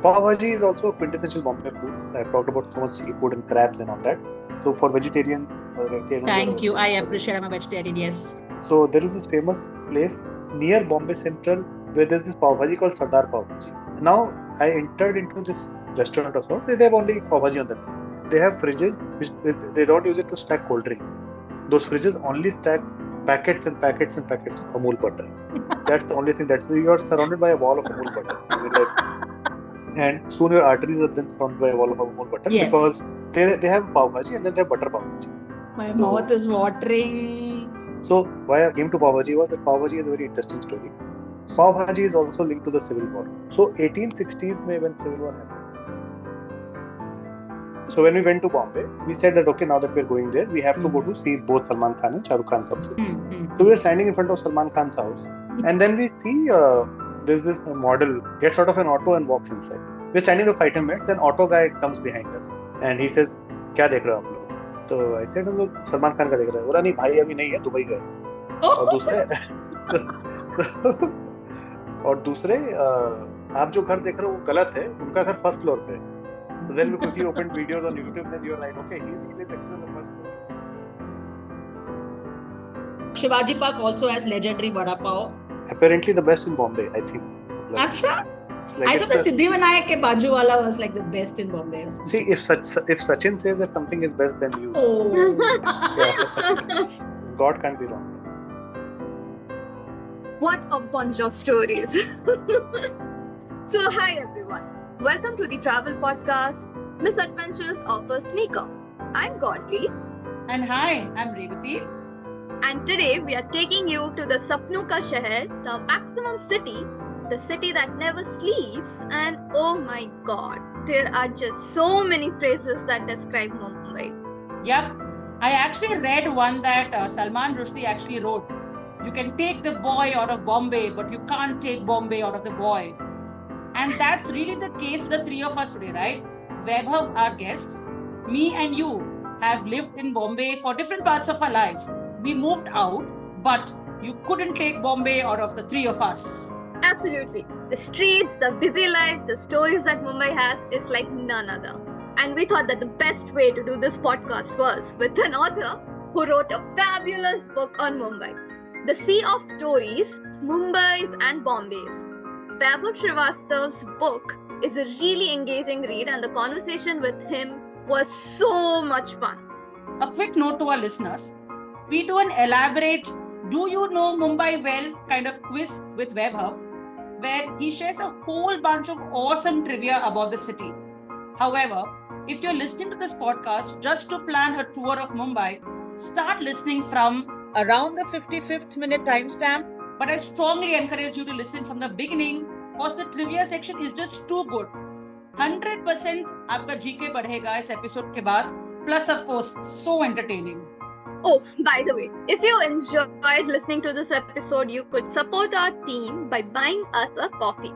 Pav Bhaji is also a quintessential Bombay food. I've talked about so much seafood and crabs and all that. So for vegetarians, Revati, I know you're a Thank you. I vegetarian. appreciate I'm a vegetarian. Yes. So there is this famous place near Bombay Central where there's this Pav Bhaji called Sardar Pav Bhaji. Now I entered into this restaurant or so. They have only Pav Bhaji on the menu. They have fridges which they don't use it to stack cold drinks. Those fridges only stack packets and packets and packets of Amul butter. That's the only thing. You're surrounded by a wall of Amul butter. I mean, like, and soon your arteries are then surrounded by a wall of Amul butter because Yes. they have pav bhaji and then they have butter pav bhaji. My So- mouth is watering. So why I came to pav bhaji was that pav bhaji is a very interesting story. Pav bhaji is also linked to the Civil War. So 1860s when Civil War happened. So when we went to Bombay, we said that okay, now that we're going there, we have to go to see both Salman Khan and Shah Rukh Khan's house. So we were standing in front of Salman Khan's house, and then we see there's this model gets out of an auto and walks inside. We're standing for 5-10 minutes, and auto guy comes behind us, and he says, "क्या देख रहे हो आप लोग?" तो I said, "हम लोग सलमान खान का देख रहे हैं." बोला नहीं भाई अभी नहीं है, दुबई गए। और दूसरे आप जो घर देख रहे हो वो गलत है, उनका घर फर्स्ट फ्लोर पे है। So then we quickly opened videos on YouTube and you're like, okay, he lives actually on the first floor. Shivaji Park also has legendary vada pav. Apparently the best in Bombay, I think. Like, Acha? like I thought the Siddhivinayak ke Bajuwala was like the best in Bombay. Or something. see, if Sachin says that something is best than you, Oh. yeah, God can't be wrong. What a bunch of stories. So, hi everyone. Welcome to the travel podcast, Misadventures of a Sneaker. I'm Godly. And hi, I'm Revati. And today we are taking you to the Sapnu ka Shahar, the maximum city, the city that never sleeps. And oh my god, there are just so many phrases that describe Mumbai. Yep. I actually read one that Salman Rushdie actually wrote. You can take the boy out of Bombay, but you can't take Bombay out of the boy. And that's really the case with the three of us today, right? Vaibhav, our guest, me and you have lived in Bombay for different parts of our life. We moved out, but you couldn't take Bombay out of the three of us. Absolutely. The streets, the busy life, the stories that Mumbai has is like none other. And we thought that the best way to do this podcast was with an author who wrote a fabulous book on Mumbai. The Sea of Stories, Mumbais and Bombays. Vaibhav Srivastav's book is a really engaging read and the conversation with him was so much fun. A quick note to our listeners. We do an elaborate, do you know Mumbai well kind of quiz with Vaibhav, where he shares a whole bunch of awesome trivia about the city. However, if you're listening to this podcast just to plan a tour of Mumbai, start listening from around the 55th minute timestamp. But I strongly encourage you to listen from the beginning because the trivia section is just too good. 100% आपका GK बढ़ेगा इस episode के बाद. Plus, of course, so entertaining. Oh, by the way, if you enjoyed listening to this episode, you could support our team by buying us a coffee.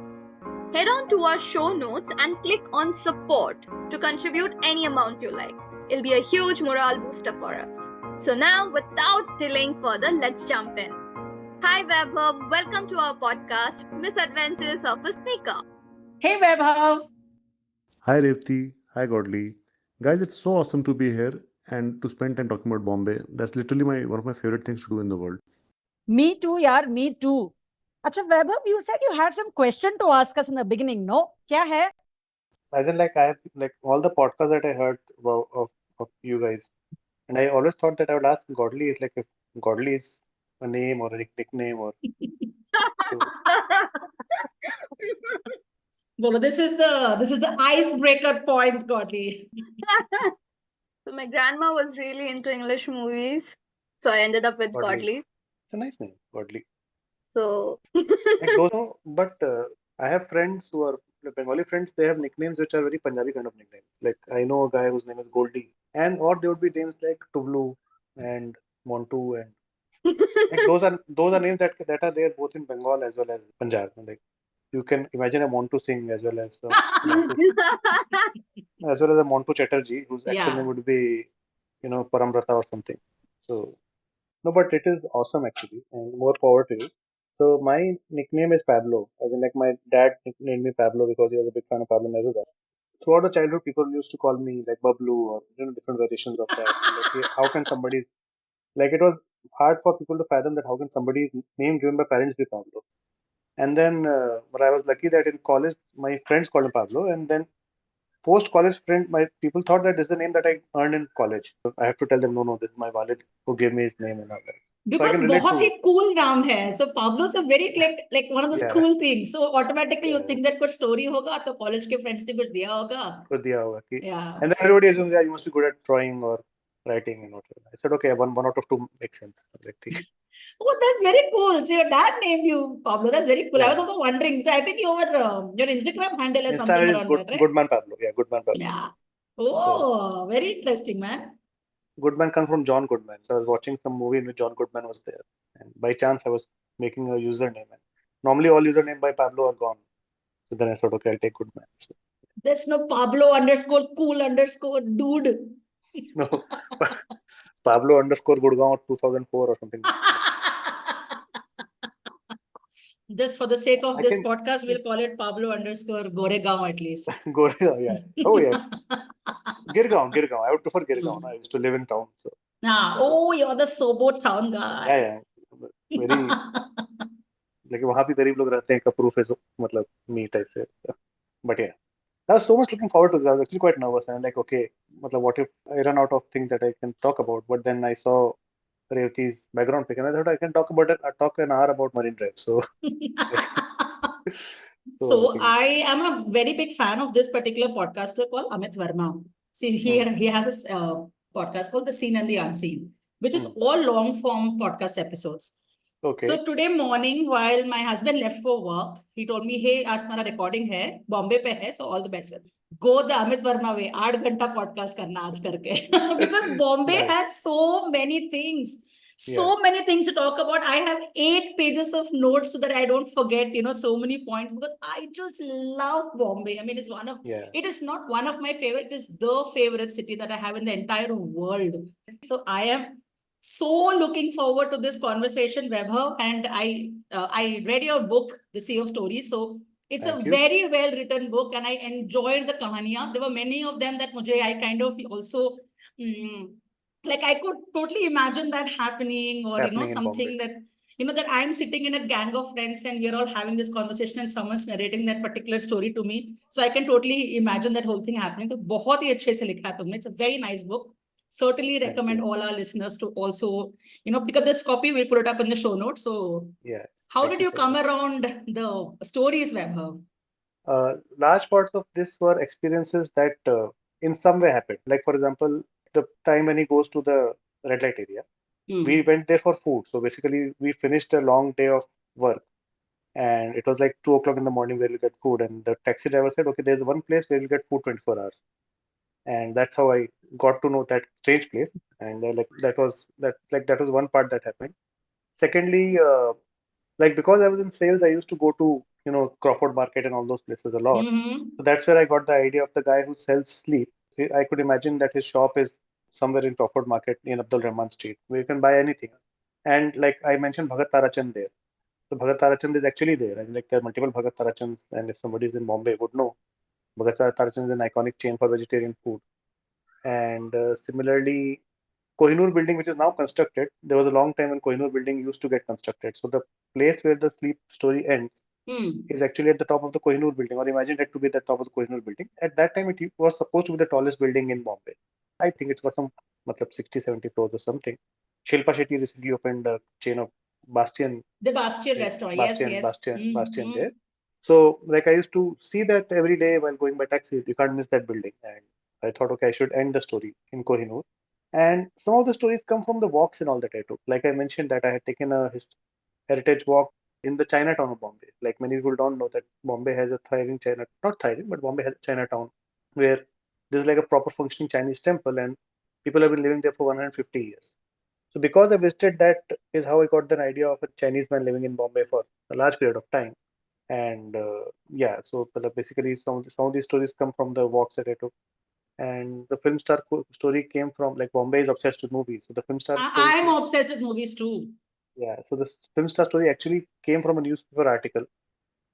Head on to our show notes and click on support to contribute any amount you like. It'll be a huge morale booster for us. So now, without delaying further, let's jump in. Hi Vaibhav, welcome to our podcast, Misadventures of a Sneaker. Hey Vaibhav. Hi Revati, hi Godly. Guys, it's so awesome to be here and to spend time talking about Bombay. That's literally one of my favorite things to do in the world. Me too, yaar, me too. Acha, Vaibhav, you said you had some question to ask us in the beginning, no? Kya hai? As in, like, I have like all the podcasts that I heard of you guys, and I always thought that I would ask Godly is like if Godly is a name or a nickname or. Well, this is the icebreaker point, Godly. So my grandma was really into English movies, so I ended up with Godly. It's a nice name, Godly. So, but I have friends who are Bengali friends. They have nicknames which are very Punjabi kind of nicknames. Like I know a guy whose name is Goldie, or there would be names like Tuvlu and Montu, and like those are names that are there both in Bengal as well as Punjab. Like you can imagine a Montu Singh as well as a Montu Chatterjee, whose actual name would be, Paramrata or something. So no, but it is awesome actually, and more power to you. So my nickname is Pablo, as in like my dad named me Pablo because he was a big fan of Pablo Neruda. Throughout the childhood, people used to call me like Bablu or different variations of that. And like, how can somebody's like it was hard for people to fathom that how can somebody's name given by parents be Pablo. And then, but I was lucky that in college, my friends called him Pablo, and then post college friend, my people thought that this is the name that I earned in college. So I have to tell them, no, this is my wallet who gave me his name and all that. So I Because can relate बहुत ही to cool नाम है. So Pablo's a very like one of those yeah, cool things. So automatically you yeah, think that कुछ story होगा तो college के friends ने कुछ दिया होगा. को दिया होगा कि Yeah. and then everybody assumes yeah, you must be good at drawing or writing and whatever. I said okay, one out of two makes sense. Like, Oh, that's very cool. So your dad named you Pablo. That's very cool. I yeah. was also wondering. I think your Instagram handle is Insta something is around that, right? Goodman Pablo. Yeah, Goodman Pablo. Yeah. So Oh, very interesting, man. Goodman comes from John Goodman. So I was watching some movie in which John Goodman was there, and by chance I was making a username. And normally all username by Pablo are gone. So then I thought, okay, I'll take Goodman. So, There's no Pablo underscore cool underscore dude. no, Pablo underscore Gurgaon 2004 or something. Just for the sake of I this can podcast, we'll call it Pablo underscore Goregaon at least. Goregaon, yeah. Oh yes, Girgaon. I would prefer Girgaon. I used to live in town, so Oh, you're the Sobo town yeah, guy. yeah. Very like वहाँ भी गरीब लोग रहते हैं का proof है मतलब me type से. But yeah. I was so much looking forward to this. I was actually quite nervous. And I'm like, okay, what if I run out of things that I can talk about? But then I saw Revati's background pic and I thought I can talk about it. I talk an hour about Marine Drive. So, so I So think, I am a very big fan of this particular podcaster called Amit Verma. See, he has a podcast called The Seen and the Unseen, which is all long form podcast episodes. okay. So today morning, while my husband left for work, he told me, "Hey, आज हमारा recording है, Bombay पे है, so all the best." Go the Amit Verma way, 8 घंटा podcast करना आज करके because Bombay Nice. has so many things. So Yeah. many things to talk about. I have 8 pages of notes so that I don't forget, so many points because I just love Bombay. I mean, it is not one of my favorite, it is the favorite city that I have in the entire world. So I am so looking forward to this conversation, Vaibhav, and I read your book, The Sea of Stories. So it's Thank a you. very well written book, and I enjoyed the kahaniyan. There were many of them that I kind of also like I could totally imagine that happening, or something that that I'm sitting in a gang of friends and we're all having this conversation and someone's narrating that particular story to me. So I can totally imagine that whole thing happening. तो बहुत ही अच्छे से लिखा है तुमने. It's a very nice book. Certainly recommend all our listeners to also pick up this copy. We'll put it up in the show notes. So yeah. How did you come around the stories, Vaibhav? Large parts of this were experiences that in some way happened. Like, for example, the time when he goes to the red light area, we went there for food. So basically, we finished a long day of work and it was like 2 o'clock in the morning where we get food. And the taxi driver said, okay, there's one place where you get food 24 hours. And that's how I got to know that strange place. And that was one part that happened. Secondly, like because I was in sales, I used to go to Crawford Market and all those places a lot. So that's where I got the idea of the guy who sells sleep. I could imagine that his shop is somewhere in Crawford Market in Abdul Rahman Street, where you can buy anything. And like I mentioned, Bhagat Tarachand there. So Bhagat Tarachand is actually there. And like there are multiple Bhagat Tarachands, and if somebody is in Bombay would know, Bhagat Tarachand is an iconic chain for vegetarian food. And similarly, Kohinoor building, which is now constructed, there was a long time when Kohinoor building used to get constructed. So the place where the sleep story ends is actually at the top of the Kohinoor building, or imagine it to be at the top of the Kohinoor building. At that time, it was supposed to be the tallest building in Bombay. I think it's got some 60, 70 floors or something. Shilpa Shetty recently opened a chain of Bastion. The Bastion restaurant, yes. Bastion there. So, like, I used to see that every day while going by taxi. You can't miss that building. And I thought, okay, I should end the story in Kohinoor. And some of the stories come from the walks and all that I took. Like I mentioned that I had taken a heritage walk in the Chinatown of Bombay. Like many people don't know that Bombay has a thriving China, not thriving, but Bombay has a Chinatown where there's like a proper functioning Chinese temple and people have been living there for 150 years. So because I visited that is how I got the idea of a Chinese man living in Bombay for a large period of time. And so basically some of these stories come from the walks that I took. And the film star story came from like Bombay is obsessed with movies. So the film star I'm obsessed with movies too. Yeah, so this film star story actually came from a newspaper article,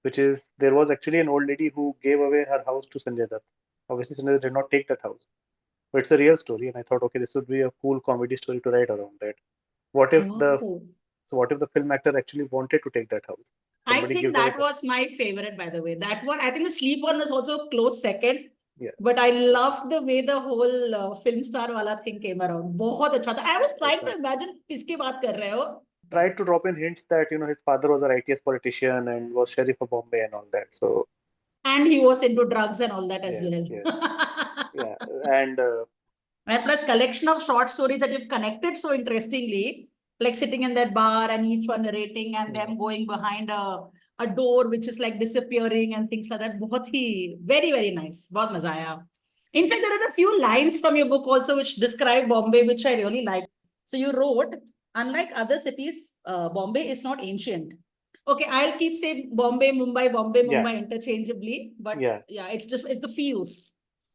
which is there was actually an old lady who gave away her house to Sanjay Dutt. Obviously, Sanjay Dutt did not take that house, but it's a real story, and I thought, okay, this would be a cool comedy story to write around that. What if the Oh. what if the film actor actually wanted to take that house? I Somebody think gives away that that. was my favorite, by the way. That one, I think the sleep one was also a close second. Yeah, But I loved the way the whole film star wala thing came around. बहुत अच्छा था. I was it trying to was. imagine किसकी बात कर रहे हो. Tried to drop in hints that his father was a righteous politician and was sheriff of Bombay and all that. So And he was into drugs and all that as yes, well. yes, yeah, and And plus collection of short stories that you've connected so interestingly, like sitting in that bar and each one narrating and yeah, them going behind a door which is like disappearing and things like that. बहुत ही very very nice. बहुत मजा आया. In fact, there are a few lines from your book also which describe Bombay, which I really like. So you wrote, unlike other cities, Bombay is not ancient. Okay, I'll keep saying Bombay, yeah, Mumbai interchangeably, but yeah, yeah, it's the feels.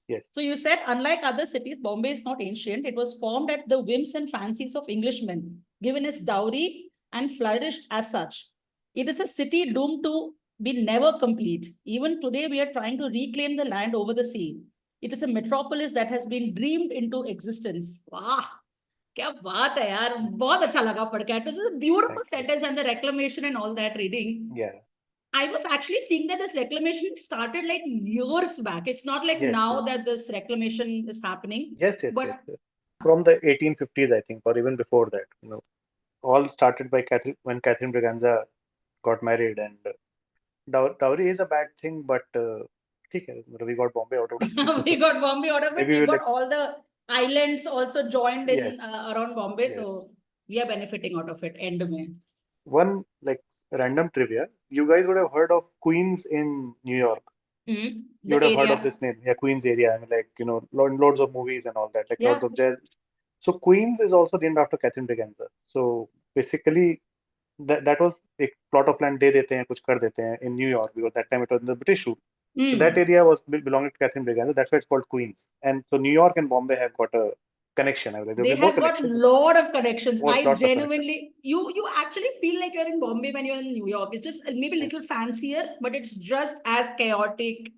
yes, So you said, unlike other cities, Bombay is not ancient. It was formed at the whims and fancies of Englishmen, given its dowry and flourished as such. It is a city doomed to be never complete. Even today, we are trying to reclaim the land over the sea. It is a metropolis that has been dreamed into existence. Wow. क्या बात है यार बहुत अच्छा लगा पढ़ के. It was a beautiful thank you. sentence and the reclamation and all that reading. Yeah, I was actually seeing that this reclamation started like years back. It's not like yes, now yes, that this reclamation is happening, yes, yes, yes. but From the 1850s, I think, or even before that, all started by when Catherine Braganza got married, and dowry is a bad thing, but ठीक है, we got Bombay out of it. we got Bombay out of it. Maybe We we'll got all the islands also joined yes, in around Bombay, yes. so we are benefiting out of it. End mein. One like random trivia. You guys would have heard of Queens in New York. You The would have heard of area, this name. Yeah, Queens area. I mean, like, loads of movies and all that, like yeah. lots of jazz. So Queens is also named after Catherine Braganza. So basically, that was a plot of land दे देते हैं, कुछ कर देते हैं in New York because that time it was in the British rule. So that area was belonging to Catherine Braganza. That's why it's called Queens. And so New York and Bombay have got a connection. I was like, They there'll be more have got connection, but lot of connections. I lots of connection. genuinely, you actually feel like you're in Bombay when you're in New York. It's just maybe a little fancier, but it's just as chaotic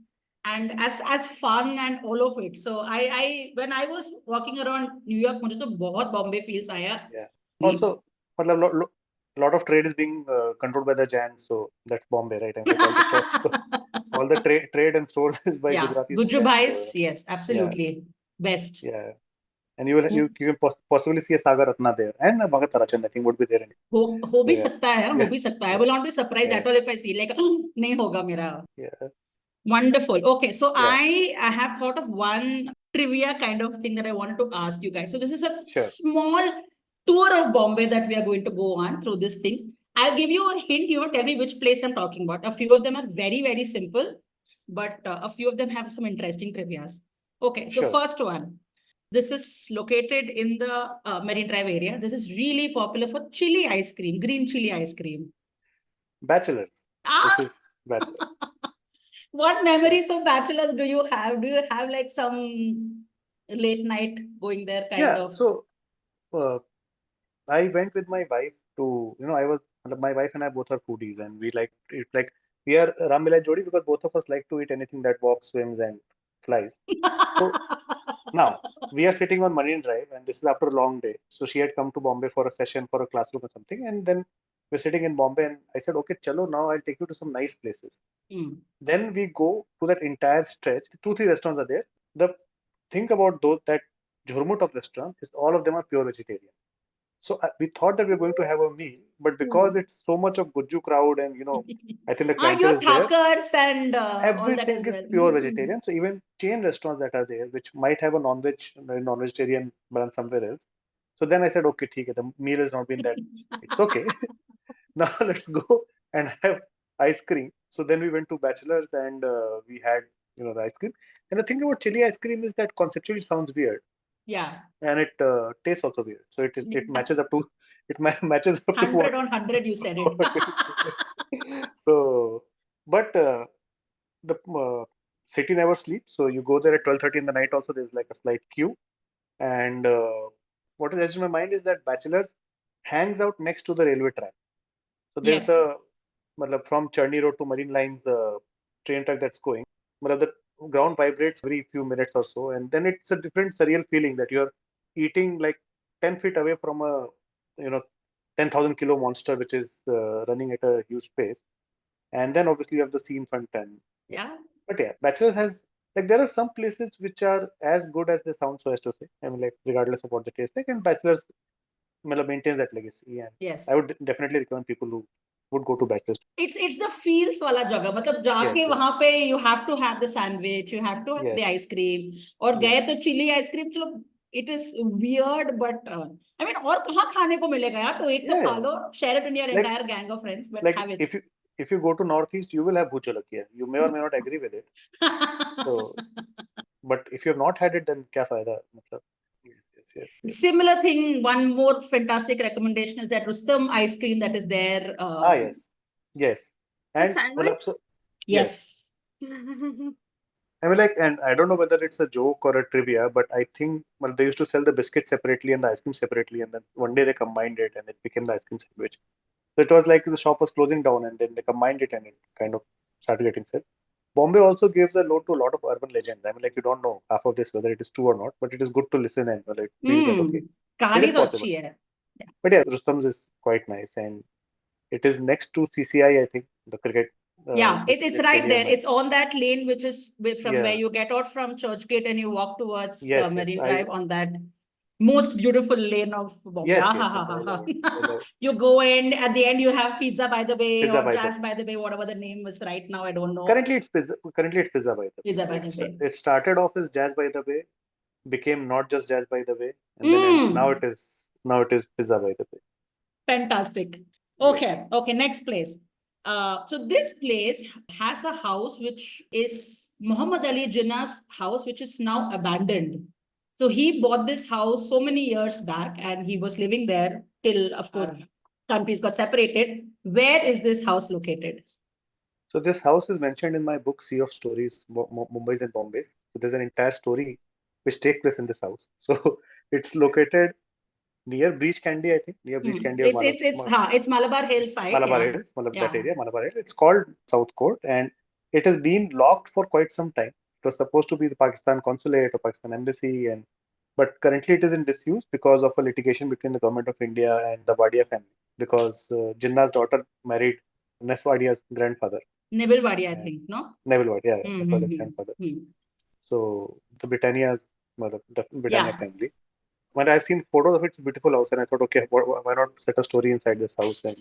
and as fun and all of it. So I when I was walking around New York, मुझे तो बहुत Bombay feels आया. Yeah. Also, मतलब lot of trade is being controlled by the Jans, so that's Bombay, right? And like all the all the trade and stores is by Yeah, Gujaratis and Gujju Jans. Bhais, So yes, yeah, absolutely. Best. yeah. And you can possibly see a Sagar Ratna there, and Bhagat Tarachand I think would be there. हो So भी yeah, सकता है, हो yeah, भी सकता है. I yeah, will not be surprised yeah, at all if I see like नहीं होगा मेरा. yeah, Wonderful. Okay, so yeah. I have thought of one trivia kind of thing that I wanted to ask you guys. So this is a Sure. small tour of Bombay that we are going to go on through this thing. I'll give you a hint. You tell me which place I'm talking about. A few of them are very, very simple, but a few of them have some interesting trivias. Okay, so Sure. first one. This is located in the Marine Drive area. This is really popular for chili ice cream, green chili ice cream. Bachelors. Ah! This is Bachelors. What memories of Bachelors do you have? Do you have like some late night going there kind Yeah. of? So I went with my wife to, my wife and I both are foodies, and we like it like we are Ram Milai Jodi because both of us like to eat anything that walks, swims, and flies. So now we are sitting on Marine Drive, and this is after a long day. So she had come to Bombay for a session for a classroom or something, and then we're sitting in Bombay, and I said, okay, chalo, now I'll take you to some nice places. Then we go to that entire stretch. 2, 3 restaurants are there. The thing about that Jhurmut of restaurants is all of them are pure vegetarian. So we thought that we were going to have a meal, but because it's so much of Gujju crowd and I think the clientele Your is there, thakkars and all that everything as is well. pure vegetarian. So even chain restaurants that are there, which might have a non-vegetarian brand somewhere else. So then I said, okay, ठीक है, the meal has not been that. It's okay. Now let's go and have ice cream. So then we went to Bachelors and we had the ice cream. And the thing about chili ice cream is that conceptually it sounds weird. Yeah. And it tastes also weird. So it matches up to matches up to 100 on 100, you said it. So, but the city never sleeps. So you go there at 12:30 in the night. Also, there's like a slight queue. And what is edged in my mind is that Bachelors, hangs out next to the railway track. So there's Yes. from Churni Road to Marine Lines train track that's going. The ground vibrates every few minutes or so, and then it's a different surreal feeling that you're eating like 10 feet away from a 10,000 kilo monster which is running at a huge pace. And then obviously you have the scene front end. Yeah. But yeah, Bachelors has there are some places which are as good as they sound, so as to say. I mean, like regardless of what they taste like, and Bachelors maintains that legacy. And Yes. I would definitely recommend people who would go to Bachelors. It's the feels वाला जगह मतलब जाके Yes, yes. वहां पे you have to have the sandwich, you have to have Yes. the ice cream. और Yes. गए तो chili ice cream चलो it is weird but I mean और कहाँ खाने को मिलेगा यार तो एक तो Yeah. खा लो share it in your Like- entire gang of friends but Like have it. if you go to Northeast, you will have bhut jalakia. You may or may not agree with it. So, but if you have not had it, then क्या फायदा मतलब. Yes. Similar thing, one more fantastic recommendation is that Rustom ice cream that is there. Yes. The And sandwich? so Yes. I mean, like, and I don't know whether it's a joke or a trivia, but I think they used to sell the biscuit separately and the ice cream separately, and then one day they combined it and it became the ice cream sandwich. So it was like the shop was closing down and then they combined it and it kind of started getting sold. Bombay also gives a load to a lot of urban legends. I mean, like, you don't know half of this whether it is true or not, but it is good to listen and it feels like, okay, it कहानी is तो possible. अच्छी है. But yeah, Rustom's is quite nice and it is next to CCI, I think, the cricket. Yeah, it's cricket right stadium. there. It's on that lane, which is from Yeah. where you get out from Churchgate and you walk towards Yes, Marine I- Drive on that most beautiful lane of Bombay. Yes, Ah, yes, ha, yes, ha, I ha, love it. I love it. You go in, at the end you have Pizza by the Bay Pizza or by the Jazz by the Bay, whatever the name is right now, I don't know. Currently, it's Pizza by the Bay. Pizza by the Bay. It started off as Jazz by the Bay, became not just Jazz by the Bay, and then now it is Pizza by the Bay. Fantastic. Yeah. Okay, next place. So this place has a house which is Muhammad Ali Jinnah's house, which is now abandoned. So he bought this house so many years back and he was living there till, of course, countries got separated. Where is this house located? So this house is mentioned in my book Sea of Stories, Mumbais and Bombays. So there's an entire story which takes place in this house. So it's located near Breach Candy, I think, near Breach Candy. It's Malabar Hill side. Malabar Hills, that area, Malabar Hill. It's called South Court, and it has been locked for quite some time. It was supposed to be the Pakistan consulate or Pakistan embassy, but currently it is in disuse because of a litigation between the government of India and the Wadia family. Because Jinnah's daughter married Nes Wadia's grandfather. Neville Wadia, I think, no? Neville Wadia, Nes Wadia's grandfather. So the Britannia's, the Britannia family. When I've seen photos of it, it's a beautiful house, and I thought, okay, why not set a story inside this house? And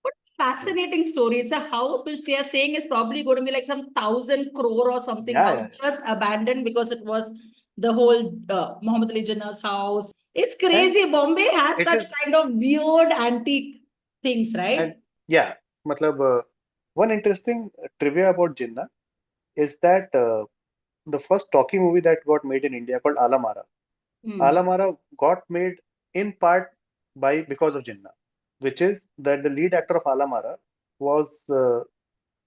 what fascinating story! It's a house which they are saying is probably going to be like some 1,000 crore or something house, just abandoned because it was the whole Muhammad Ali Jinnah's house. It's crazy. And Bombay has such kind of weird antique things, right? And yeah, one interesting trivia about Jinnah is that the first talkie movie that got made in India called Alamara. Alamara got made in part because of Jinnah, which is that the lead actor of Alamara was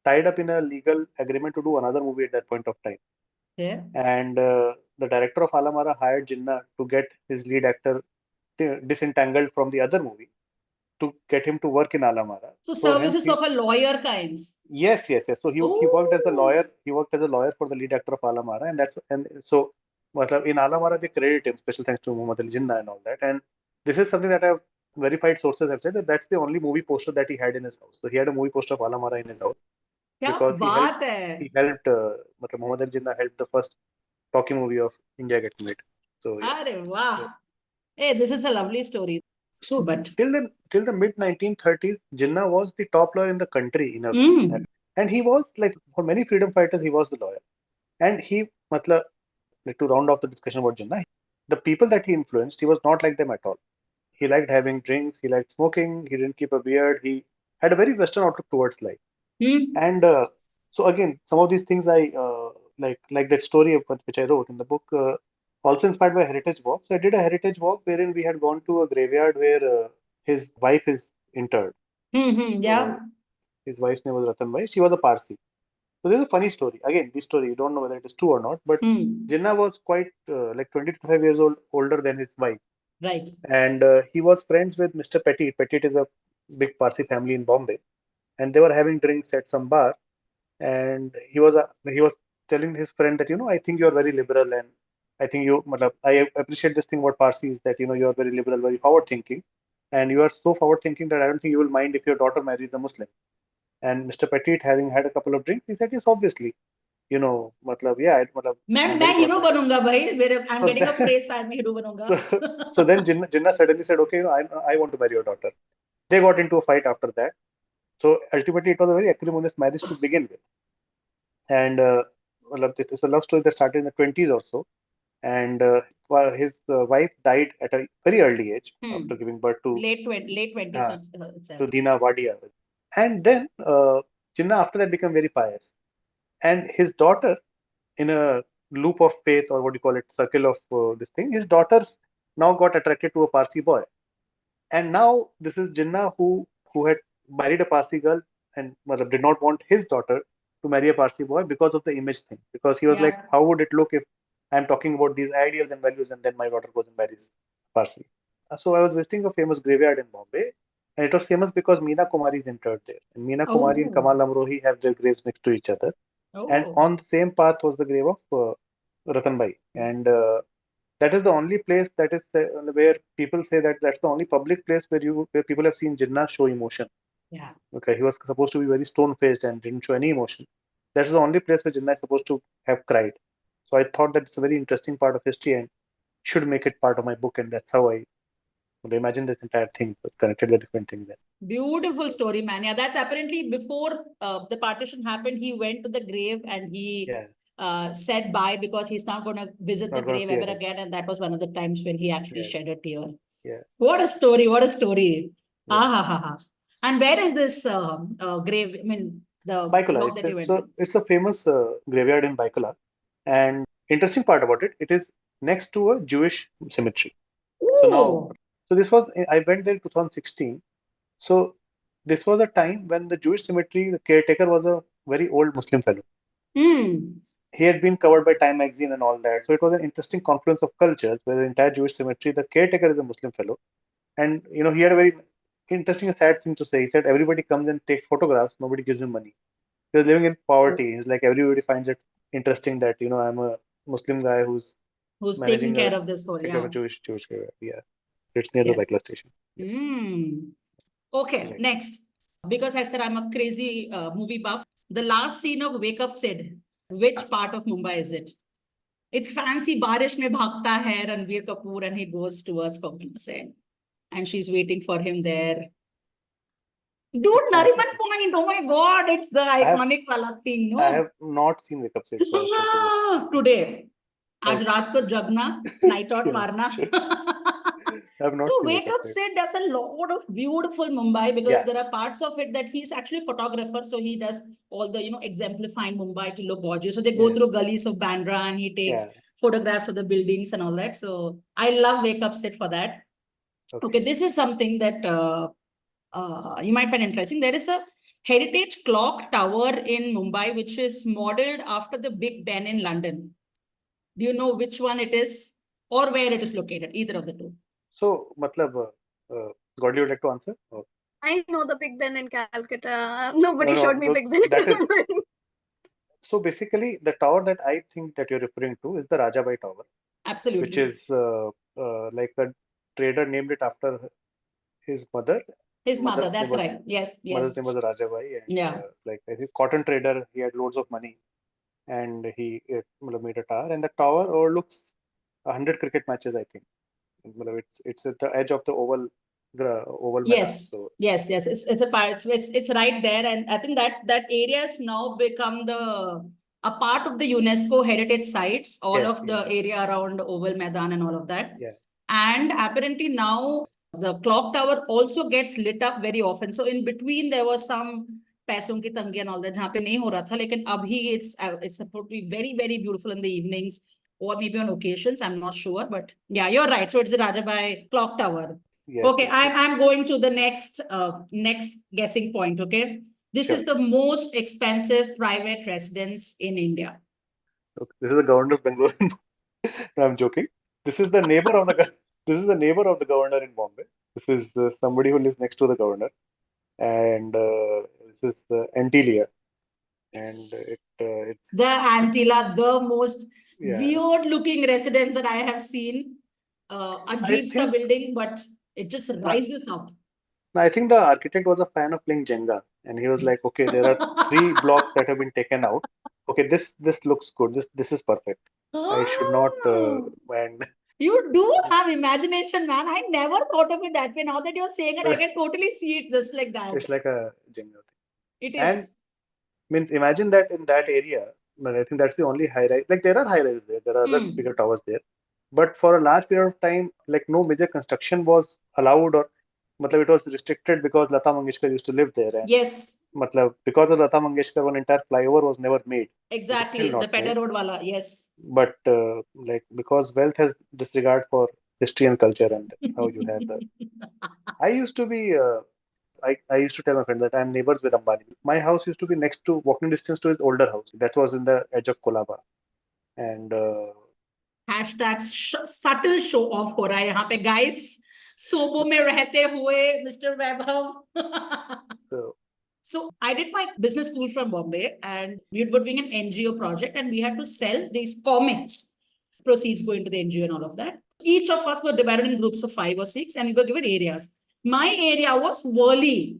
tied up in a legal agreement to do another movie at that point of time. Yeah. And the director of Alamara hired Jinnah to get his lead actor disentangled from the other movie to get him to work in Alamara. So services of a lawyer kinds. Yes. So he worked as a lawyer. He worked as a lawyer for the lead actor of Alamara, and so in Alamara they credit him. Special thanks to Muhammad Ali Jinnah and all that. And this is something that I've verified sources have said that that's the only movie poster that he had in his house. So he had a movie poster of Alamara in his house because he helped. Muhammad Ali Jinnah helped the first talkie movie of India get made. So yeah. Wow. Hey, this is a lovely story. So till the mid 1930s, Jinnah was the top lawyer in the country in a way. And he was like for many freedom fighters, he was the lawyer. And to round off the discussion about Jinnah, the people that he influenced, he was not like them at all. He liked having drinks, he liked smoking, he didn't keep a beard, he had a very Western outlook towards life. And so again, some of these things I like that story which I wrote in the book. Also inspired by a heritage walk. So I did a heritage walk wherein we had gone to a graveyard where his wife is interred. Yeah. So his wife's name was Ratanbai. She was a Parsi. So there's a funny story. Again, this story, you don't know whether it is true or not, but Jinnah was quite like 20 to 25 years older than his wife. Right. And he was friends with Mr. Petit. Petit is a big Parsi family in Bombay, and they were having drinks at some bar. And he was telling his friend that, I think you are very liberal, and I think I appreciate this thing about Parsis, that you are very liberal, very forward thinking, and you are so forward thinking that I don't think you will mind if your daughter marries a Muslim. And Mr. Petit, having had a couple of drinks, he said, yes, obviously, yeah, मैं मेरी hero daughter. बनूंगा भाई, मेरे I am So getting a then, press, I am hero बनूंगा. so, so then Jinnah suddenly said, okay, I want to marry your daughter. They got into a fight after that. So ultimately, it was a very acrimonious marriage to begin with. And it was a love story that started in the 20s or so. And his wife died at a very early age after giving birth to late 20s itself. Dina Wadia. And then Jinnah after that became very pious. And his daughter, in a loop of faith, or what do you call it, circle of this thing, his daughters now got attracted to a Parsi boy. And now this is Jinnah who had married a Parsi girl and did not want his daughter to marry a Parsi boy because of the image thing. Because he was like, how would it look if I'm talking about these ideals and values and then my daughter goes and marries Parsi? So I was visiting a famous graveyard in Bombay, and it was famous because Meena Kumari is interred there. And Meena Kumari and Kamal Amrohi have their graves next to each other. And on the same path was the grave of Ratanbai. And that is the only place that is where people say that that's the only public place where people have seen Jinnah show emotion. Yeah. Okay, he was supposed to be very stone-faced and didn't show any emotion. That's the only place where Jinnah is supposed to have cried. So I thought that it's a very interesting part of history and should make it part of my book, and that's how I would imagine this entire thing, connected the different things there. Beautiful story, man. Yeah, that's apparently before the partition happened. He went to the grave and he said bye, because he's not going to visit the grave ever again. And that was one of the times when he actually shed a tear. Yeah. What a story! What a story! Yeah. Ha. And where is this grave? I mean, the Baikola. that you went to. It's a famous graveyard in Baikola, and interesting part about it, it is next to a Jewish cemetery. Ooh. So this was, I went there in 2016. So this was a time when the Jewish cemetery, the caretaker was a very old Muslim fellow. He had been covered by Time magazine and all that. So it was an interesting confluence of cultures where the entire Jewish cemetery, the caretaker is a Muslim fellow. And, he had a very interesting and sad thing to say. He said, everybody comes and takes photographs, nobody gives him money. He was living in poverty. He's like, everybody finds it interesting that, I'm a Muslim guy who's taking care of this whole, a Jewish graveyard. Yeah. It's near the Baikla station. Okay, next. Because I said I'm a crazy movie buff. The last scene of Wake Up Sid, which part of Mumbai is it? It's fancy Barish mein bhagta hai Ranbir Kapoor, and he goes towards Konkani, and she's waiting for him there. Dude, Nariman Point, oh my God, it's the iconic wala thing, no? I have not seen Wake Up Sid. Today. Aaj raat ko jagna, night out marna. So Wake Up Sid does a lot of beautiful Mumbai, because there are parts of it that he's actually a photographer. So he does all the, exemplifying Mumbai to look gorgeous. So they go through gullies of Bandra and he takes photographs of the buildings and all that. So I love Wake Up Sid for that. Okay, this is something that you might find interesting. There is a heritage clock tower in Mumbai, which is modeled after the Big Ben in London. Do you know which one it is or where it is located? Either of the two. So, Godly would like to answer? Or? I know the Big Ben in Calcutta. Nobody showed me Big Ben. So basically, the tower that I think that you're referring to is the Rajabai Tower. Absolutely. Which is like the trader named it after his mother. His mother, that's right. Yes. Mother's name was Rajabai. And, like I think cotton trader, he had loads of money. And he made a tower. And the tower overlooks 100 cricket matches, I think. It's at the edge of the oval yes. So, yes. It's right there, and I think that area has now become a part of the UNESCO heritage sites. All of the area around Oval Maidan and all of that. And apparently now the clock tower also gets lit up very often. So in between there was some पैसों की तंगी and all that, जहाँ पे नहीं हो रहा था, लेकिन अभी it's supposed to be very, very beautiful in the evenings. Or maybe on occasions, I'm not sure, but yeah, you're right. So it's the Rajabai clock tower. Yes, okay, I'm going to the next guessing point. Okay, this is the most expensive private residence in India. Okay. This is the governor of Bangalore. No, I'm joking. This is the neighbor of the This is the neighbor of the governor in Bombay. This is somebody who lives next to the governor, and this is Antilia, and it's the Antilla, the most yeah. weird looking residence that I have seen. A Jeepsa think- building, but it just rises up. I think the architect was a fan of playing Jenga, and he was like, okay, there are 3 blocks that have been taken out. Okay, this looks good. This is perfect. I should not. And You do have imagination, man. I never thought of it that way. Now that you're saying it, I can totally see it just like that. it's like a Jenga thing. It And is. means imagine that in that area, but I think that's the only high rise. Like there are high rises there, there are other bigger towers there, but for a large period of time, like no major construction was allowed, or matlab, it was restricted because Lata Mangeshkar used to live there, and Yes, matlab, because of Lata Mangeshkar, one entire flyover was never made. exactly. still The not Pedder made. Road wala, yes. But like because wealth has disregard for history and culture, and that's how you have the. I used to be. I used to tell my friend that I'm neighbors with Ambani. My house used to be next to walking distance to his older house. That was in the edge of Colaba. And Hashtag subtle show off हो रहा है यहाँ पे guys. सोबो में रहते हुए Mr. Vaibhav. So I did my business school from Bombay, and we were doing an NGO project, and we had to sell these comics. Proceeds go into the NGO and all of that. Each of us were divided in groups of 5 or 6, and we were given areas. My area was Worli,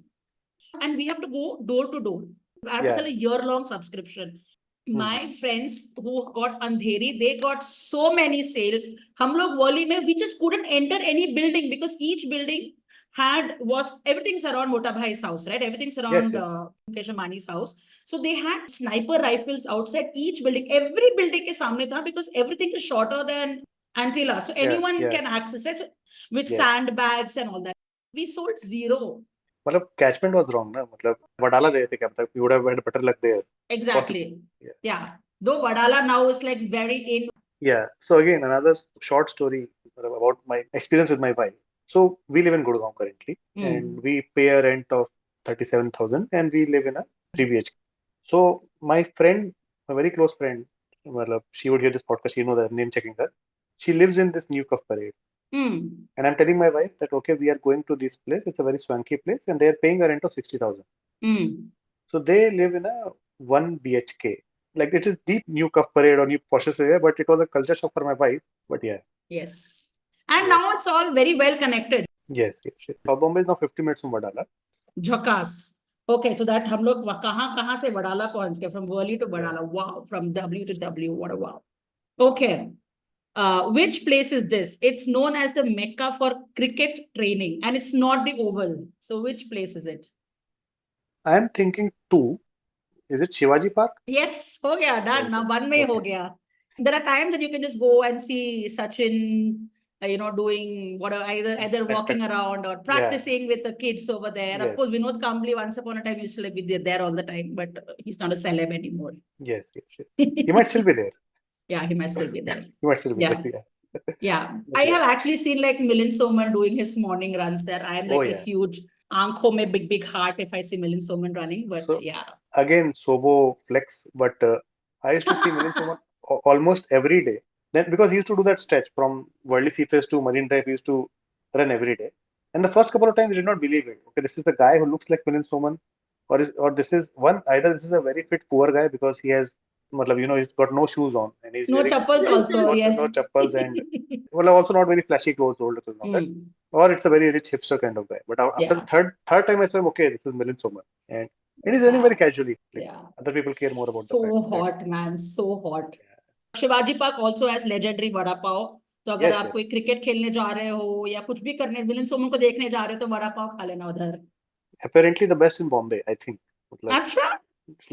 and we have to go door to door. I have to sell a year-long subscription. My friends who got Andheri, they got so many sale. Hum log Worli mein, we just couldn't enter any building because each building was everything's around Mota Bhai's house, right? Everything's around Mukesh Ambani's house. So they had sniper rifles outside each building. Every building ke samne tha because everything is shorter than Antilla. So anyone can access it. So with sandbags and all that. We sold 0. Matlab, catchment was wrong, na? Matlab, Vadala there, you would have had better luck there. Exactly. Yeah. Though Vadala now is like very in. Yeah. So again, another short story about my experience with my wife. So we live in Gurgaon currently, and we pay a rent of 37,000, and we live in a 3 BHK. So my friend, a very close friend, she would hear this podcast, she knows that I'm name checking her. She lives in this New Cup Parade. And I'm telling my wife that, okay, we are going to this place. It's a very swanky place, and they are paying a rent of 60,000. So they live in a 1 BHK. Like it is deep New Cup Parade or New Poshest area, but it was a culture shock for my wife. But yeah. Yes. And now it's all very well connected. Yes. South Bombay is now 50 minutes from Vadala. Jhakas. Okay, so that hum log kahan se Vadala pahunch gaye, from Worli to Vadala. Wow, from W to W. What a wow. Okay. Which place is this? It's known as the Mecca for cricket training, and it's not the Oval. So which place is it? I'm thinking 2. Is it Shivaji Park? Yes, ho gaya, done. Now 1 mein ho gaya. There are times that you can just go and see Sachin, doing whatever, either walking around or practicing with the kids over there. Of course, Vinod Kambli once upon a time used to be there all the time, but he's not a celeb anymore. Yes. He might still be there. Yeah, he might still be there. He might still be there. Yeah. I have actually seen like Milind Soman doing his morning runs there. I am like a huge aankhon mein big heart if I see Milind Soman running, but Again, Sobo flex, but I used to see Milind Soman almost every day. Then because he used to do that stretch from Worli Seaface to Marine Drive, he used to run every day. And the first couple of times, we did not believe it. Okay, this is the guy who looks like Milind Soman, or this is either this is a very fit poor guy because he has, he's got no shoes on and he's no chappals also, yes. No chappals and also not very flashy clothes, older clothes, or it's a very rich hipster kind of guy. But after third time I saw him, okay, this is Milind Soman, and it is running very casually. Other people care more about so hot, man, so hot. Shivaji Park also has legendary vada pav. तो अगर आप कोई cricket खेलने जा रहे हो या कुछ भी करने मिलिंद सोमन को देखने जा रहे हो तो वड़ा पाव खा लेना उधर. Apparently the best in Bombay, I think. अच्छा.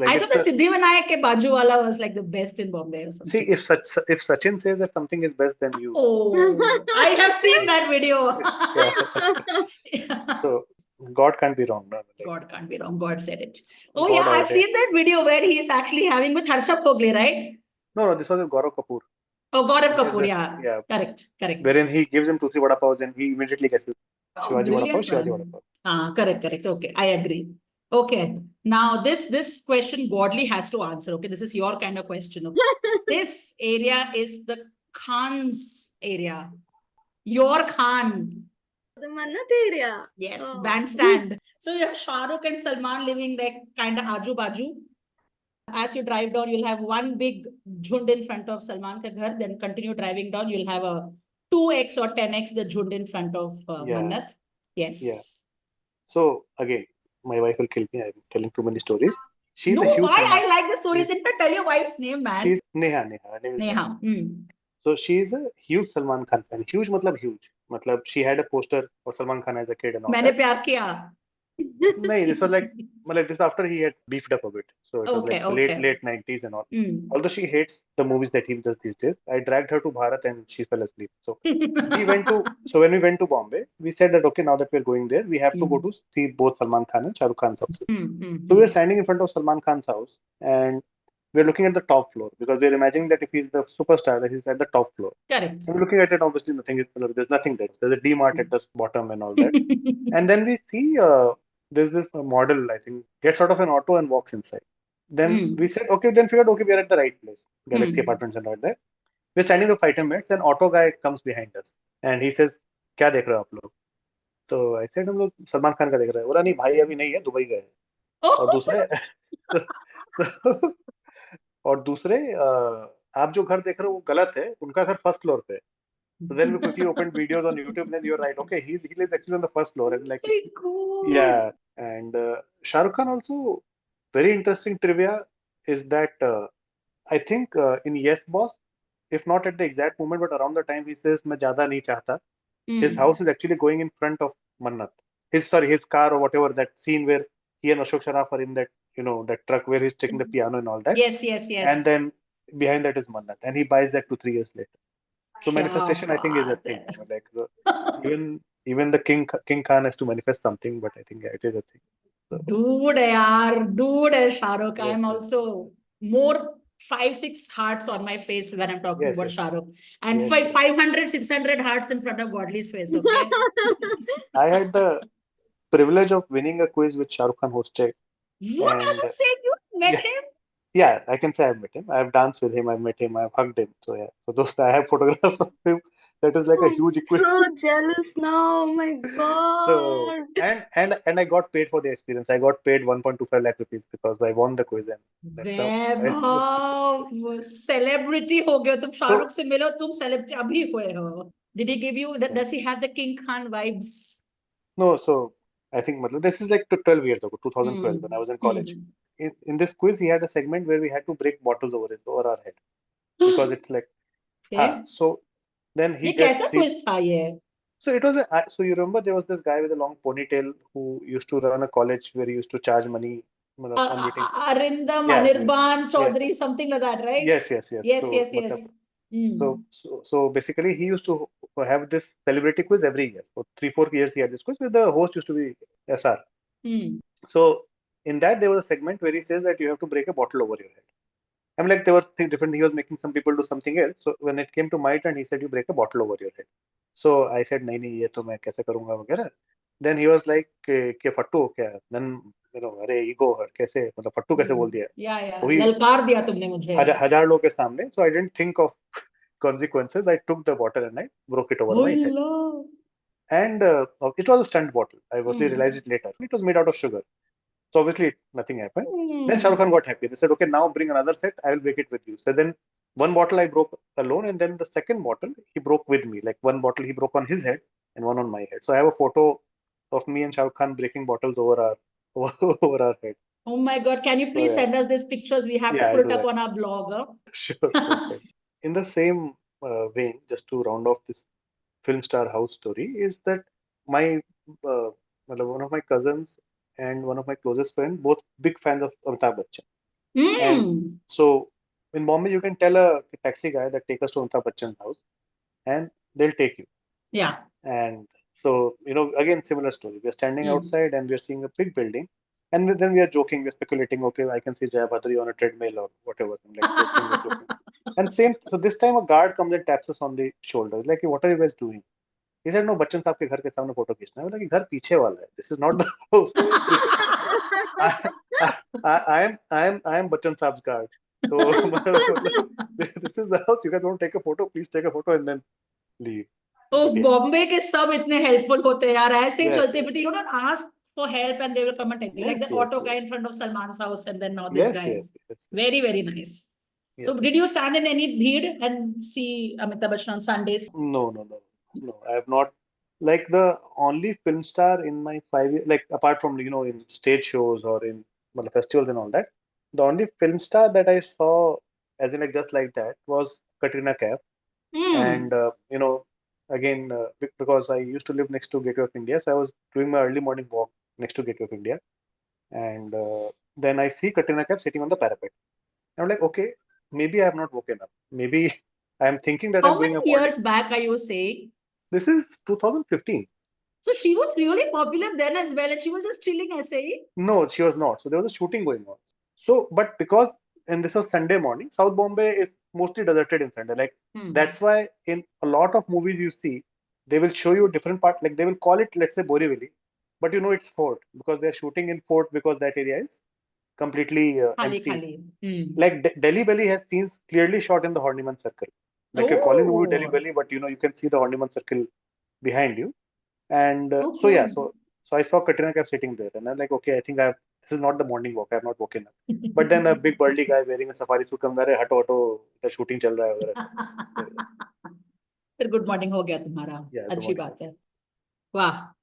I thought the Siddhivinayak ke Baju wala was like the best in Bombay or something. See, if Sachin says that something is best than you. Oh, I have seen that video. So God can't be wrong. No? God can't be wrong. God said it. Oh yeah, I've seen that video where he is actually having with Harsha Bhogle, right? No, this was with Gaurav Kapoor. Oh, Gaurav Kapoor, yeah. Correct. Wherein he gives him 2-3 vada pavs and he immediately guesses Shivaji vada pav. Correct. Okay, I agree. Okay, now this question Godly has to answer. Okay, this is your kind of question. Okay? This area is the Khan's area. Your Khan. The Mannat area. Yes, Oh. bandstand. So you have Shah Rukh and Salman living like kind of aju baju. As you drive down, you'll have one big jhund in front of Salman ka ghar. Then continue driving down, you'll have a 2x or 10x the jhund in front of Mannat. Yes. Yeah. So again, my wife will kill me. I'm telling too many stories. She's No, a huge why? Salman. I like the stories. In fact, tell your wife's name, man. She's Neha. Her name is Neha. So she is a huge Salman Khan fan. Huge matlab huge. Matlab she had a poster of Salman Khan as a kid and all मैंने that. प्यार किया. No, this was like this after he had beefed up a bit. So it was Okay, like late 90s and all. Mm. Although she hates the movies that he does these days, I dragged her to Bharat and she fell asleep. So when we went to Bombay, we said that okay, now that we're going there, we have to go to see both Salman Khan and Shah Rukh Khan's house. So we were standing in front of Salman Khan's house and we're looking at the top floor because we're imagining that if he's the superstar, that he's at the top floor. Correct. And we're looking at it, obviously nothing is, there's nothing there. There's a D-Mart at the bottom and all that. And then we see there's this model, I think, gets out of an auto and walks inside. Then we said, okay, then figured, okay, we're at the right place. Galaxy Apartments and all that. We're standing for 5-10 minutes, and auto guy comes behind us. And he says, क्या देख रहे हो आप लोग? तो I said, हम लोग सलमान खान का देख रहे हैं. बोला नहीं भाई अभी नहीं है, दुबई गए हैं. और दूसरे आप जो घर देख रहे हो वो गलत है, उनका घर फर्स्ट फ्लोर पे है. So then we quickly opened videos on YouTube, and you're right. Okay, he lives actually on the first floor, and like yeah. And Shah Rukh Khan also, very interesting trivia is that I think in Yes Boss, if not at the exact moment, but around the time he says "मैं ज़्यादा नहीं चाहता," his house is actually going in front of Mannat. His car or whatever, that scene where he and Ashok Sharaf are in that that truck where he's taking the piano and all that. Yes. And then behind that is Mannat, and he buys that 2-3 years later. So manifestation, I think, is a thing. Like even the King Khan has to manifest something, but I think it is a thing. So, Dude, Shah Rukh. I'm also more 5-6 hearts on my face when I'm talking about Shah Rukh, and 500-600 hearts in front of Godly's face. Okay. I had the privilege of winning a quiz which Shah Rukh Khan hosted. What are you saying? You met him? Yeah, I can say I've met him. I've danced with him. I've met him. I've hugged him. So yeah. So those I have photographs of him. That is like a huge equivalent. So jealous now. Oh my god. So and I got paid for the experience. I got paid 1.25 lakh rupees because I won the quiz. And Vaibhav, celebrity हो गए तुम. शाहरुख से मिलो, तुम celebrity अभी हुए हो. Did he give you? Does he have the King Khan vibes? No. So I think this is like 12 years ago, 2012, when I was in college. In this quiz, he had a segment where we had to break bottles over our head because it's like, so then he gets. quiz tha ye? So it was so you remember there was this guy with a long ponytail who used to run a college where he used to charge money. Arindam Anirban Chaudhary, something like that, right? Yes. Yes. So basically, he used to have this celebrity quiz every year. For 3-4 years, he had this quiz where the host used to be SR. So in that, there was a segment where he says that you have to break a bottle over your head. I'm like, there were different. He was making some people do something else. So when it came to my turn, he said, you break a bottle over your head. So I said, नहीं ये तो मैं कैसे करूँगा वगैरह. Then he was like, क्या फट्टू हो क्या? Then अरे ego हट कैसे मतलब फट्टू कैसे बोल दिया? Yeah. ललकार दिया तुमने मुझे. हजार लोगों के सामने. So I didn't think of consequences. I took the bottle and I broke it over my head. And it was a stunt bottle. I obviously realized it later. It was made out of sugar. So obviously nothing happened. Then Shah Rukh Khan got happy. They said, okay, now bring another set. I will break it with you. So then one bottle I broke alone, and then the second bottle he broke with me. Like one bottle he broke on his head and one on my head. So I have a photo of me and Shah Rukh Khan breaking bottles over our head. Oh my God! Can you please send us these pictures? We have to put it up on our blog. Huh? Sure. In the same vein, just to round off this film star house story, is that my one of my cousins and one of my closest friends, both big fans of Amitabh Bachchan. And so in Bombay, you can tell a taxi guy that take us to Amitabh Bachchan's house, and they'll take you. Yeah. And so again, similar story. We're standing outside and we're seeing a big building, and then we are joking, we're speculating. Okay, I can see Jaya Bhadri on a treadmill or whatever. Like joking. And same. So this time a guard comes and taps us on the shoulder. Like, what are you guys doing? He said, no, Bachchan साहब के घर के सामने photo खींचना है. बोला कि घर पीछे वाला है. This is not the house. I am Bachchan साहब's guard. So this is the house. You guys want to take a photo? Please take a photo and then leave. तो Yeah. बॉम्बे के सब इतने हेल्पफुल होते हैं यार, ऐसे ही Yes, चलते, yes, but you don't ask for help and they will come and tell you. Like yes, the yes, auto guy yes, in front of Salman's house and then now this yes, guy. yes, yes, yes, Very, very nice. yes. So did you stand in any bheed and see Amitabh Bachchan on Sundays? No, no, no, no. I have not. Like the only film star in my 5 years, like apart from in stage shows or in well, festivals and all that, the only film star that I saw, as in like just like that, was Katrina Kaif. Hmm. And again, because I used to live next to Gateway of India, so I was doing my early morning walk next to Gateway of India, and then I see Katrina Kaif sitting on the parapet. I'm like, okay, maybe I have not woken up. Maybe I'm thinking that I'm How doing many a morning. years back are you saying? This is 2015. So she was really popular then as well, and she was just chilling SAE. No, she was not. So there was a shooting going on. So, but because, and this was Sunday morning, South Bombay is mostly deserted in Sunday. Like that's why in a lot of movies you see, they will show you different part. Like they will call it, let's say, Borivali, but it's fort because they're shooting in fort because that area is completely Khali, empty. khali. Like Delhi Belly has scenes clearly shot in the Horniman Circle. Like you're calling the movie Delhi Oh, Belly, but you can see the Horniman Circle behind you. And so yeah, okay. so I saw Katrina Kaif sitting there, and I'm like, okay, I think this is not the morning walk. I have not woken up. But then a big burly guy wearing a safari suit comes, अरे हटो हटो, the shooting चल रहा है वगैरह. फिर good morning हो गया तुम्हारा, Yeah, good अच्छी morning. बात है. वाह.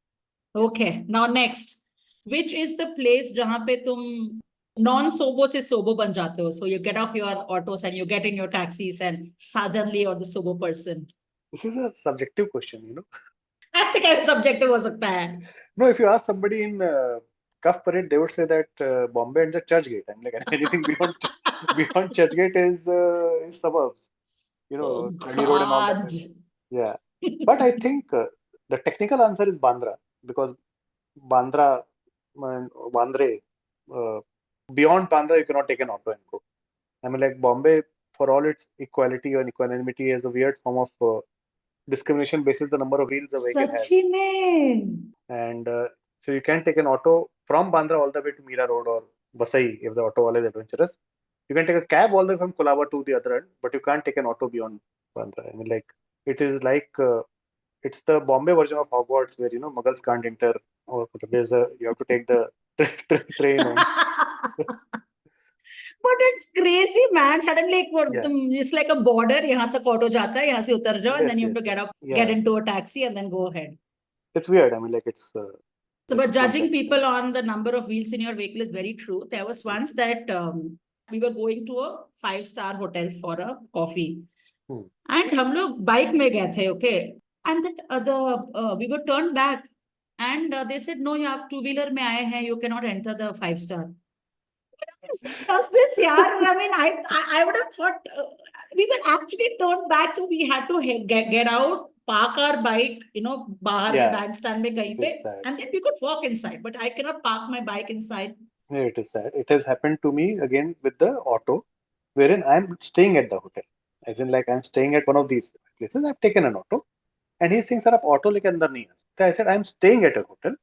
Okay, now next, which is the place जहाँ पे तुम non-sobo से sobo बन जाते हो? So you get off your autos and you get in your taxis and suddenly you're the sobo person. This is a subjective question. ऐसे कैसे subjective हो सकता है? No, if you ask somebody in Cuff Parade, they would say that Bombay and the Churchgate. I'm like, anything beyond Churchgate is suburbs. Oh Churny Road and all that. God. Yeah, but I think the technical answer is Bandra because Bandra, Bandre, uh, beyond Bandra, you cannot take an auto and go. I mean, like Bombay, for all its equality and equanimity, is a weird form of discrimination basis the number of wheels a vehicle has. सच्ची में. And so you can take an auto from Bandra all the way to Mira Road or Vasai if the auto wala is adventurous. You can take a cab all the way from Colaba to the other end, but you can't take an auto beyond Bandra. I mean, like it is like it's the Bombay version of Hogwarts where Muggles can't enter, or you have to take the train and But it's crazy, man. Suddenly, yeah, it's like a border. यहाँ तक auto जाता है, यहाँ से उतर जाओ, and yes, then you have yes, to get up, yeah, get into a taxi, and then go ahead. it's weird. I mean, like it's So, like but its own judging kind of thing. people on the number of wheels in your vehicle is very true. There was once that we were going to a 5-star hotel for a coffee, and हम लोग bike में गए थे, okay, and that we were turned back, and they said no, you have 2-wheeler में आए हैं, you cannot enter the 5-star. Does this, yaar? I mean, I would have thought we were actually turned back, so we had to get out, park our bike, बाहर के bandstand में कहीं पे, and then we could walk inside. But I cannot park my bike inside. Yeah, it is sad. It has happened to me again with the auto, wherein I'm staying at the hotel. As in, like I'm staying at one of these places. I've taken an auto, and he's saying, "Sir, आप auto लेके अंदर नहीं आ." So I said, "I'm staying at a hotel."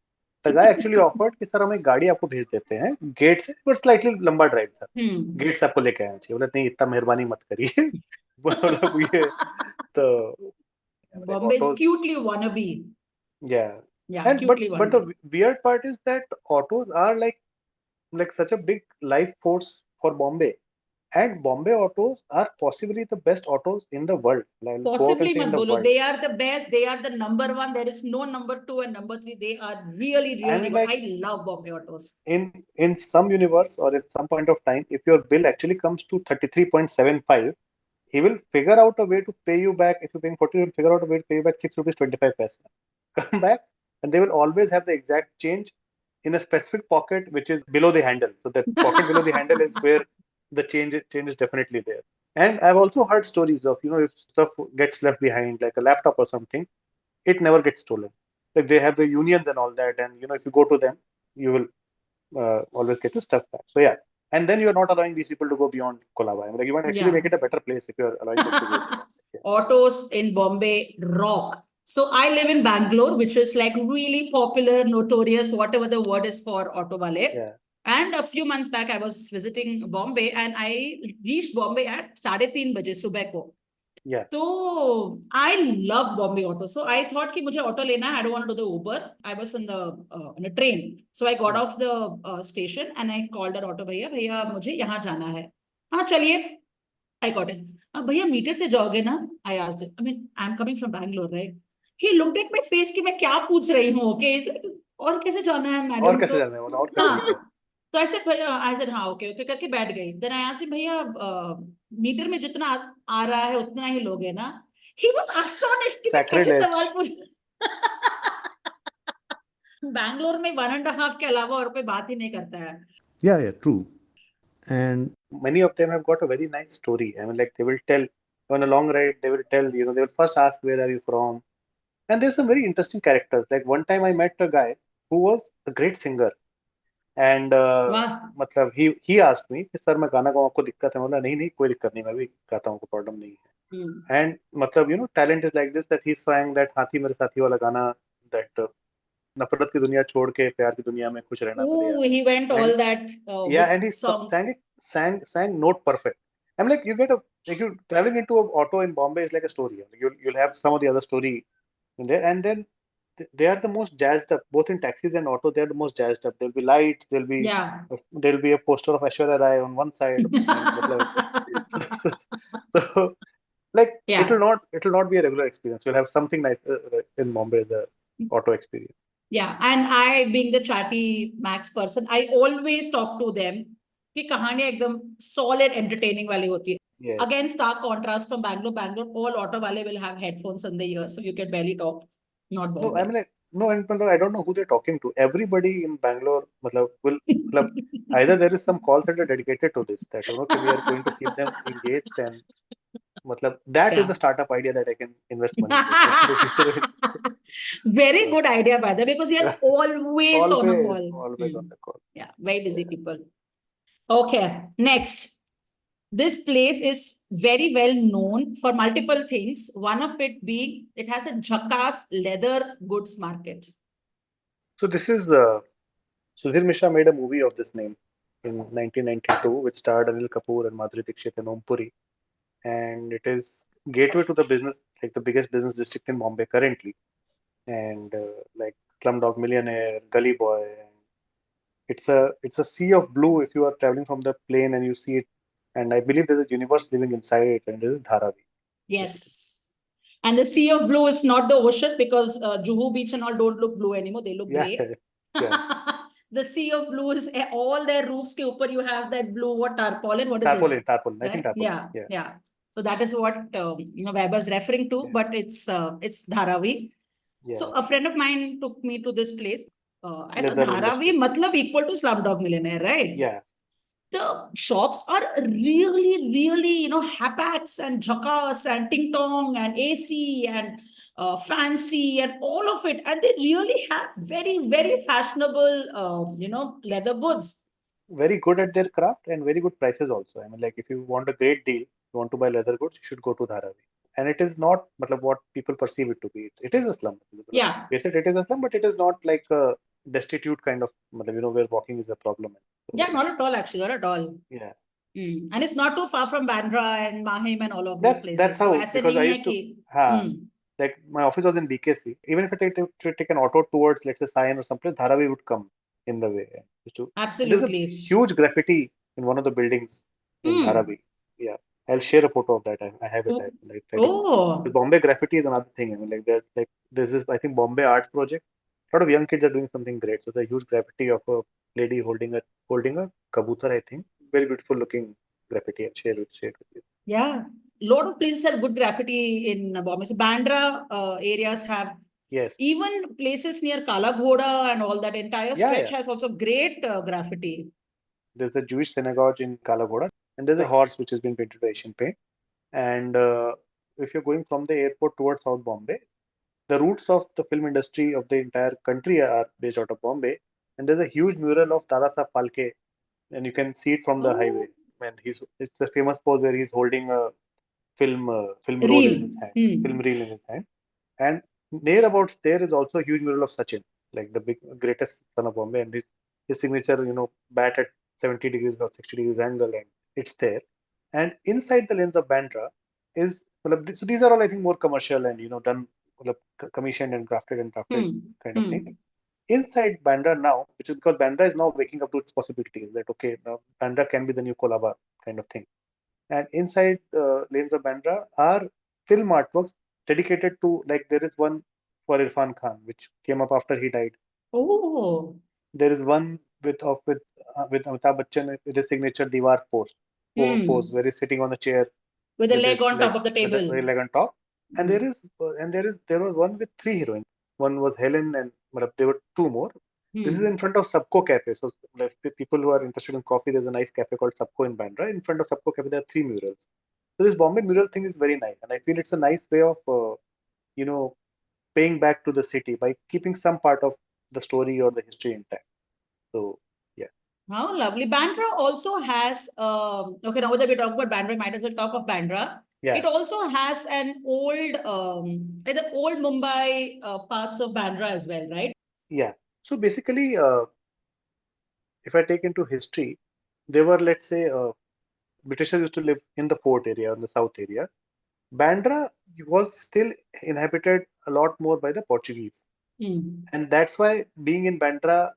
The guy actually offered कि sir हम एक गाड़ी आपको भेज देते हैं गेट से, but slightly लंबा ड्राइव था. गेट से आपको लेके आना चाहिए. बोला नहीं, इतना मेहरबानी मत करिए. मतलब ये तो Bombay is cutely wannabe. Yeah. Yeah, And cutely but the wannabe. weird part is that autos are like such a big life force for Bombay. And Bombay autos are possibly the best autos in the world. I'll go out and Possibly say in mat the bolo. world. They are the best. They are the number one. There is no number 2 and number 3. They are really, I really mean, good. like I love Bombay autos. in some universe or at some point of time, if your bill actually comes to 33.75, he will figure out a way to pay you back. If you're paying 40, he will figure out a way to pay you back 6 rupees 25 paise. Come back, and they will always have the exact change in a specific pocket which is below the handle. So that pocket below the handle is where the change is definitely there. And I've also heard stories of if stuff gets left behind, like a laptop or something, it never gets stolen. Like they have the unions and all that, and if you go to them, you will always get your stuff back. So yeah, and then you're not allowing these people to go beyond Colaba. I mean, like you might actually make it a better place if you're allowing them to go beyond. Yeah. Autos in Bombay rock. So I live in Bangalore, which is like really popular, notorious, whatever the word is for auto wale. Yeah. And a few months back, I was visiting Bombay and I reached Bombay at 3:30 baje subah ko. Yeah. So I love Bombay auto. So I thought कि मुझे auto लेना है. I don't want to do the Uber. I was on a train. So I got off the station and I called an auto भैया भैया मुझे यहाँ जाना है. हाँ चलिए. I got it. भैया मीटर से जाओगे ना? I asked it. I mean, I'm coming from Bangalore, right? He looked at my face कि मैं क्या पूछ रही हूँ. Okay, he's like, और कैसे जाना है और मैडम? कैसे तो जाना है और कैसे हाँ. लिखना है? तो ऐसे आई सेड हाँ ओके ओके करके बैठ गई. देन आई आस्क्ड भैया मीटर में जितना आ रहा है उतना ही लोगे ना? ही वाज अस्टोनिश्ड कि मैं कैसे सवाल पूछ. बैंगलोर में 1.5 के अलावा और कोई बात ही नहीं करता है. Yeah, true. And many of them have got a very nice story. I mean, like they will tell on a long ride, they will tell, they will first ask, where are you from? And there's some very interesting characters. Like one time I met a guy who was a great singer. And मतलब he asked me कि sir मैं गाना गाऊं आपको दिक्कत है? बोला नहीं नहीं कोई दिक्कत नहीं मैं भी गाता हूँ कोई प्रॉब्लम नहीं है. And मतलब talent is like this that he sang that हाथी मेरे साथी वाला गाना that नफरत की दुनिया छोड़ के प्यार की दुनिया में खुश रहना बढ़िया. Oh, he went all that And he songs. sang note perfect. I'm like you traveling into an auto in Bombay is like a story. You'll have some of the other story in there, and then they are the most jazzed up, both in taxis and auto. They are the most jazzed up. There'll be lights. There'll be a poster of Aishwarya Rai on one side, and so like it will not be a regular experience. You'll have something nice in Bombay, the auto experience. Yeah, and I, being the chatty Max person, I always talk to them कि कहानी एकदम solid entertaining वाली होती है. Yes. Again, stark contrast from Bangalore. Bangalore, all auto wale will have headphones in the ears, so you can barely talk. Not Bombay. No, I mean like and I don't know who they're talking to. Everybody in Bangalore, will either there is some call center dedicated to this that we are going to keep them engaged and that is a startup idea that I can invest money in. Very good idea, by the way, because they are always on a call. Always on the call. Yeah, very busy people. Okay, next. This place is very well known for multiple things. One of it being, it has a jackass leather goods market. So this is, Sudhir Mishra made a movie of this name in 1992, which starred Anil Kapoor and Madhuri Dixit and Om Puri. And it is gateway to the business, like the biggest business district in Bombay currently. And like Slumdog Millionaire, Gully Boy. It's a sea of blue if you are traveling from the plane and you see it. And I believe there's a universe living inside it, and this is Dharavi. Yes. And the sea of blue is not the ocean because Juhu beach and all don't look blue anymore. They look gray. Yeah. The sea of blue is all their roofs ke upar you have that blue, what tarpaulin, what is it? Tarpaulin. I think tarpaulin. Yeah. So that is what Vaibhav is referring to, but it's Dharavi. Yeah. So a friend of mine took me to this place. I thought Dharavi matlab equal to Slumdog Millionaire, right? Yeah. The shops are really, hapats and jackass and ting tong and AC and fancy and all of it. And they really have very, very fashionable, leather goods. Very good at their craft and very good prices also. I mean, like if you want a great deal, you want to buy leather goods, you should go to Dharavi. And it is not what people perceive it to be. It is a slum. Yeah. Yes, it is a slum, but it is not like a destitute kind of, where walking is a problem. So, yeah, not at all, actually, not at all. Yeah. And it's not too far from Bandra and Mahim and all of those places. That's how, because I used to, like my office was in BKC. Even if I take an auto towards, let's say, Sion or someplace, Dharavi would come in the way. Absolutely. There's a huge graffiti in one of the buildings in Dharavi. Yeah. I'll share a photo of that. I have it. The Bombay graffiti is another thing. I mean, like this is, I think, Bombay art project. A lot of young kids are doing something great. So the huge graffiti of a lady holding a kabutar, I think. Very beautiful looking graffiti. I'll share it with you. Yeah. A lot of places have good graffiti in Bombay. So Bandra areas have. Yes. Even places near Kalaghoda and all that entire stretch has also great graffiti. There's a Jewish synagogue in Kalaghoda, and there's a horse which has been painted by Asian paint. And if you're going from the airport towards South Bombay, the roots of the film industry of the entire country are based out of Bombay. And there's a huge mural of Dadasaheb Phalke, and you can see it from the highway. And it's a famous pose where he's holding a film roll in his hand, film reel in his hand. And near about there is also a huge mural of Sachin, like the greatest son of Bombay, and his signature, bat at 70 degrees or 60 degrees angle, and it's there. And inside the lanes of Bandra is So these are all, I think, more commercial and done commissioned and drafted kind of thing. Inside Bandra now, which is because Bandra is now waking up to its possibilities, that okay, now Bandra can be the new Colaba kind of thing. And inside lanes of Bandra are film artworks dedicated to, like, there is one for Irfan Khan, which came up after he died. Oh. There is one with Amitabh Bachchan with his signature Diwar pose, where he's sitting on a chair With a with leg his on top legs, of the with a table. leg on top. And there was one with three heroines. One was Helen, and there were two more. This is in front of Subco Cafe. So, like, people who are interested in coffee, there's a nice cafe called Subco in Bandra. In front of Subco Cafe, there are three murals. So this Bombay mural thing is very nice, and I feel it's a nice way of you know paying back to the city by keeping some part of the story or the history intact. So yeah. How lovely. Bandra also has, okay, now that we're talking about Bandra, might as well talk of Bandra. Yeah. It also has an old, like the old Mumbai parts of Bandra as well, right? Yeah. So basically, if I take into history, they were, let's say, Britishers used to live in the fort area, in the south area. Bandra was still inhabited a lot more by the Portuguese. And that's why being in Bandra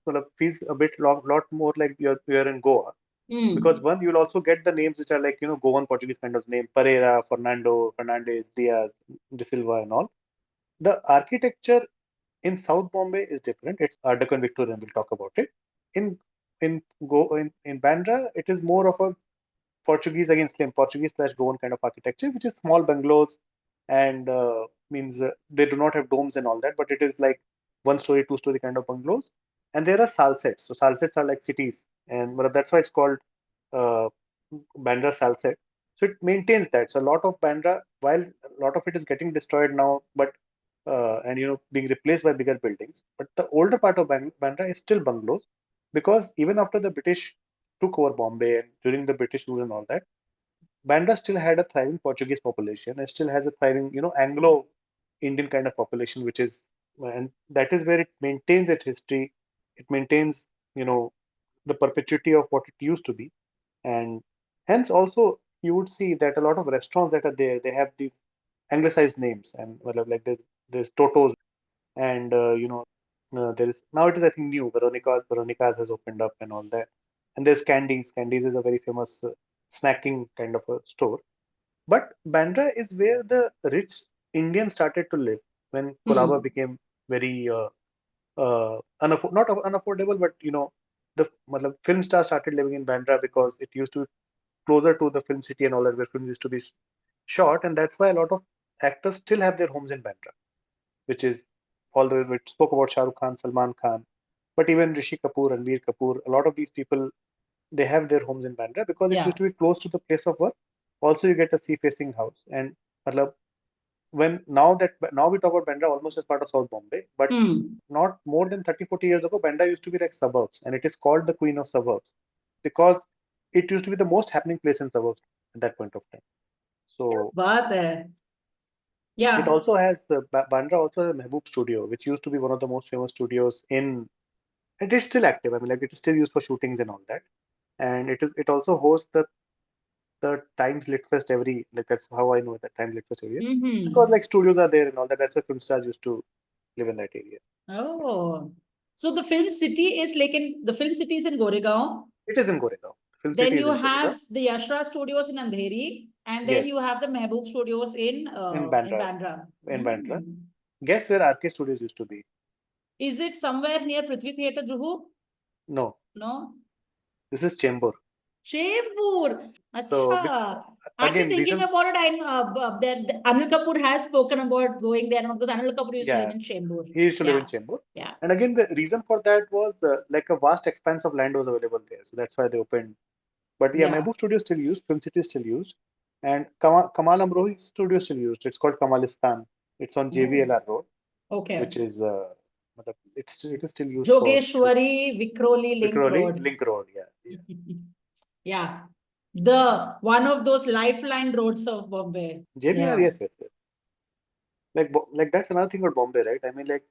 sort of feels a lot more like you're in Goa. Because one, you'll also get the names which are like, Goan Portuguese kind of name, Pereira, Fernando, Fernandez, Diaz, De Silva and all. The architecture in South Bombay is different. It's Art Deco and Victorian. We'll talk about it. In in Bandra, it is more of a Portuguese against Portuguese/Goan kind of architecture, which is small bungalows, and means they do not have domes and all that, but it is like 1 story, 2 story kind of bungalows. And there are salsets. So salsets are like cities, and that's why it's called uh, Bandra salset. So it maintains that. So a lot of Bandra, while a lot of it is getting destroyed now, but and being replaced by bigger buildings, but the older part of Bandra is still bungalows, because even after the British took over Bombay and during the British rule and all that, Bandra still had a thriving Portuguese population and still has a thriving, Anglo-Indian kind of population, and that is where it maintains its history. It maintains, the perpetuity of what it used to be. And hence also you would see that a lot of restaurants that are there, they have these anglicized names, and well, like there's Toto's, and there is now, it is, I think, new Veronica's has opened up and all that. And there's Candies is a very famous snacking kind of a store. But Bandra is where the rich Indians started to live when Colaba became very not unaffordable, but the film stars started living in Bandra because it used to be closer to the film city and all that, where films used to be shot. And that's why a lot of actors still have their homes in Bandra, which is all the way we spoke about Shah Rukh Khan, Salman Khan, but even Rishi Kapoor and Veer Kapoor, a lot of these people, they have their homes in Bandra because it used to be close to the place of work. Also, you get a sea-facing house, and now we talk about Bandra almost as part of South Bombay, but not more than 30-40 years ago, Bandra used to be like suburbs, and it is called the Queen of Suburbs because it used to be the most happening place in suburbs at that point of time. So, yeah, it also has Bandra also has a Mehboob studio, which used to be one of the most famous studios in. It is still active. I mean, like, it is still used for shootings and all that, and it also hosts the Times Lit Fest every, like, that's how I know that Times Lit Fest every year, because like studios are there and all that. That's why film stars used to live in that area. Oh, so the film city is like the film city is in Goregaon. It is in Goregaon. Film Then city you is in have Goregaon. the Yashra Studios in Andheri, and then Yes. you have the Mehboob Studios in Bandra. Bandra. Guess where RK Studios used to be? Is it somewhere near Prithvi Theatre, Juhu? No. No. This is Chembur. Chembur. So, actually, thinking about it, Anil Kapoor has spoken about going there because Anil Kapoor used to live in Chembur. He used to live in Chembur. Yeah. And again, the reason for that was like a vast expanse of land was available there. So that's why they opened. But yeah, Mehboob Studio is still used, Film City is still used. And Kamal Amrohi Studio is still used. It's called Kamalistan. It's on JVLR Road. Okay. Which is, it is still used Jogeshwari Vikroli Link Road, yeah. Yeah. The one of those lifeline roads of Bombay. JVLR, yes. Like that's another thing about Bombay, right? I mean, like,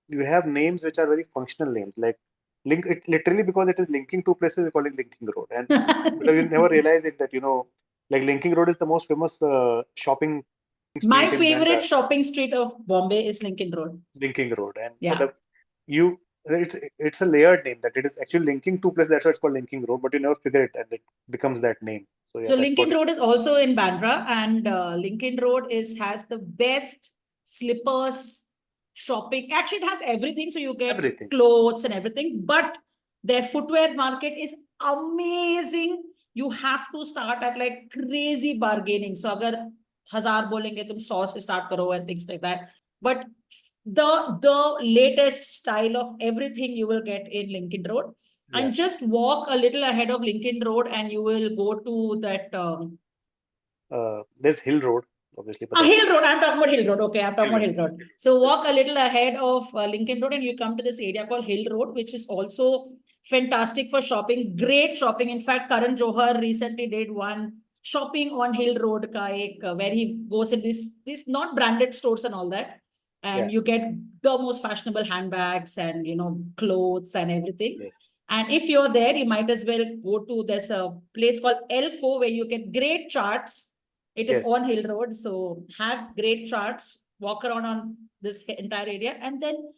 you have names which are very functional names, like link it literally because it is linking two places, we call it linking road. And but you never realize it that Like Linking Road is the most famous shopping My street in favorite Bandra. shopping street of Bombay is Lincoln Road. Linking Road, and Yeah. it's a layered name that it is actually linking two places. That's why it's called Linking Road, but you never figure it, and it becomes that name. So yeah, So that's what Lincoln it Road is. is also in Bandra, and Lincoln Road has the best slippers shopping. Actually, it has everything. So you get Everything. clothes and everything, but their footwear market is amazing. You have to start at like crazy bargaining. So agar 1000 bolenge, tum 100 se start karo and things like that. But the latest style of everything you will get in Lincoln Road. Yeah. And just walk a little ahead of Lincoln Road and you will go to that. There's Hill Road, obviously. But Hill Road. I'm talking about Hill Road. Okay, I'm talking about Hill Road. Yes. So walk a little ahead of Lincoln Road and you come to this area called Hill Road, which is also fantastic for shopping. Great shopping. In fact, Karan Johar recently did one shopping on Hill Road ka where he goes in these not branded stores and all that. And you get the most fashionable handbags and, clothes and everything. Yes. And if you're there, you might as well go to, there's a place called Elco where you get great charts. It is on Hill Road. So have great charts, walk around on this entire area. And then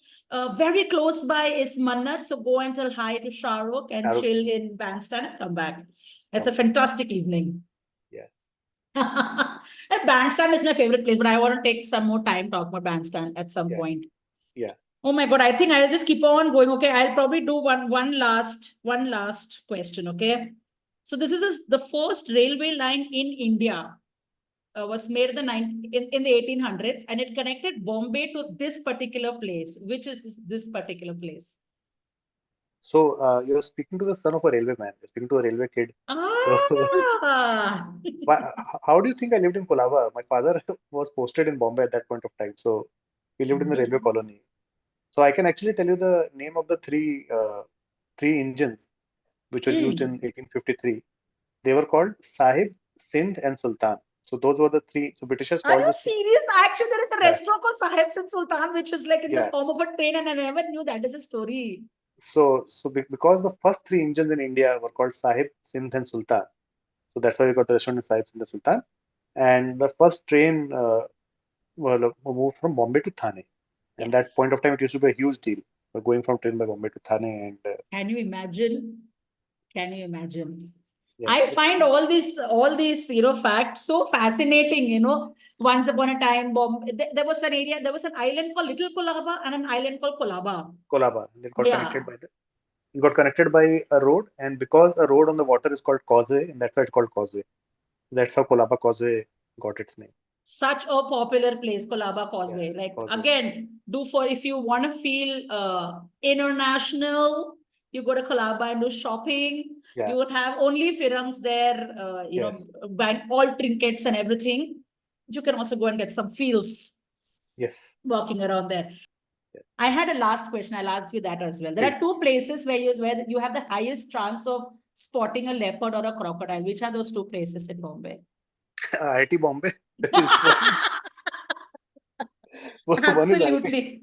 very close by is Mannat. So go and tell hi to Shahrukh and chill in Bandstand and come back. It's a fantastic evening. Yeah. Bandstand is my favorite place, but I want to take some more time talking about Bandstand at some point. Yeah. Oh my God, I think I'll just keep on going. Okay, I'll probably do one last question. Okay, so this is the first railway line in India. Was made in the 1800s, and it connected Bombay to this particular place. Which is this particular place? So you're speaking to the son of a railway man. You're speaking to a railway kid. Ah. How do you think I lived in Colaba? My father was posted in Bombay at that point of time, so he lived in the railway colony. So I can actually tell you the name of the three engines which were used in 1853. They were called Sahib, Sindh, and Sultan. So those were the three. So Britishers called. Are you serious? Actually, there is a restaurant called Sahib and Sultan, which is like in the form of a train, and I never knew that is a story. So because the first three engines in India were called Sahib, Sindh, and Sultan. So that's why we got the restaurant in Sahib, Sindh, and Sultan. And the first train moved from Bombay to Thane. And that point of time, it used to be a huge deal. Going from train by Bombay to Thane. And can you imagine? Can you imagine? I find all these facts so fascinating. Once upon a time, there was an island called Little Colaba and an island called Colaba. Colaba. It got connected by a road, and because a road on the water is called causeway, and that's why it's called causeway. That's how Colaba Causeway got its name. Such a popular place, Colaba Causeway. Again, if you want to feel international, you go to Colaba and do shopping. You would have only firams there, buying all trinkets and everything. You can also go and get some feels. Yes. Walking around there. I had a last question. I'll ask you that as well. There are two places where you have the highest chance of spotting a leopard or a crocodile. Which are those two places in Bombay? IIT Bombay. Absolutely.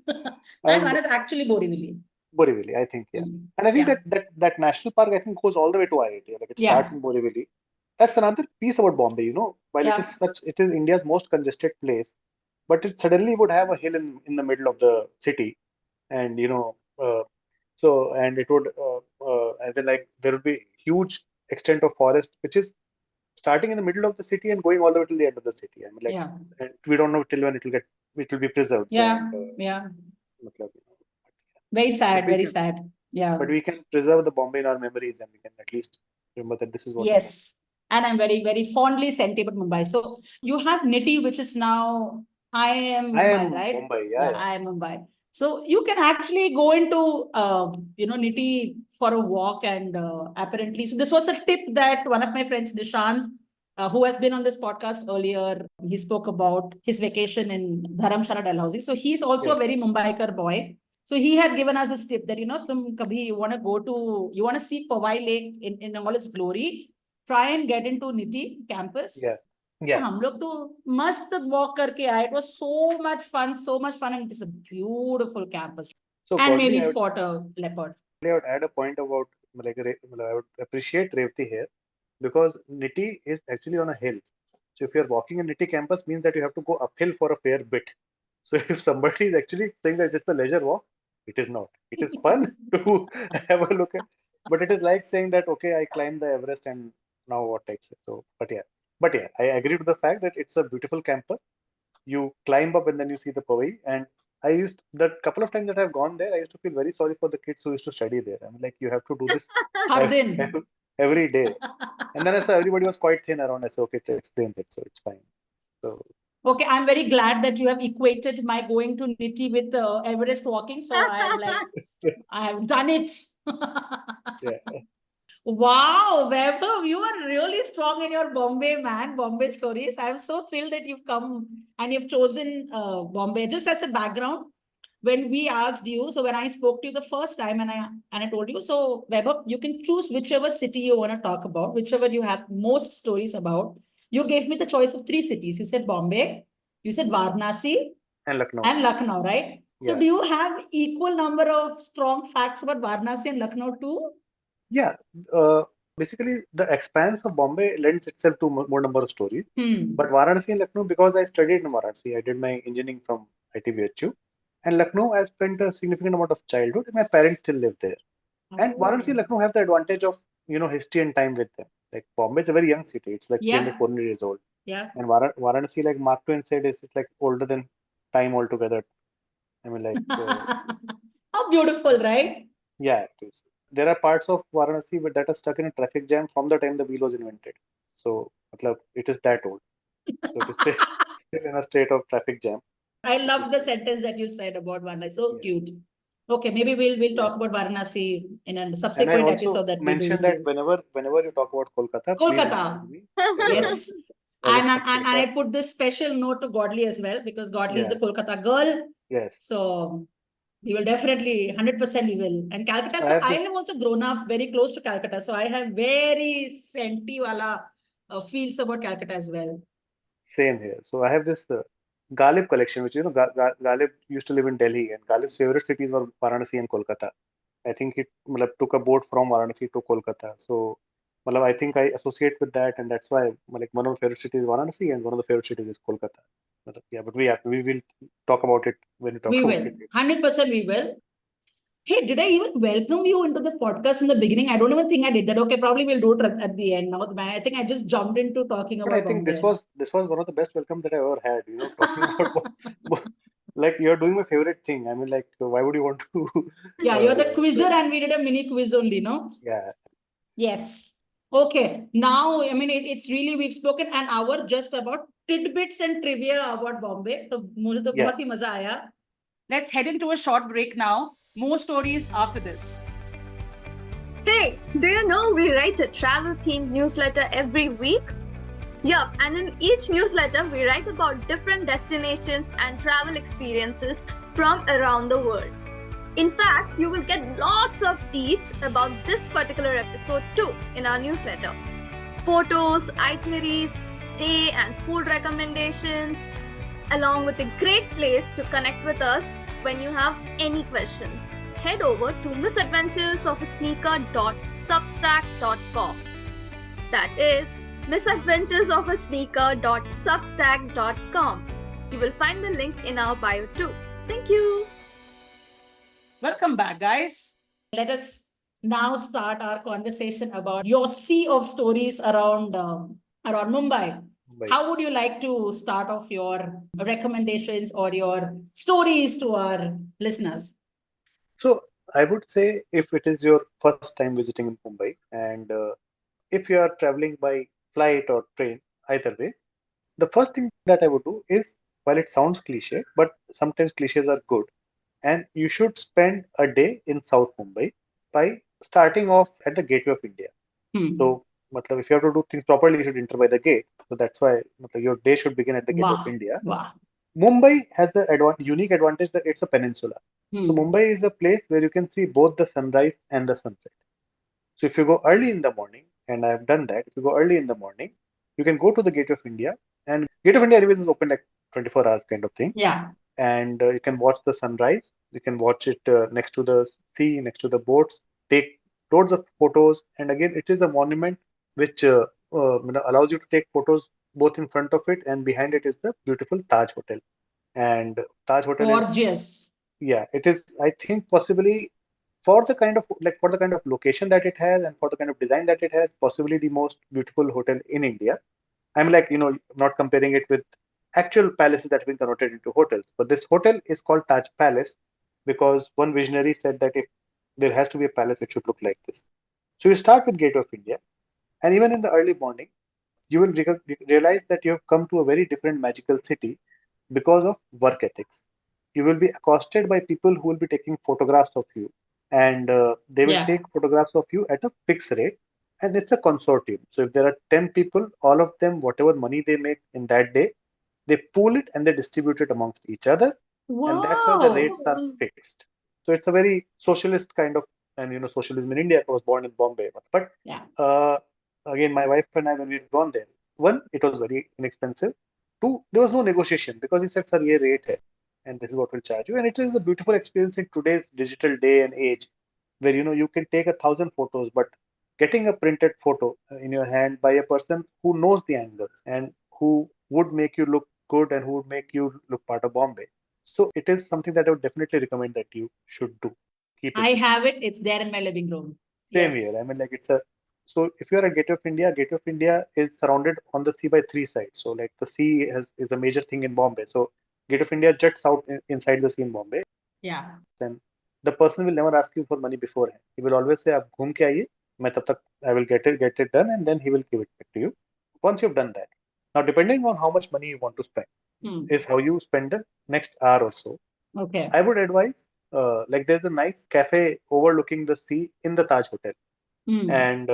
And one is actually Borivali. Borivali, I think, And I think that national park, I think, goes all the way to IIT. Like it starts in Borivali. That's another piece about Bombay, While it is India's most congested place, but it suddenly would have a hill in the middle of the city, and it would as in like there would be huge extent of forest, which is starting in the middle of the city and going all the way till the end of the city. I mean, and we don't know till when it will be preserved. Very sad, very sad. Yeah. But we can preserve the Bombay in our memories, and we can at least remember that this is what. Yes. And I'm very, very fondly sentiment Mumbai. So you have Nitty, which is now I am Mumbai, right? Mumbai, I am Mumbai. So you can actually go into Nitty for a walk, and apparently, so this was a tip that one of my friends, Nishant, who has been on this podcast earlier, he spoke about his vacation in Dharamshala, Dalhousie. So he's also a very Mumbaikar boy. So he had given us this tip that, you want to see Powai Lake in all its glory. Try and get into Nitty campus. So hum log to mast walk karke aaye. It was so much fun, and it is a beautiful campus. So and maybe spot a leopard. I would add a point about I would appreciate Revati here. because Niti is actually on a hill. So if you're walking in Niti campus, means that you have to go uphill for a fair bit. So if somebody is actually saying that it's a leisure walk, it is not. It is fun to have a look at, but it is like saying that okay, I climbed the Everest and now what types. So, but yeah, I agree to the fact that it's a beautiful campus. You climb up and then you see the Powai. And I used the couple of times that I've gone there, I used to feel very sorry for the kids who used to study there. I mean, like you have to do this Har ev- din. every day. And then I saw everybody was quite thin around. I said, okay, it explains it, so it's fine. So Okay, I'm very glad that you have equated my going to Niti with Everest walking. So I have done it. yeah, Wow, Vaibhav, you are really strong in your Bombay, man, Bombay stories. I'm so thrilled that you've come and you've chosen Bombay. Just as a background, when we asked you, so when I spoke to you the first time and I told you, so Vaibhav, you can choose whichever city you want to talk about, whichever you have most stories about. You gave me the choice of 3 cities. You said Bombay, you said Varanasi, and Lucknow. and Lucknow, right? So Yeah, do you have equal number of strong facts about Varanasi and Lucknow too? yeah. Basically, the expanse of Bombay lends itself to more number of stories. Hmm. But Varanasi and Lucknow, because I studied in Varanasi, I did my engineering from ITBHU. And Lucknow, I spent a significant amount of childhood, and my parents still live there. And Varanasi and Oh. Lucknow have the advantage of, history and time with them. Like Bombay is a very young city. It's like 300, Yeah, 400 years old. yeah. And Varanasi, like Mark Twain said, is it's like older than time altogether. I mean, like, How beautiful, right? yeah, it is. There are parts of Varanasi that are stuck in a traffic jam from the time the wheel was invented. So, matlab, it is that old. So it is still in a state of traffic jam, I which is love the good. sentence that you said about Varanasi. So Yeah, cute. Okay, maybe we'll yeah. talk about Varanasi in a And I subsequent also episode that we do mentioned with that you. whenever you talk about Kolkata, please Kolkata. include me as Yes. a And spectator. I put this special note to Godly as well because Godly is the Yeah, Kolkata girl. yes. So we will definitely, 100% we will. And Calcutta, I so have I this have also grown up very close to Calcutta. So I have very senti wala feels about Calcutta as well. same here. So I have this Ghalib collection, which Ghalib used to live in Delhi, and Ghalib's favorite cities were Varanasi and Kolkata. I think he matlab, took a boat from Varanasi to Kolkata. So matlab, I think I associate with that, and that's why like one of the favorite cities is Varanasi, and one of the favorite cities is Kolkata. Yeah, but we will talk about it when we talk We about will. it later. 100% we will. Hey, did I even welcome you into the podcast in the beginning? I don't even think I did that. Okay, probably we'll do it at the end now. I think I just jumped into talking But I about think Bombay. this was one of the best welcomes that I ever had. Talking about like you're doing my favorite thing. I mean, like, why would you want to? Yeah, you're the quizzer Like, and we did a mini quiz only, no? yeah, Yes. Okay. Now, I mean, it's really, we've spoken an hour just about tidbits and trivia about Bombay. So, मुझे तो yeah. बहुत ही मजा आया. Let's head into a short break now. More stories after this. Hey, do you know we write a travel themed newsletter every week? Yup, and in each newsletter, we write about different destinations and travel experiences from around the world. In fact, you will get lots of deets about this particular episode too in our newsletter. Photos, itineraries, stay and food recommendations, along with a great place to connect with us when you have any questions. Head over to misadventuresofasneaker.substack.com. That is misadventuresofasneaker.substack.com. You will find the link in our bio too. Thank you. Welcome back, guys. Let us now start our conversation about your sea of stories around Mumbai. Mumbai. How would you like to start off your recommendations or your stories to our listeners? So I would say if it is your first time visiting in Mumbai, and if you are traveling by flight or train, either ways, the first thing that I would do is, while it sounds cliche, but sometimes cliches are good, and you should spend a day in South Mumbai by starting off at the Gateway of India. So, matlab, if you have to do things properly, you should enter by the gate. So that's why matlab, your day should begin at the Gateway of Wow. India. Wow. Mumbai has the unique advantage that it's a peninsula. So Mumbai is a place where you can see both the sunrise and the sunset. So if you go early in the morning, and I have done that, if you go early in the morning, you can go to the Gateway of India, and Gateway of India anyways is open like 24 hours kind of thing, Yeah. and you can watch the sunrise. You can watch it next to the sea, next to the boats, take loads of photos, and again, it is a monument which allows you to take photos both in front of it, and behind it is the beautiful Taj Hotel. And Taj Hotel is, Gorgeous. yeah, it is, I think, possibly for the kind of location that it has and for the kind of design that it has, possibly the most beautiful hotel in India. I'm like, not comparing it with actual palaces that have been converted into hotels, but this hotel is called Taj Palace because one visionary said that if there has to be a palace, it should look like this. So you start with Gateway of India, and even in the early morning, you will realize that you have come to a very different magical city because of work ethics. You will be accosted by people who will be taking photographs of you, and they will Yeah. take photographs of you at a fixed rate. And it's a consortium. So if there are 10 people, all of them, whatever money they make in that day, they pool it and they distribute it amongst each other. And that's why the Wow. rates are fixed. So it's a very socialist kind of, and socialism in India was born in Bombay. But Yeah. again, my wife and I, when we'd gone there, one, it was very inexpensive. Two, there was no negotiation because he said, "Sir, ye rate hai, and this is what we'll charge you." And it is a beautiful experience in today's digital day and age, where you can take 1,000 photos, but getting a printed photo in your hand by a person who knows the angles and who would make you look good and who would make you look part of Bombay. So it is something that I would definitely recommend that you should do. Keep it. I have it. It's there in my living room. Same Yes. here. I mean, like so if you're at Gateway of India is surrounded on the sea by three sides. So like the sea is a major thing in Bombay. So Gateway of India juts out inside the sea in Bombay. Yeah. Then the person will never ask you for money beforehand. He will always say, "आप घूम के आइए, मैं तब तक I will get it done," and then he will give it back to you. Once you've done that, now depending on how much money you want to spend, is how you spend the next hour or so. Okay. I would advise, like there's a nice cafe overlooking the sea in the Taj Hotel. And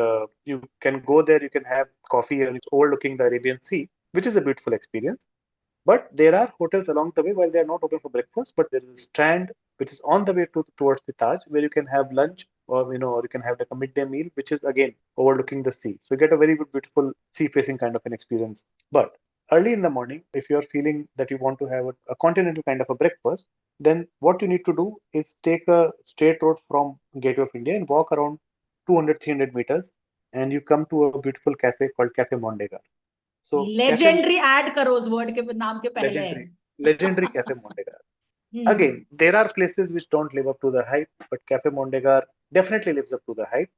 you can go there, you can have coffee, and it's overlooking the Arabian Sea, which is a beautiful experience. But there are hotels along the way, while they are not open for breakfast, but there is a strand which is on the way towards the Taj, where you can have lunch, or you can have like a midday meal, which is again overlooking the sea. So you get a very good, beautiful sea-facing kind of an experience. But early in the morning, if you are feeling that you want to have a continental kind of a breakfast, then what you need to do is take a straight road from Gateway of India and walk around 200, 300 meters, and you come to a beautiful cafe called Cafe Mondegar. So legendary ad karo us word ke naam ke pehle. Legendary Cafe Mondegar. Again, there are places which don't live up to the hype, but Cafe Mondegar definitely lives up to the hype.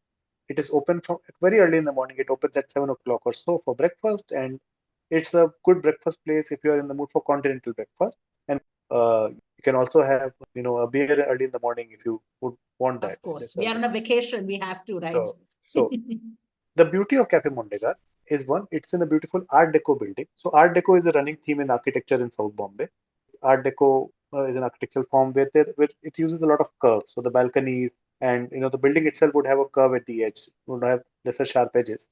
It is open from very early in the morning. It opens at 7 o'clock or so for breakfast, and it's a good breakfast place if you are in the mood for continental breakfast. And you can also have a beer early in the morning if you would want that. Of course, we are on a vacation. We have to, right? So the beauty of Cafe Mondegar is one, it's in a beautiful Art Deco building. So Art Deco is a running theme in architecture in South Bombay. Art Deco is an architectural form where it uses a lot of curves. So the balconies and the building itself would have a curve at the edge, would have lesser sharp edges.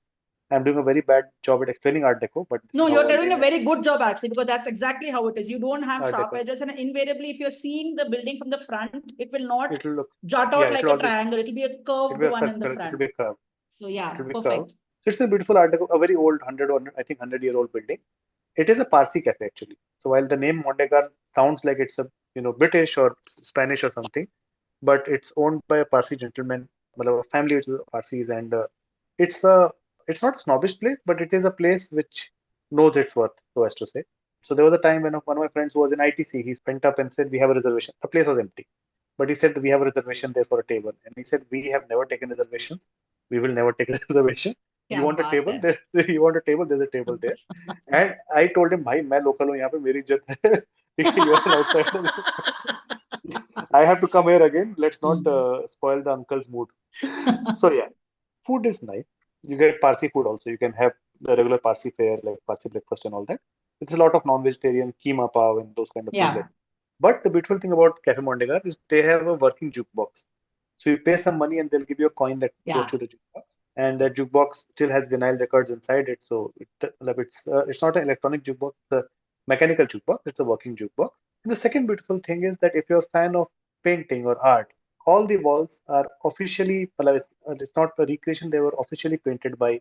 I'm doing a very bad job at explaining Art Deco, but no, you're doing a very good job actually, because that's exactly how it is. You don't have Art sharp Deco. edges, and invariably, if you're seeing the building from the front, it will not look, jut out like a triangle. It will be a curved one in the front. It will be curved. So yeah, perfect. Curved. So it's a beautiful Art Deco, a very old 100-year-old building. It is a Parsi cafe actually. So while the name Mondegar sounds like it's a British or Spanish or something, but it's owned by a Parsi gentleman, a family which is Parsis, and it's not a snobbish place, but it is a place which knows its worth, so as to say. So there was a time when one of my friends who was in ITC, he went up and said, "We have a reservation." The place was empty, but he said, "We have a reservation there for a table," and he said, "We have never taken reservations. We will never take a reservation. You want a table? You want a table? There's a table there." And I told him, "Bhai, मैं local हूँ यहाँ पे मेरी इज्जत है. You are an outsider. I have to come here again. Let's not spoil the uncle's mood." So yeah, food is nice. You get Parsi food also. You can have the regular Parsi fare like Parsi breakfast and all that. It's a lot of non-vegetarian keema pav and those kind of things. But the beautiful thing about Cafe Mondegar is they have a working jukebox. So you pay some money and they'll give you a coin that goes to the jukebox. And that jukebox still has vinyl records inside it. So it's not an electronic jukebox, it's a mechanical jukebox. It's a working jukebox. And the second beautiful thing is that if you're a fan of painting or art, all the walls are officially, it's not a recreation, they were officially painted by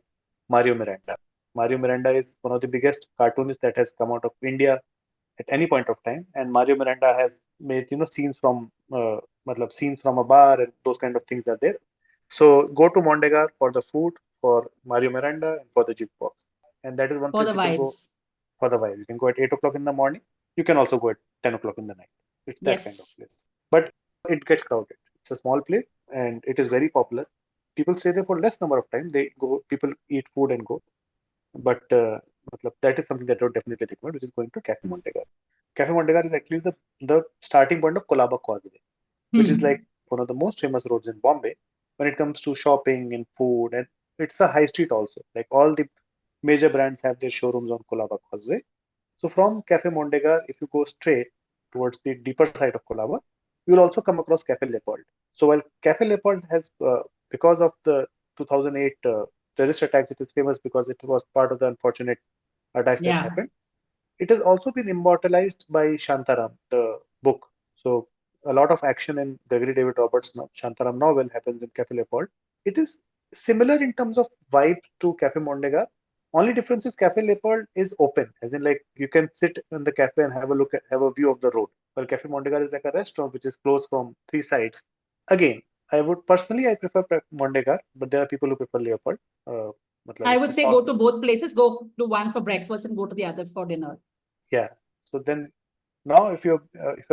Mario Miranda. Mario Miranda is one of the biggest cartoonists that has come out of India at any point of time, and Mario Miranda has made scenes from scenes from a bar, and those kind of things are there. So go to Mondegar for the food, for Mario Miranda and for the jukebox. And that is one For place the you can go vibes. for the vibe. You can go at 8 o'clock in the morning. You can also go at 10 o'clock in the night. It's that kind of Yes. place. But it gets crowded. It's a small place and it is very popular. People stay there for less number of time. People eat food and go. But that is something that I would definitely recommend, which is going to Cafe Montegar. Cafe Montegar is actually the starting point of Colaba Causeway, which is like one of the most famous roads in Bombay when it comes to shopping and food. And it's a high street also. Like all the major brands have their showrooms on Colaba Causeway. So from Cafe Mondegar, if you go straight towards the deeper side of Colaba, you will also come across Cafe Leopold. So while Cafe Leopold has, because of the 2008 terrorist attacks, it is famous because it was part of the unfortunate attacks that Yeah. happened. It has also been immortalized by Shantaram, the book. So a lot of action in Gregory David Roberts' Shantaram novel happens in Cafe Leopold. It is similar in terms of vibe to Cafe Mondega. Only difference is Cafe Leopold is open, as in like you can sit in the cafe and have a view of the road. While Cafe Mondega is like a restaurant which is closed from three sides. Again, I prefer Mondega, but there are people who prefer Leopold. I would it's say not, go to both places. Go to one for breakfast and go to the other for dinner. yeah. So then now, if you're at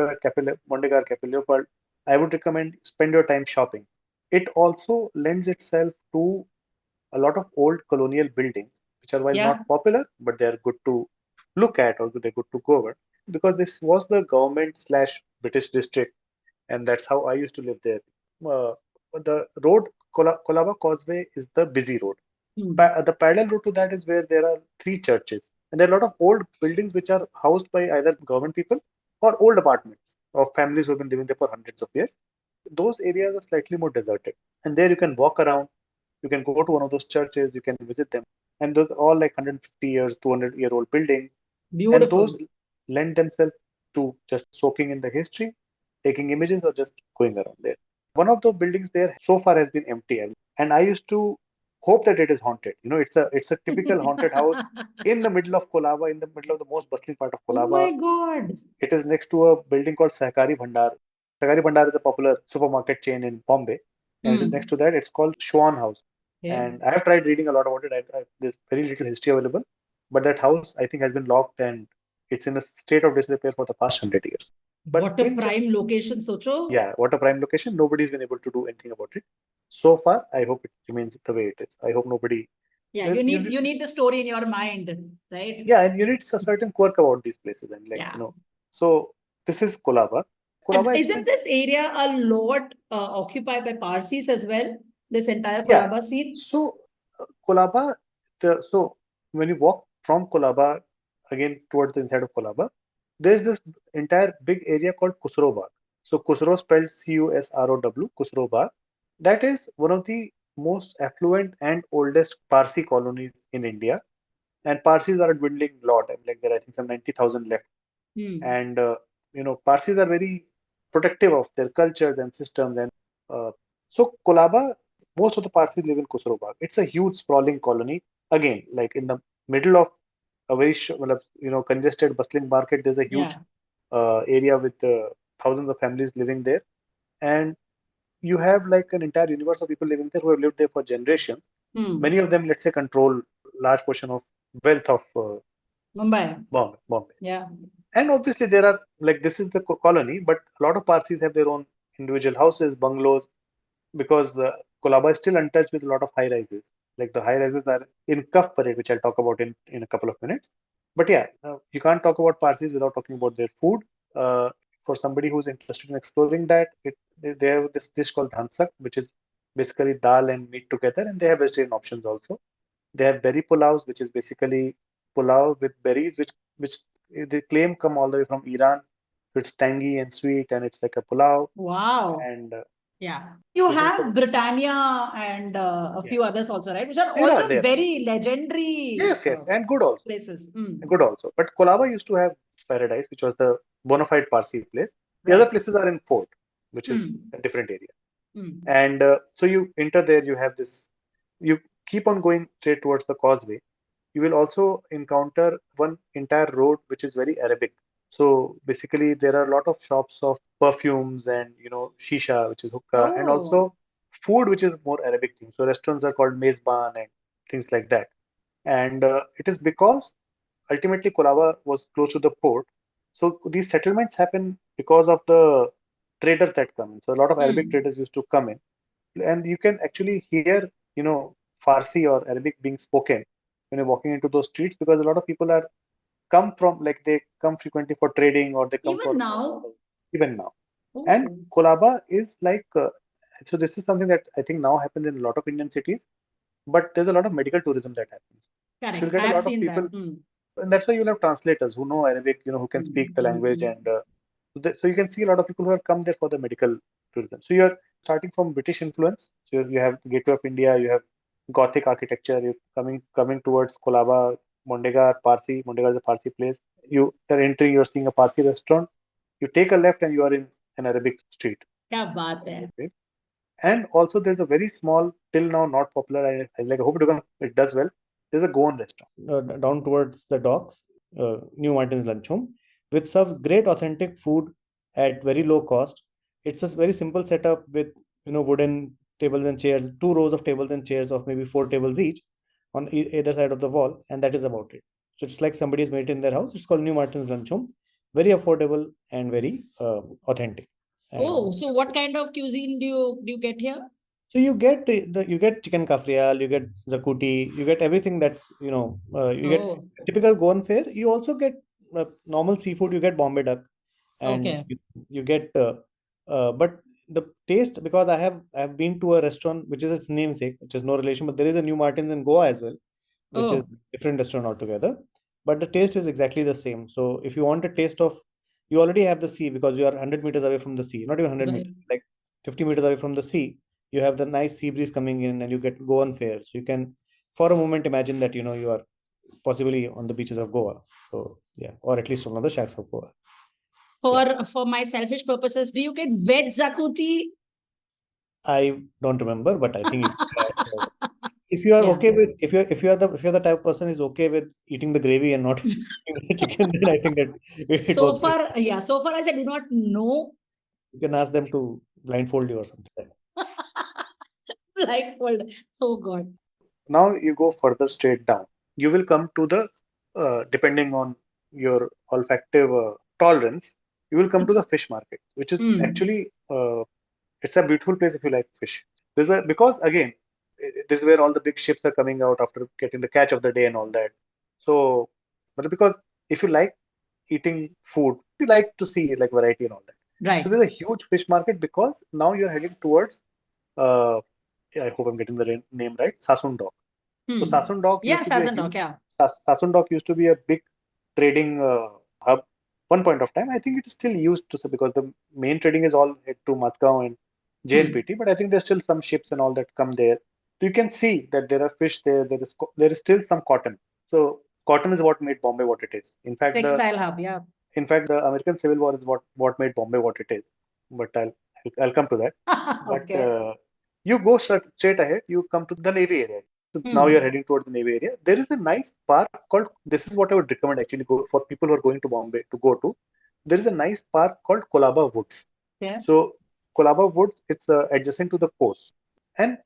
Mondegar Cafe Leopold, I would recommend spend your time shopping. It also lends itself to a lot of old colonial buildings, which are while Yeah. not popular, but they are good to look at or they're good to go over because this was the government slash British district, and that's how I used to live there. Uh, the road Colaba Causeway is the busy road. The parallel route to that is where there are three churches, and there are a lot of old buildings which are housed by either government people or old apartments of families who have been living there for hundreds of years. Those areas are slightly more deserted, and there you can walk around. You can go to one of those churches, you can visit them, and those are all like 150 years, 200-year-old buildings, and Beautiful. those lend themselves to just soaking in the history, taking images, or just going around there. One of the buildings there so far has been empty, and I used to hope that it is haunted. It's a typical haunted house in the middle of Colaba, in the middle of the most bustling part of Oh Colaba. my God. It is next to a building called Sahkari Bhandar. Sahkari Bhandar is a popular supermarket chain in Bombay, and it is next to that. It's called Swan House, Yeah. and I have tried reading a lot about it. There's very little history available, but that house I think has been locked and it's in a state of disrepair for the past 100 years. But What a prime location, Socho. yeah, what a prime location. Nobody's been able to do anything about it so far. I hope it remains the way it is. I hope nobody. Yeah, Well, you need the story in your mind, right? yeah, and you need a certain quirk about these places, and Yeah. So this is Colaba. And Colaba isn't explains. this area a lot occupied by Parsis as well? This entire Yeah. Colaba scene? So Colaba. So when you walk from Colaba again towards the inside of Colaba, there's this entire big area called Kusro Bagh. So Kusro spelled Kusrow, Kusro Bagh. That is one of the most affluent and oldest Parsi colonies in India. And Parsis are a dwindling lot. I mean, like there are I think some 90,000 left. And Parsis are very protective of their cultures and systems. And so Colaba, most of the Parsis live in Kusro Bagh. It's a huge sprawling colony. Again, like in the middle of a very congested, bustling market. There's a huge area with thousands of families living there, and you have like an entire universe of people living there who have lived there for generations. Many of them, let's say, control large portion of wealth of Mumbai. Bombay. Yeah. And obviously, there are like this is the colony, but a lot of Parsis have their own individual houses, bungalows, because Colaba is still untouched with a lot of high rises. Like the high rises are in Cuff Parade, which I'll talk about in a couple of minutes. But yeah, you can't talk about Parsis without talking about their food. For somebody who's interested in exploring that, they have this dish called dhansak, which is basically dal and meat together, and they have vegetarian options also. They have berry pulaus, which is basically pulao with berries, which they claim come all the way from Iran. It's tangy and sweet, and it's like a pulao. Wow. And yeah. You this is have Britannia and a few others also, right? Which are there also are there. very legendary Yes, and good also. places. Good also. But Colaba used to have Paradise, which was the bona fide Parsi place. The Right. other places are in Fort, which is a different area. And so you enter there, you have this, you keep on going straight towards the causeway. You will also encounter one entire road which is very Arabic. So basically, there are a lot of shops of perfumes and shisha, which is hookah, and also food which is more Arabic thing. So restaurants are called mezban, and things like that. And it is because ultimately Colaba was close to the port. So these settlements happen because of the traders that come in. So a lot of Arabic traders used to come in, and you can actually hear, Farsi or Arabic being spoken when you're walking into those streets, because a lot of people are come from, like, they come frequently for trading, or they come Even for now. even now. And Oh, Colaba is like, so this is something that I think now happens in a lot of Indian cities, but there's a lot of medical tourism that happens. So you'll correct. get I a have lot of seen that. people, and that's why you'll have translators who know Arabic, who can speak the language, and so you can see a lot of people who have come there for the medical tourism. So you're starting from British influence. So you have Gateway of India, you have Gothic architecture. You're coming towards Colaba, Mondegar, Parsi. Mondegar is a Parsi place. You are entering. You're seeing a Parsi restaurant. You take a left, and you are in an Arabic street. क्या बात है. Okay. And also, there's a very small, till now not popular. I hope it does well. There's a Goan restaurant down towards the docks, New Martin's Lunch Home, which serves great authentic food at very low cost. It's a very simple setup with wooden tables and chairs, 2 rows of tables and chairs of maybe 4 tables each on either side of the wall, and that is about it. So it's like somebody's made it in their house. It's called New Martin's Lunch Home. Very affordable and very authentic. Oh, so what kind of cuisine do you get here? So you get you get chicken kafrial, you get zakuti, you get everything that's you get typical Goan fare. You also get normal seafood. You get Bombay duck, and Okay. you get but the taste, because I have been to a restaurant which is its namesake, which is no relation, but there is a New Martins in Goa as well, which is different restaurant altogether. But the taste is exactly the same. So if you want a taste of, you already have the sea because you are 100 meters away from the sea, not even 100 meters, like 50 meters away from the sea. You have the nice sea breeze coming in, and you get Goan fare. So you can, for a moment, imagine that you are possibly on the beaches of Goa. So yeah, or at least one of the shacks of Goa. For my selfish purposes, do you get veg zakuti? I don't remember, but I think if you are okay with, if you're the type of person who is okay with eating the gravy and not eating the chicken, then I think that it So works. so far as I do not know. You can ask them to blindfold you or something. Blindfold. Oh God. Now you go further straight down. You will come to the, depending on your olfactive tolerance, you will come to the fish market, which is actually, it's a beautiful place if you like fish. Because again, this is where all the big ships are coming out after getting the catch of the day and all that. So, but because if you like eating food, you like to see like variety and all that. Right. So there's a huge fish market because now you're heading towards, I hope I'm getting the name right, Sasun Dock. So Sasun Dock Sasun Dock used to be a big trading hub one point of time. I think it is still used to, because the main trading is all head to Mazgaon and JNPT, but I think there's still some ships and all that come there. So you can see that there are fish there. There is still some cotton. So cotton is what made Bombay what it is. In fact, textile hub, In fact, the American Civil War is what made Bombay what it is. But I'll come to that. But you go straight ahead. You come to the Navy area. So now you're heading towards the Navy area. There is a nice park called. This is what I would recommend actually go for people who are going to Bombay to go to. There is a nice park called Colaba Woods. Yeah. So Colaba Woods, it's adjacent to the coast, and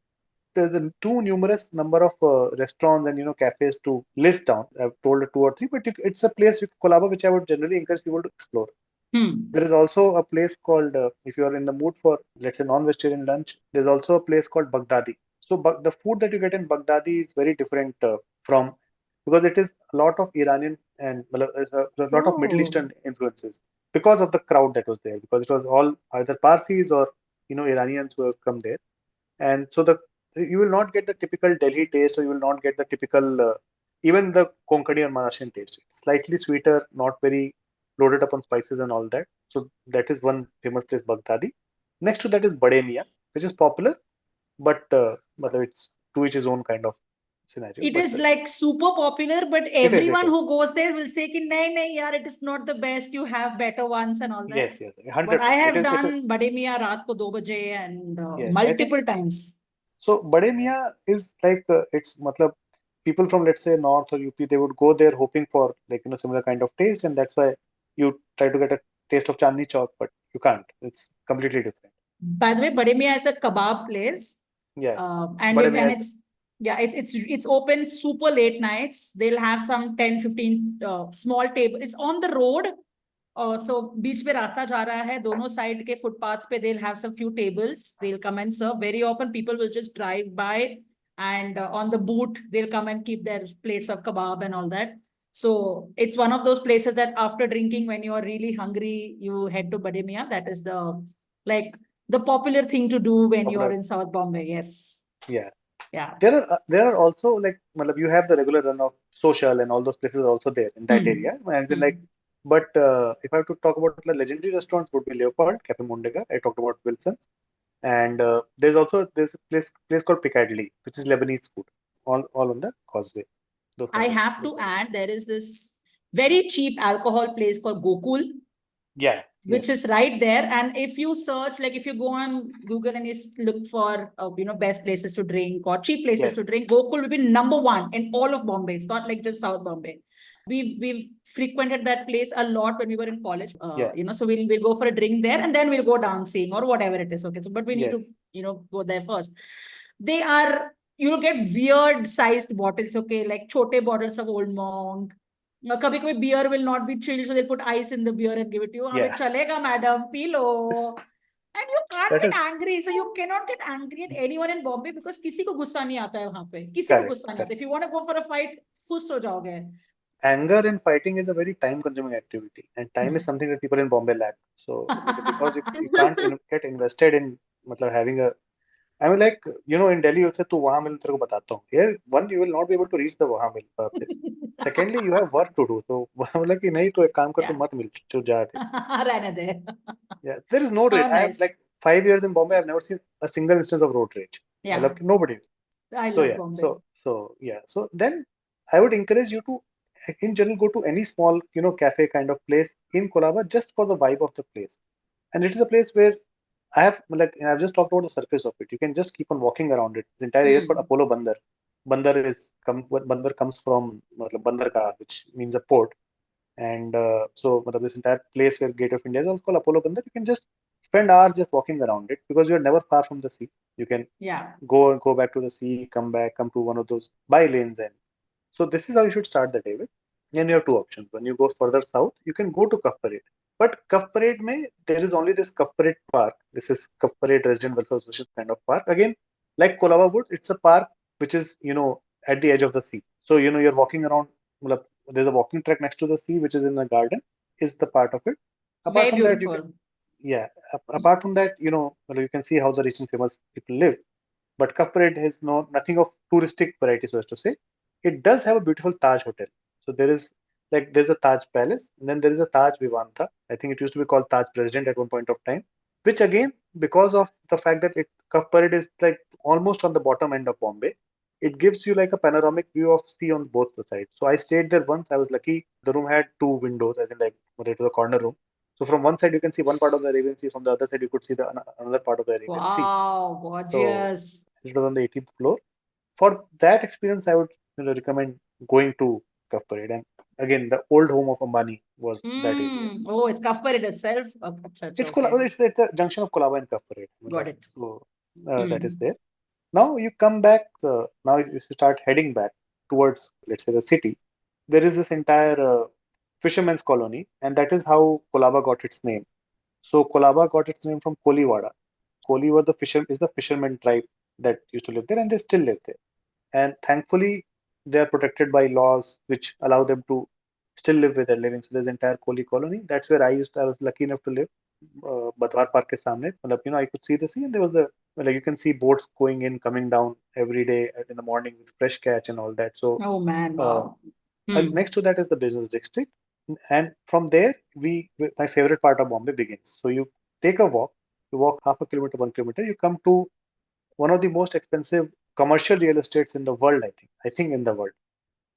there's a too numerous number of restaurants and cafes to list down. I've told 2 or 3, but it's a place with Colaba which I would generally encourage people to explore. There is also a place called, if you are in the mood for, let's say, non-vegetarian lunch, there's also a place called Baghdadi. So the food that you get in Baghdadi is very different from, because it is a lot of Iranian and a lot of Middle Eastern influences because of the crowd that was there, because it was all either Parsis or Iranians who have come there. And so you will not get the typical Delhi taste, or you will not get the typical even the Konkani or Maharashtrian taste. It's slightly sweeter, not very loaded up on spices and all that. So that is one famous place, Baghdadi. Next to that is Bade Mian, which is popular, but it's to each his own kind of scenario. It is like super popular, but everyone who goes there will say, "Nahi, yaar, it is not the best. You have better ones and all that." Yes, 100%. But I have done Bade Mian raat ko 2 baje and multiple times. So Bade Mian is like it's matlab, people from, let's say, North or UP, they would go there hoping for similar kind of taste, and that's why you try to get a taste of Chandni Chowk, but you can't. It's completely different. By the way, Bade Mian is a kebab place. Yeah. And it's Yeah, it's open super late nights. They'll have some 10, 15 small table. It's on the road. So beach पे रास्ता जा रहा है, दोनों side के footpath पे they'll have some few tables. They'll come and serve. Very often people will just drive by and on the boot they'll come and keep their plates of kebab and all that. So it's one of those places that after drinking, when you are really hungry, you head to Bade Mian. That is the popular thing to do when you are in South Bombay. Yes. Yeah. Yeah. There are also like you have the regular run of social and all those places are also there in that area. And then but if I have to talk about the legendary restaurants, would be Leopold, Cafe Mondega. I talked about Wilson's, and there's a place called Piccadilly, which is Lebanese food, all on the causeway. I have to add, there is this very cheap alcohol place called Gokul. Yeah. Which is right there. And if you search, like if you go on Google and you look for, best places to drink or cheap places to drink, Gokul will be number one in all of Bombay. It's not like just South Bombay. We've frequented that place a lot when we were in college. So we'll go for a drink there and then we'll go dancing or whatever it is. Okay. So, but we need to, go there first. You'll get weird sized bottles. Okay. Like chote bottles of Old Monk. Kabhi beer will not be chilled, so they'll put ice in the beer and give it to you. Chalega, madam, pee lo. And you can't get angry. So you cannot get angry at anyone in Bombay because किसी को गुस्सा नहीं आता है वहाँ पे. किसी को गुस्सा नहीं आता. If you want to go for a fight, खुश हो जाओगे. Anger and fighting is a very time-consuming activity, and time is something that people in Bombay lack. So because you can't get invested in having a, I mean, in Delhi, you say, "Tu wahan mil, tere ko batata hu." Here, one, you will not be able to reach the wahan mil place. Secondly, you have work to do. So, like, nahi, to ek kaam kar, tu mat mil, chu ja. Yeah, there is no rage. I have 5 years in Bombay. I've never seen a single instance of road rage. Yeah, nobody. I love Bombay. So then I would encourage you to, in general, go to any small, cafe kind of place in Colaba just for the vibe of the place. And it is a place where I've just talked about the surface of it. You can just keep on walking around it. This entire area is called Apollo Bandar. Bandar comes from Bandarka, which means a port. And so this entire place where Gate of India is also called Apollo Bandar. You can just spend hours just walking around it because you're never far from the sea. You can go back to the sea, come to one of those by lanes, and so this is how you should start the day with. And you have two options. When you go further south, you can go to Cuff Parade. But Cuff Parade there is only this Cuff Parade Park. This is Cuff Parade Resident Welfare Association kind of park. Again, like Colaba Woods, it's a park which is, at the edge of the sea. So, you're walking around, there's a walking track next to the sea, which is in the garden, is the part of it. It's apart very from beautiful. Apart from that, you can see how the rich and famous people live. But Cuff Parade has nothing of touristic variety, so as to say. It does have a beautiful Taj hotel. So there's a Taj Palace, and then there is a Taj Vivanta. I think it used to be called Taj President at one point of time, which again, because of the fact that Cuff Parade is almost on the bottom end of Bombay, it gives you a panoramic view of sea on both the sides. So I stayed there once. I was lucky. The room had two windows, as in it was a corner room. So from one side you can see one part of the Arabian Sea. From the other side you could see another part of the Arabian Sea. Wow, gorgeous! So it was on the 18th floor. For that experience, I would recommend going to Cuff Parade. And again, the old home of Ambani was that area. Oh, it's Cuff Parade itself? It's at the junction of Colaba and Cuff Parade. Got it. So that is there. Now you come back, now you start heading back towards, let's say, the city. There is this entire fisherman's colony, and that is how Colaba got its name. So Colaba got its name from Koliwada. Koli is the fisherman tribe that used to live there, and they still live there. And thankfully, they are protected by laws which allow them to still live where they're living. So there's entire Koli colony. That's where I was lucky enough to live. Badwar Park ke samne. I could see the sea, and there was you can see boats going in, coming down every day in the morning with fresh catch and all that. So, oh man, wow. Next to that is the business district, and from there my favorite part of Bombay begins. So you take a walk. You walk half a kilometer, 1 kilometer. You come to one of the most expensive commercial real estates in the world. I think in the world,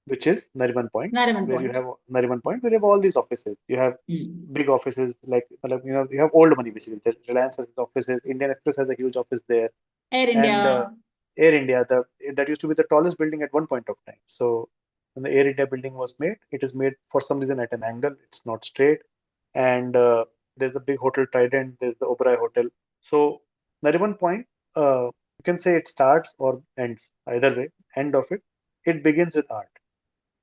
which is Nariman Point. You have Nariman Point, where you have all these offices. You have big offices, you have old money basically. The Reliance has offices. Indian Express has a huge office there. Air India. Air India, that used to be the tallest building at one point of time. So when the Air India building was made, it is made for some reason at an angle. It's not straight. And there's the big hotel Trident. There's the Oberoi Hotel. So Nariman Point, you can say it starts or ends. Either way, end of it, it begins with art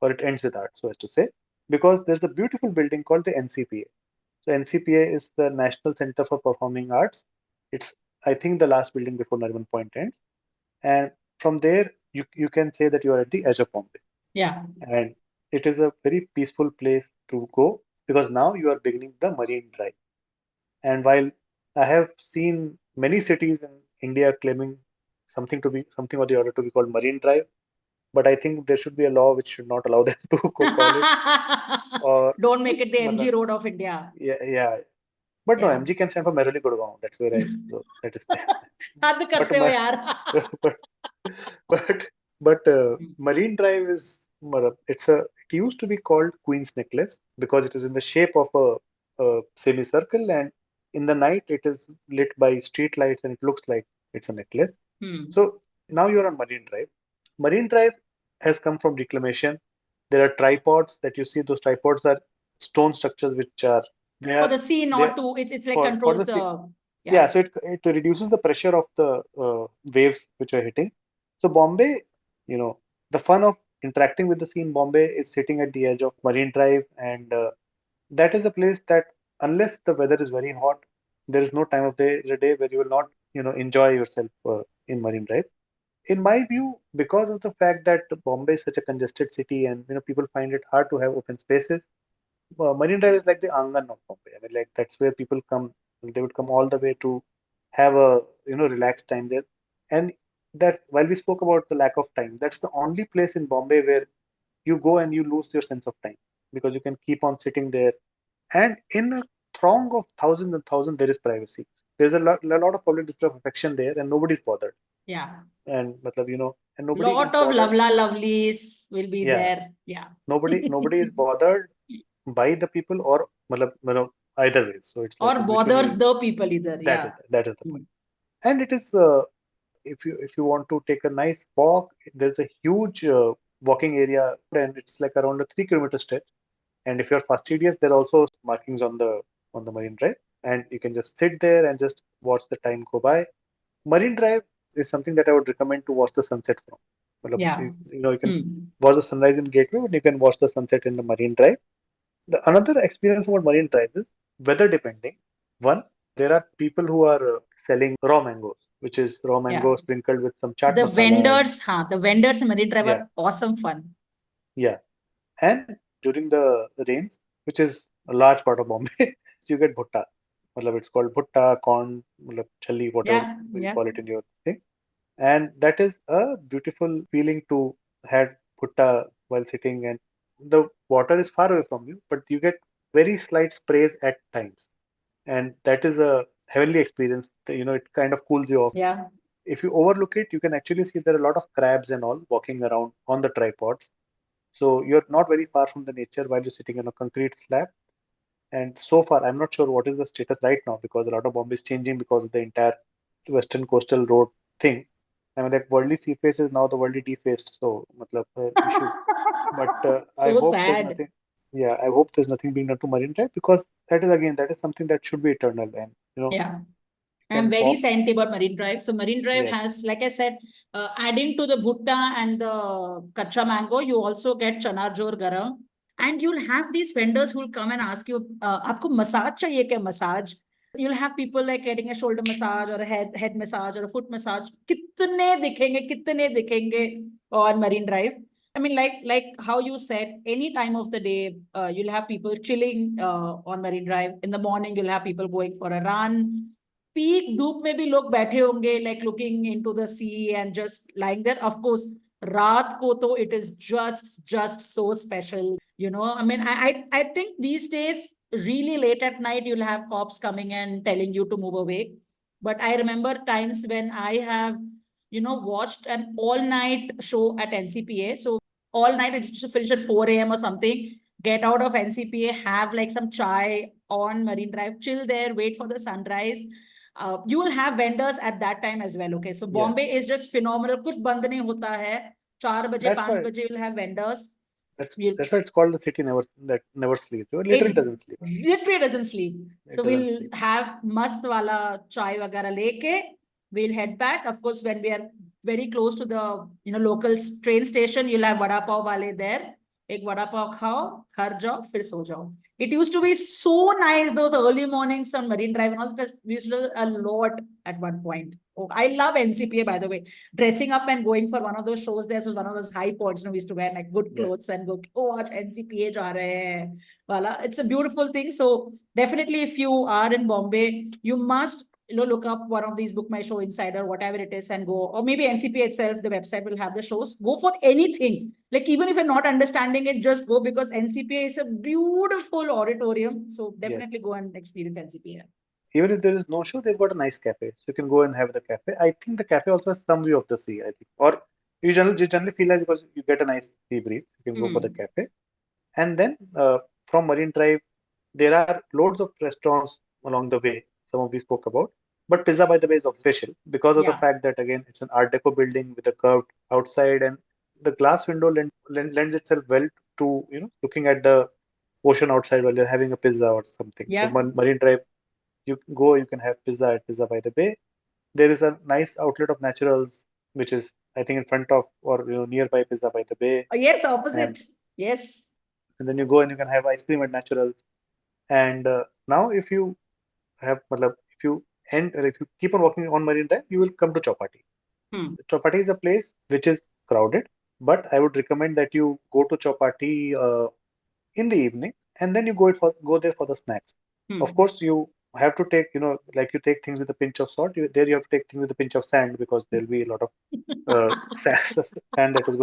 or it ends with art, so as to say, because there's a beautiful building called the NCPA. So NCPA is the National Center for Performing Arts. It's, I think, the last building before Nariman Point ends. And from there, you can say that you are at the edge of Bombay. Yeah. And it is a very peaceful place to go because now you are beginning the Marine Drive. And while I have seen many cities in India claiming something or the other to be called Marine Drive, but I think there should be a law which should not allow them to call it. Or Don't make it the MG matlab, Road of India. yeah. But no, Yeah. MG can stand for Merrily Gurgaon. That's where that is there. हद करते हो यार. but but Marine Drive is it used to be called Queen's Necklace because it is in the shape of a semicircle, and in the night it is lit by street lights and it looks like it's a necklace. So now you're on Marine Drive. Marine Drive has come from reclamation. There are tripods that you see. Those tripods are stone structures which are there For the sea not to, it's like for controls the sea. the. Yeah, so it reduces the pressure of the waves which are hitting. So Bombay, the fun of interacting with the sea in Bombay is sitting at the edge of Marine Drive, and that is a place that unless the weather is very hot, there is no time of the day where you will not, enjoy yourself in Marine Drive. In my view, because of the fact that Bombay is such a congested city, and people find it hard to have open spaces, Marine Drive is like the Angan of Bombay. I mean, like that's where people come. They would come all the way to have a relaxed time there. And that while we spoke about the lack of time, that's the only place in Bombay where you go and you lose your sense of time because you can keep on sitting there. And in a throng of thousands and thousands, there is privacy. There's a lot of public display of affection there, and nobody's bothered. Yeah. And and nobody is Lot of bothered. lovelies will be there. Yeah. Nobody is bothered by the people or either way. So it's like Or bothers the people either. Yeah. that is the point. And it is if you want to take a nice walk, there's a huge walking area, and it's like around a 3 kilometer stretch. And if you're fastidious, there are also markings on the Marine Drive, and you can just sit there and just watch the time go by. Marine Drive is something that I would recommend to watch the sunset from. Yeah. You can watch the sunrise in Gateway, and you can watch the sunset in the Marine Drive. Another experience about Marine Drive is weather depending. One, there are people who are selling raw mangoes, which is raw mango sprinkled with some chaat masala. The vendors in Marine Drive are awesome fun. Yeah. And during the rains, which is a large part of Bombay, you get bhutta. It's called bhutta, corn, challi, whatever you call it in your thing. And that is a beautiful feeling to have bhutta while sitting, and the water is far away from you, but you get very slight sprays at times. And that is a heavenly experience. It kind of cools you off. Yeah. If you overlook it, you can actually see there are a lot of crabs and all walking around on the tripods. So you're not very far from the nature while you're sitting on a concrete slab. And so far, I'm not sure what is the status right now because a lot of Bombay is changing because of the entire Western Coastal Road thing. I mean, like worldly sea face is now the worldly defaced. So, issue. But I So hope there's sad. nothing. Yeah, I hope there's nothing being done to Marine Drive because that is something that should be eternal. And yeah. I'm very senti about Marine Drive. So Marine Drive has, like I said, adding to the bhutta and the kacha mango, you also get chana jor garam. And you'll have these vendors who will come and ask you, aapko massage chahiye kya massage? You'll have people like getting a shoulder massage or a head massage or a foot massage. Kitne dikhenge on Marine Drive. I mean, like how you said, any time of the day, you'll have people chilling on Marine Drive. In the morning, you'll have people going for a run. Peak धूप में भी लोग बैठे होंगे, like looking into the sea and just lying there. Of course, रात को तो it is just so special. I mean, I think these days, really late at night, you'll have cops coming and telling you to move away. But I remember times when I have, watched an all-night show at NCPA. So all night, I used to finish at 4 a.m. or something, get out of NCPA, have like some chai on Marine Drive, chill there, wait for the sunrise. You will have vendors at that time as well. Okay, so Bombay is just phenomenal. कुछ बंद नहीं होता है. 4 बजे 5 बजे you'll have vendors. That's why it's called the city that never sleeps. It literally doesn't sleep. Literally doesn't sleep. So we'll have mast wala chai वगैरह लेके We'll head back. Of course, when we are very close to the local train station, you'll have vada pav wale there. Ek vada pav khao, ghar jao, fir so jao. It used to be so nice, those early mornings on Marine Drive and all. We used to do a lot at one point. Oh, I love NCPA, by the way. Dressing up and going for one of those shows there was one of those high points. We used to wear like good clothes and go, oh, NCPA ja rahe hai. Wala. It's a beautiful thing. So definitely, if you are in Bombay, you must look up one of these Book My Show Insider, whatever it is, and go, or maybe NCPA itself, the website will have the shows. Go for anything. Like even if you're not understanding it, just go, because NCPA is a beautiful auditorium. So definitely go and experience NCPA. Even if there is no show, they've got a nice cafe. So you can go and have the cafe. I think the cafe also has some view of the sea, I think. Or you generally feel like, because you get a nice sea breeze, you can go for the cafe. And then from Marine Drive, there are loads of restaurants along the way. Some of we spoke about. But Pizza by the Bay is special because of the fact that, again, it's an Art Deco building with a curved outside, and the glass window lends itself well to looking at the ocean outside while you're having a pizza or something. Yeah. So Marine Drive, you can have pizza at Pizza by the Bay. There is a nice outlet of Naturals, which is, I think, in front of or nearby Pizza by the Bay. Yes, opposite. Yes. And then you go and you can have ice cream at Naturals. And now, if you keep on walking on Marine Drive, you will come to Chowpatty. Chowpatty is a place which is crowded, but I would recommend that you go to Chowpatty in the evening, and then you go there for the snacks. Of course, you have to take, like you take things with a pinch of salt. You have to take things with a pinch of sand, because there'll be a lot of sand that is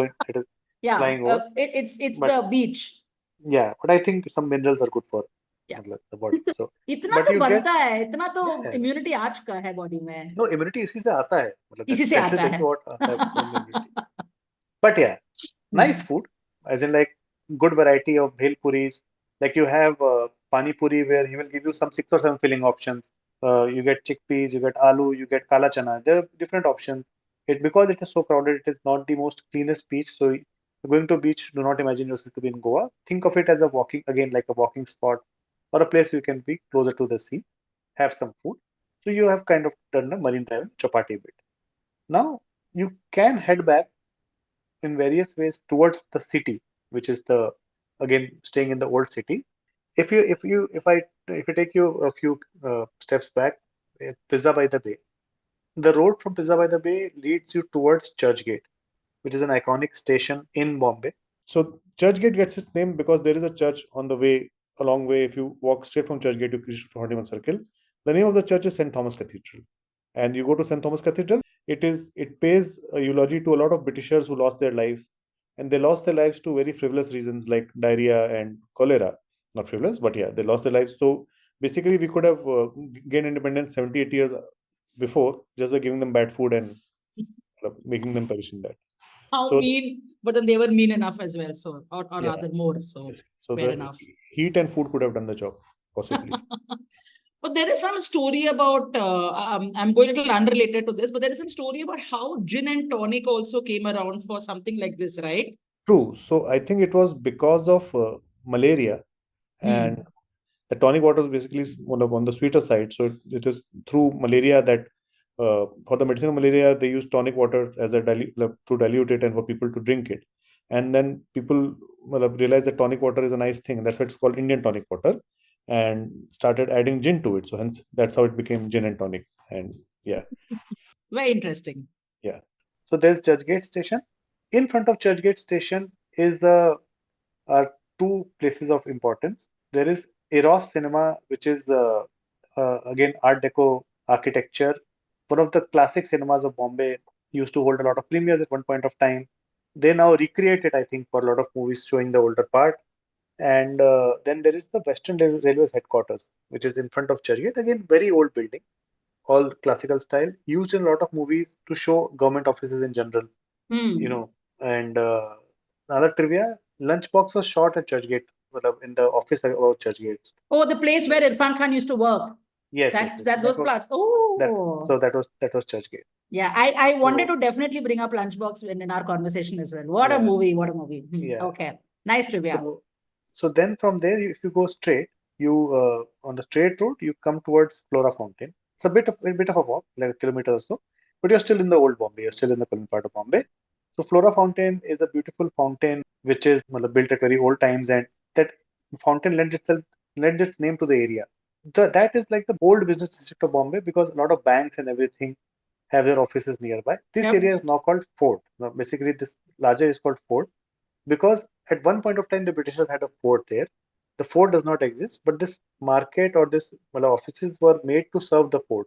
flying over. It's the beach. Yeah, but I think some minerals are good for the body. So इतना तो बनता है, इतना तो immunity आ चुका है body में. No, immunity इसी से आता है. इसी से आता है. What But yeah, nice food, as in like good variety of bhel puris. Like you have pani puri, where he will give you some 6 or 7 filling options. You get chickpeas, you get aloo, you get kala chana. There are different options. Because it is so crowded, it is not the most cleanest beach. So going to a beach, do not imagine yourself to be in Goa. Think of it as like a walking spot, or a place you can be closer to the sea, have some food. So you have kind of done the Marine Drive Chowpatty bit. Now you can head back in various ways towards the city, which is again staying in the old city. If I take you a few steps back, Pizza by the Bay, the road from Pizza by the Bay leads you towards Churchgate, which is an iconic station in Bombay. So Churchgate gets its name because there is a church on the way, a long way. If you walk straight from Churchgate to Hardiman Circle, the name of the church is St. Thomas Cathedral. And you go to St. Thomas Cathedral, it pays a eulogy to a lot of Britishers who lost their lives. And they lost their lives to very frivolous reasons like diarrhea and cholera. Not frivolous, but yeah, they lost their lives. So basically, we could have gained independence 78 years before just by giving them bad food and making them perish in that. Mean, but then they were mean enough as well, so or rather more. So fair enough. Heat and food could have done the job, possibly. But there is some story about, I'm going a little unrelated to this, but there is some story about how gin and tonic also came around for something like this, right? True. So I think it was because of malaria, and the tonic water is basically on the sweeter side. So it is through malaria that for the medicine of malaria, they use tonic water as to dilute it and for people to drink it. And then people realize that tonic water is a nice thing. That's why it's called Indian tonic water, and started adding gin to it. So hence that's how it became gin and tonic. And yeah. Very interesting. Yeah. So there's Churchgate Station. In front of Churchgate Station is are two places of importance. There is Eros Cinema, which is again Art Deco architecture. One of the classic cinemas of Bombay, used to hold a lot of premieres at one point of time. They now recreate it, I think, for a lot of movies showing the older part. And then there is the Western Railways headquarters, which is in front of Churchgate. Again, very old building, all classical style, used in a lot of movies to show government offices in general. And another trivia, Lunchbox was shot at Churchgate, in the office about Churchgate. Oh, the place where Irfan Khan used to work. Yes, those plots. Oh, that was Churchgate. Yeah, I wanted to definitely bring up Lunchbox in our conversation as well. What a movie! What a movie! Yeah. Okay, nice trivia. So then from there, if you go straight, you on the straight road, you come towards Flora Fountain. It's a bit of a walk, like a kilometer or so. but you're still in the old Bombay. You're still in the colonial part of Bombay. So Flora Fountain is a beautiful fountain which is built at very old times, and that fountain lends its name to the area. That is like the old business district of Bombay because a lot of banks and everything have their offices nearby. This Yep. area is now called Fort. Now, basically, this larger is called Fort because at one point of time the Britishers had a fort there. The fort does not exist, but this market or this offices were made to serve the fort,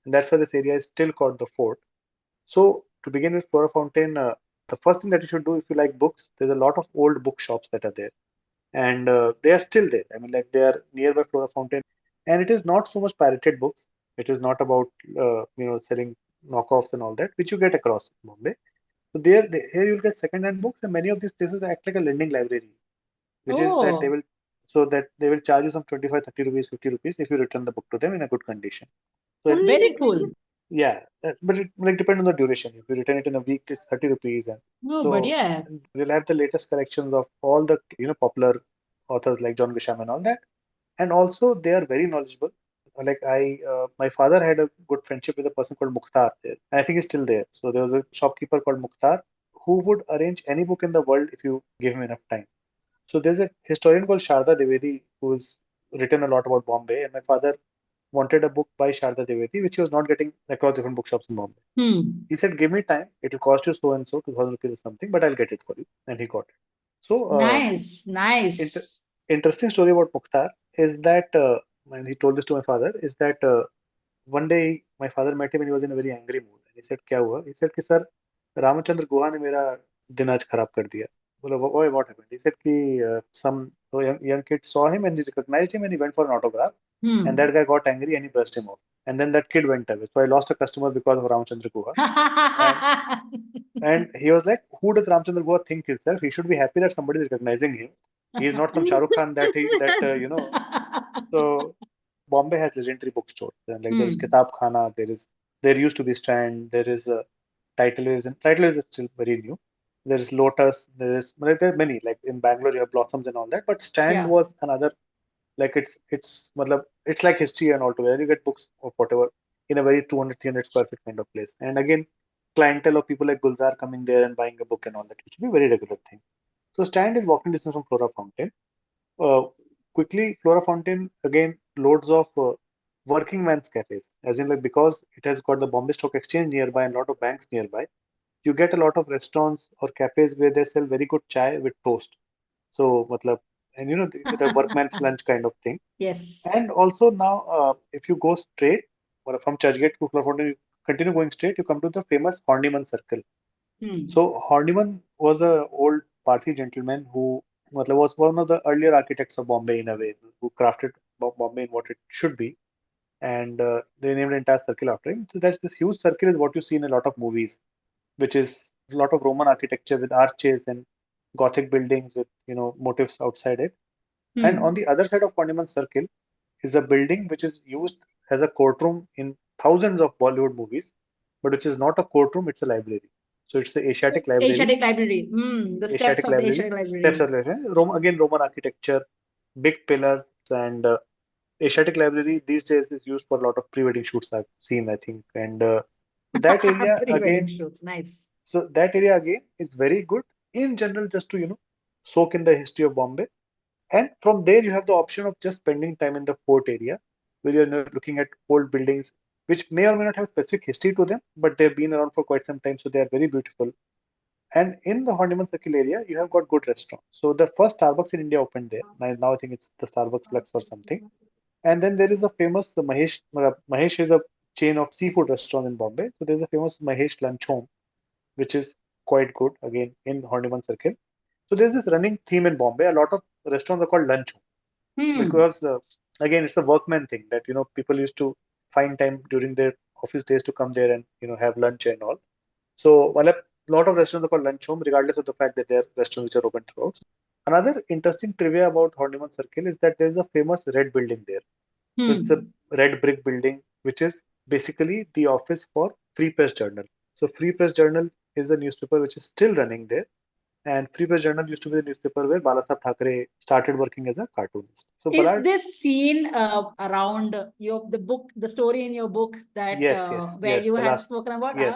and that's why this area is still called the Fort. So to begin with Flora Fountain, the first thing that you should do if you like books, there's a lot of old bookshops that are there, and they are still there. I mean, like they are nearby Flora Fountain, and it is not so much pirated books. It is not about selling knockoffs and all that, which you get across Bombay. So here you'll get second-hand books, and many of these places act like a lending library, which is that Oh, they will charge you some 25, 30 rupees, 50 rupees if you return the book to them in a good condition. So Only very like cool. 20. yeah, but it like depend on the duration. If you return it in a week, it's 30 rupees, and Oh, so बढ़िया है. we'll have the latest collections of all the popular authors like John Grisham and all that. And also they are very knowledgeable. Like my father had a good friendship with a person called Mukhtar there, and I think he's still there. So there was a shopkeeper called Mukhtar who would arrange any book in the world if you give him enough time. So there's a historian called Sharda Devedi who's written a lot about Bombay, and my father wanted a book by Sharda Devedi, which he was not getting across different bookshops in Bombay. He said, "Give me time. It'll cost you so and so, 2,000 rupees or something, but I'll get it for you." And he got it. So, Nice, inter- nice. interesting story about Mukhtar is that, when he told this to my father, is that one day my father met him and he was in a very angry mood. And he said, "क्या हुआ?" He said, "कि sir, Ramachandra Guha ने मेरा दिन आज खराब कर दिया." बोला, "Why? What happened?" He said, "कि some young kid saw him and he recognized him and he went for an autograph. And that guy got angry and he brushed him off. And then that kid went away. So I lost a customer because of Ramchandra Guha." And he was like, "Who does Ramchandra Guha think himself? He should be happy that somebody is recognizing him. He is not some Shah Rukh Khan So Bombay has legendary bookstores. And like there is Kitab Khana, there used to be Strand, there is Title is still very new. There is Lotus, there are many. Like in Bangalore, you have Blossoms and all that. But Strand Yeah. was another, like it's like history and all together. You get books of whatever in a very 200, 300 square feet kind of place. And again, clientele of people like Gulzar coming there and buying a book and all that, which would be a very regular thing. So Stand is walking distance from Flora Fountain. Uh, Quickly, Flora Fountain, again, loads of working man's cafes, as in like because it has got the Bombay Stock Exchange nearby and a lot of banks nearby, you get a lot of restaurants or cafes where they sell very good chai with toast. So, matlab, and the workman's lunch kind of thing. And Yes. also now, if you go straight from Churchgate to Flora Fountain, you continue going straight, you come to the famous Horniman Circle. So Horniman was a old Parsi gentleman who was one of the earlier architects of Bombay in a way, who crafted Bombay in what it should be. And they named the entire circle after him. So that's this huge circle is what you see in a lot of movies, which is a lot of Roman architecture with arches and Gothic buildings with motifs outside it. And on the other side of Horniman Circle is a building which is used as a courtroom in thousands of Bollywood movies, but which is not a courtroom, it's a library. So it's the Asiatic Library. Asiatic Library. The steps Asiatic of the Library, Asiatic steps Library. of library. Again, Roman architecture, big pillars, and Asiatic Library these days is used for a lot of pre-wedding shoots I've seen, I think. And that area Pre-wedding again, shoots. Nice. so that area again is very good in general, just to soak in the history of Bombay. And from there, you have the option of just spending time in the fort area, where you're looking at old buildings, which may or may not have specific history to them, but they've been around for quite some time, so they are very beautiful. And in the Honeyman Circle area, you have got good restaurants. So the first Starbucks in India opened there. Now I think it's the Starbucks Lux or something. And then there is a famous Mahesh is a chain of seafood restaurant in Bombay. So there's a famous Mahesh Lunch Home, which is quite good again in Honeyman Circle. So there's this running theme in Bombay. A lot of restaurants are called lunch home because again it's a workman thing that people used to find time during their office days to come there and have lunch and all. So while a lot of restaurants are called lunch home, regardless of the fact that they're restaurants which are open throughout. Another interesting trivia about Honeyman Circle is that there's a famous red building there. So it's a red brick building, which is basically the office for Free Press Journal. So Free Press Journal is a newspaper which is still running there. And Free Press Journal used to be the newspaper where Balasaheb Thackeray started working as a cartoonist. So Is Ballard, this scene around the story in your book that yes, where you the had last, spoken about? yes,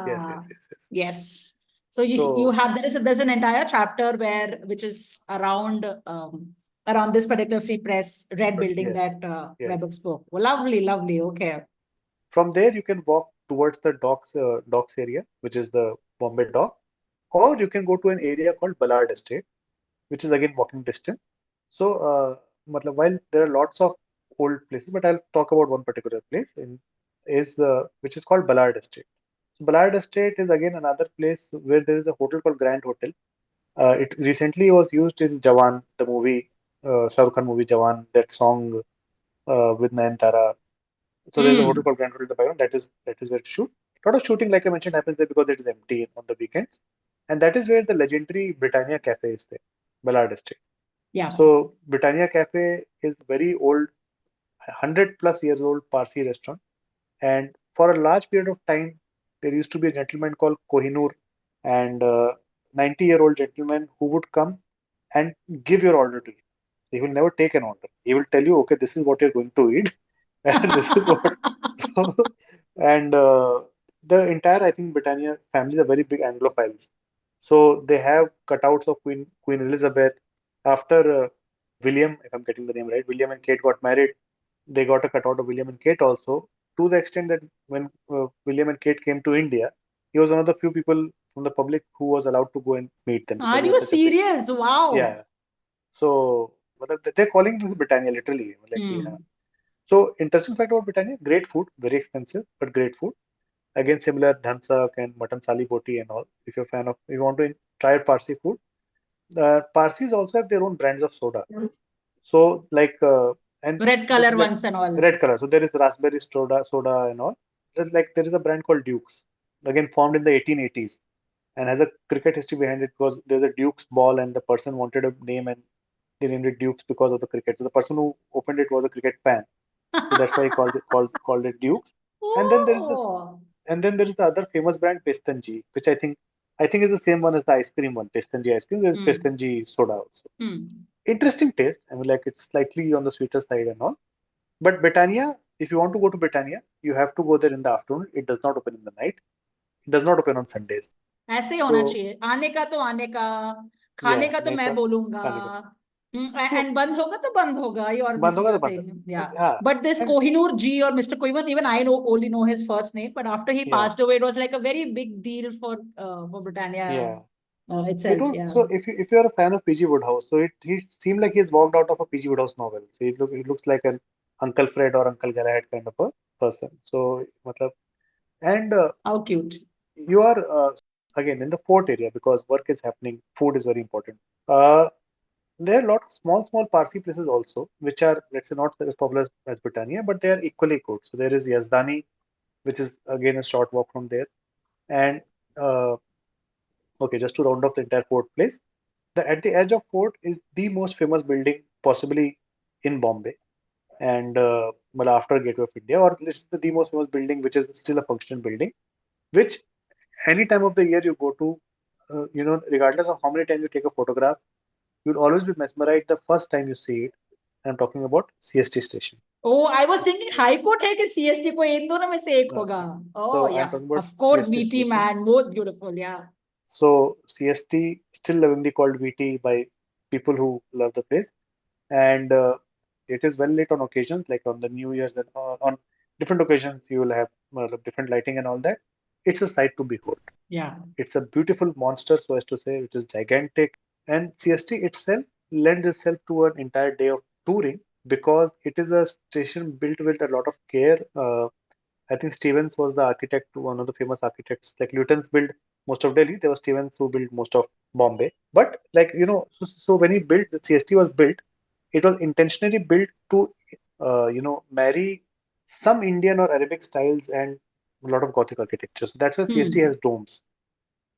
yes. Yes. So you So have there's an entire chapter which is around this particular Free Press red building yes, that yes. Vaibhav spoke. Well, lovely, lovely. Okay. From there, you can walk towards the docks area, which is the Bombay dock, or you can go to an area called Ballard Estate, which is again walking distance. So, while there are lots of old places, but I'll talk about one particular place which is called Ballard Estate. So Ballard Estate is again another place where there is a hotel called Grand Hotel. It recently was used in Jawan, the movie, Shah Rukh Khan movie Jawan, that song with Nayanthara. So there's a hotel called Grand Hotel in the background. That is where to shoot. A lot of shooting, like I mentioned, happens there because it is empty on the weekends, and that is where the legendary Britannia Cafe is there, Ballard Estate. Yeah. So Britannia Cafe is very old, 100+ years old Parsi restaurant, and for a large period of time, there used to be a gentleman called Kohinoor, and 90-year-old gentleman who would come and give your order to you. He will never take an order. He will tell you, okay, this is what you're going to eat, and this is what. And the entire, I think, Britannia family are very big Anglophiles. So they have cutouts of Queen Elizabeth. After William, if I'm getting the name right, William and Kate got married. They got a cutout of William and Kate also, to the extent that when William and Kate came to India, he was one of the few people from the public who was allowed to go and meet them because Are he was you such a big. serious? Wow. Yeah. So they're calling this Britannia literally. Like, yeah. So interesting fact about Britannia: great food, very expensive, but great food. Again, similar dhansak and mutton sali boti and all. If you're a fan of, if you want to try Parsi food, Parsis also have their own brands of soda. So like and Red color ones and all. red color. So there is raspberry soda and all. There is a brand called Dukes, again formed in the 1880s, and has a cricket history behind it because there's a Dukes ball and the person wanted a name and they named it Dukes because of the cricket. So the person who opened it was a cricket fan, so that's why he called it Dukes. And then there is the other famous brand Pestanji, which I think is the same one as the ice cream one, Pestanji ice cream. There's Pestanji soda also. Interesting taste. I mean, like it's slightly on the sweeter side and all. But Britannia, if you want to go to Britannia, you have to go there in the afternoon. It does not open in the night. It does not open on Sundays. ऐसे होना चाहिए. आने का तो आने का, खाने का तो मैं बोलूंगा. And बंद होगा तो बंद होगा. You already see the thing. Yeah. But this Kohinoor G or Mr. Kohinoor, even I only know his first name. But after he passed away, it was like a very big deal for Britannia itself. It was, so if you're a fan of P.G. Woodhouse, so he seemed like he's walked out of a P.G. Woodhouse novel. So he looks like an Uncle Fred or Uncle Galahad kind of a person. So, and how cute. You are again in the fort area because work is happening. Food is very important. There are a lot of small Parsi places also, which are, let's say, not as popular as Britannia, but they are equally good. So there is Yazdani, which is again a short walk from there. And okay, just to round off the entire fort place, at the edge of fort is the most famous building possibly in Bombay, and after Gateway of India, or it's the most famous building which is still a functional building, which any time of the year you go to, regardless of how many times you take a photograph, you'll always be mesmerized the first time you see it. I'm talking about CST station. Oh, I was thinking High Court है कि CST को इन दोनों में से एक होगा. Oh, so yeah. Of course, CST VT station. man, most beautiful, yeah. So CST still lovingly called VT by people who love the place, and it is well lit on occasions, like on the New Year's and on different occasions. You will have different lighting and all that. It's a sight to behold. Yeah. It's a beautiful monster, so as to say, which is gigantic. And CST itself lends itself to an entire day of touring because it is a station built with a lot of care. I think Stevens was the architect, one of the famous architects. Like Luton's built most of Delhi, there was Stevens who built most of Bombay. But so when he built, the CST was built, it was intentionally built to, marry some Indian or Arabic styles and a lot of Gothic architecture. So that's why CST has domes.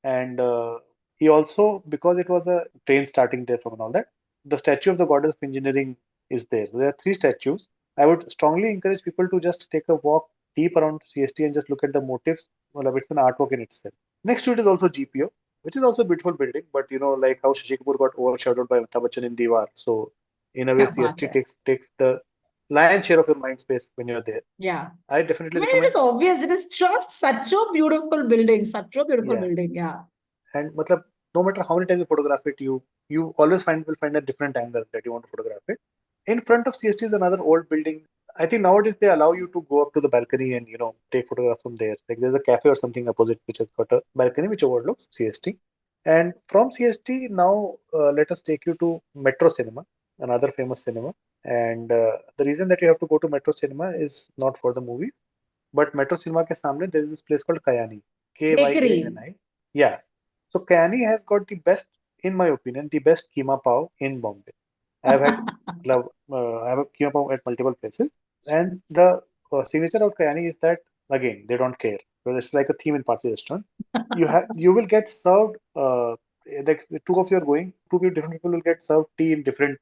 And he also, because it was a train starting there from and all that, the statue of the goddess of engineering is there. So there are 3 statues. I would strongly encourage people to just take a walk deep around CST and just look at the motifs. Well, it's an artwork in itself. Next to it is also GPO. which is also a beautiful building. But like how Shashi Kapoor got overshadowed by Amitabh Bachchan in Diwar. So in a way, Kya baat CST hai. takes the lion's share of your mind space when you're there. Yeah. I I definitely mean, it recommend. is obvious. It is just such a beautiful building. Such a beautiful Yeah. building. Yeah. And matlab, no matter how many times you photograph it, you always will find a different angle that you want to photograph it. In front of CST is another old building. I think nowadays they allow you to go up to the balcony and take photographs from there. Like there's a cafe or something opposite which has got a balcony which overlooks CST. And from CST now let us take you to Metro Cinema, another famous cinema. And the reason that you have to go to Metro Cinema is not for the movies, but Metro Cinema ke samne there is this place called Kayani, Bakery. Kyani. Yeah. So Kyani has got the best, in my opinion, the best keema pav in Bombay. I have had I have a keema pav at multiple places, and the signature of Kyani is that again they don't care. So it's like a theme in Parsi restaurant. You will get served like the two of you are going, different people will get served tea in different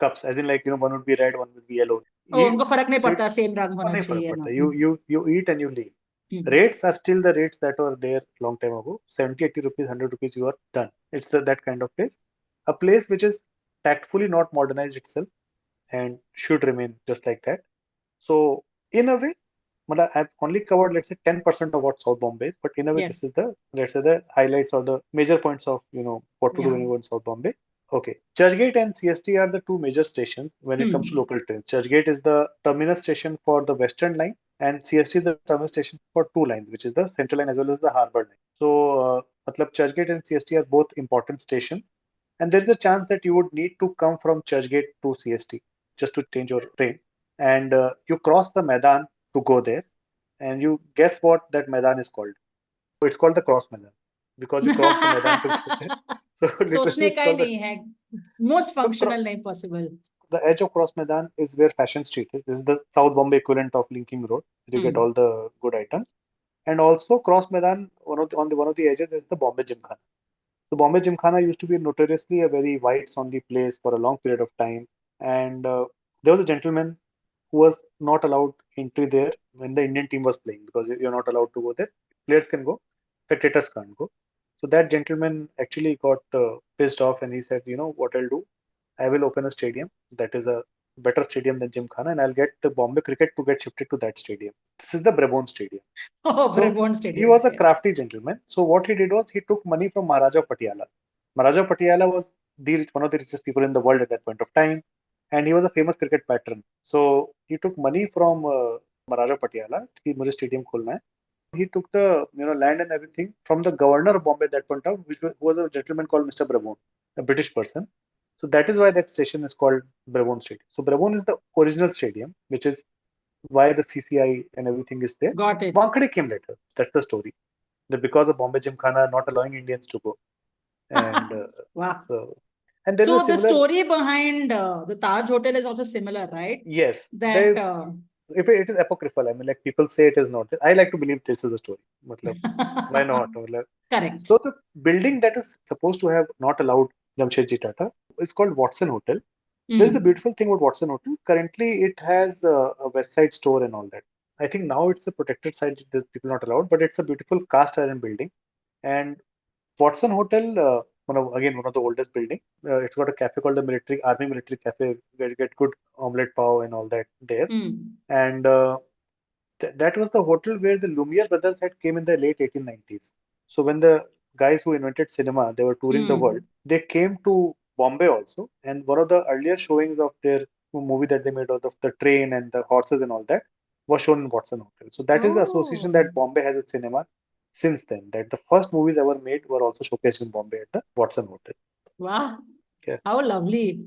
cups, as in like one would be red, one would be yellow. Oh, Eat, उनको फर्क नहीं sit, पड़ता. Same रंग होना नहीं फर्क चाहिए ना. पड़ता. You eat and you leave. Hmm. Rates are still the rates that were there long time ago. 70, 80 rupees, 100 rupees, you are done. It's that kind of place. A place which is tactfully not modernized itself and should remain just like that. So, in a way, I've only covered, let's say, 10% of what South Bombay is, but in a way, this Yes. is let's say, the highlights or the major points of, what to do Yeah. when you go in South Bombay. Okay. Churchgate and CST are the two major stations when it comes to Hmm. local trains. Churchgate is the terminus station for the Western line, and CST is the terminus station for two lines, which is the Central line as well as the Harbour line. So, Churchgate and CST are both important stations, and there is a chance that you would need to come from Churchgate to CST just to change your train, and you cross the Maidan to go there, and you guess what that Maidan is called? It's called the Cross Maidan because you cross the Maidan to go there. So literally, सोचने it's का ही called नहीं है. Most functional नहीं possible. the edge of Cross Maidan is where Fashion Street is. This is the South Bombay equivalent of Linking Road. You get all the good items. And also Cross Maidan, one of the edges is the Bombay Gymkhana. So Bombay Gymkhana used to be notoriously a very whites only place for a long period of time. And there was a gentleman who was not allowed entry there when the Indian team was playing because you're not allowed to go there. Players can go, spectators can't go. So that gentleman actually got pissed off and he said, what I'll do? I will open a stadium that is a better stadium than Gymkhana, and I'll get the Bombay Cricket to get shifted to that stadium. This is the Brabourne Stadium. Oh, So Brabourne he Stadium. was a Okay. crafty gentleman. So what he did was he took money from Maharaja Patiala. Maharaja Patiala was one of the richest people in the world at that point of time, and he was a famous cricket patron. So he took money from Maharaja Patiala. कि मुझे stadium खोलना है. He took the land and everything from the governor of Bombay at that point of, who was a gentleman called Mr. Brabourne, a British person. So that is why that station is called Brabourne Stadium. So Brabourne is the original stadium, which is why the CCI and everything is there. Got it. Wankhede came later. That's the story. That because of Bombay Gymkhana not allowing Indians to go. And Wow. and there is a So the similar, story behind the Taj Hotel is also similar, right? yes, That if it is apocryphal. I mean, like people say it is not. I like to believe this is the story. Matlab, why not? correct. So the building that is supposed to have not allowed Jamshedji Tata is called Watson Hotel. There is a beautiful thing about Watson Hotel. Currently, it has a West Side store and all that. I think now it's a protected site. There's people not allowed, but it's a beautiful cast iron building. And Watson Hotel, one of the oldest building. It's got a cafe called the Army Military Cafe, where you get good omelette pav and all that there. And that was the hotel where the Lumiere brothers had came in the late 1890s. So when the guys who invented cinema, they were touring the world, they came to Bombay also. And one of the earlier showings of their movie that they made out of the train and the horses and all that was shown in Watson Hotel. So that is the association that Bombay has with cinema since then. That the first movies ever made were also showcased in Bombay at the Watson Hotel. Wow. Yeah. How lovely.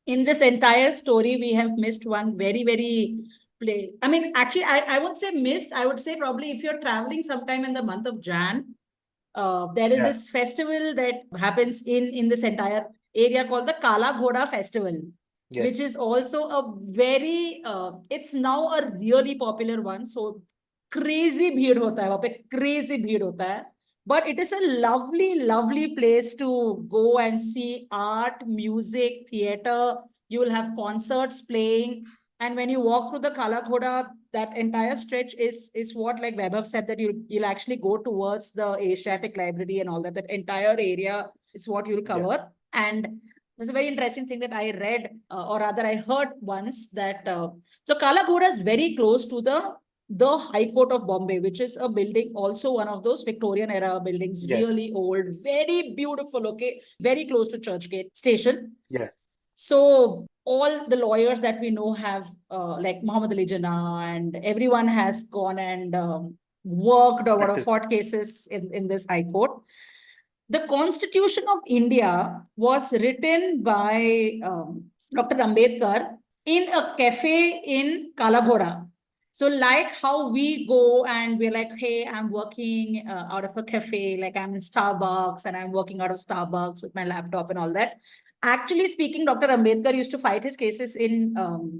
In this entire story, we have missed one very, very play. I mean, actually, I won't say missed. I would say probably if you're traveling sometime in the month of Jan, there is this festival that happens in this entire area called the Kala Ghoda Festival, which is also a very, it's now a really popular one. So crazy bheed hota hai, वहाँ पे crazy bheed hota hai. But it is a lovely, lovely place to go and see art, music, theater. You will have concerts playing. And when you walk through the Kala Ghoda, that entire stretch is what, like Vaibhav said, that you'll actually go towards the Asiatic Library and all that. That entire area is what you'll cover. And there's a very interesting thing that I read, or rather I heard once, that so Kala Ghoda is very close to the High Court of Bombay, which is a building, also one of those Victorian era buildings, really old, very beautiful, okay, very close to Churchgate station. Yeah. So all the lawyers that we know have, like Muhammad Ali Jinnah, and everyone has gone and worked or fought cases in this High Court. The Constitution of India was written by Dr. Ambedkar in a cafe in Kala Ghoda. So like how we go and we're like, hey, I'm working out of a cafe, like I'm in Starbucks and I'm working out of Starbucks with my laptop and all that. Actually speaking, Dr. Ambedkar used to fight his cases in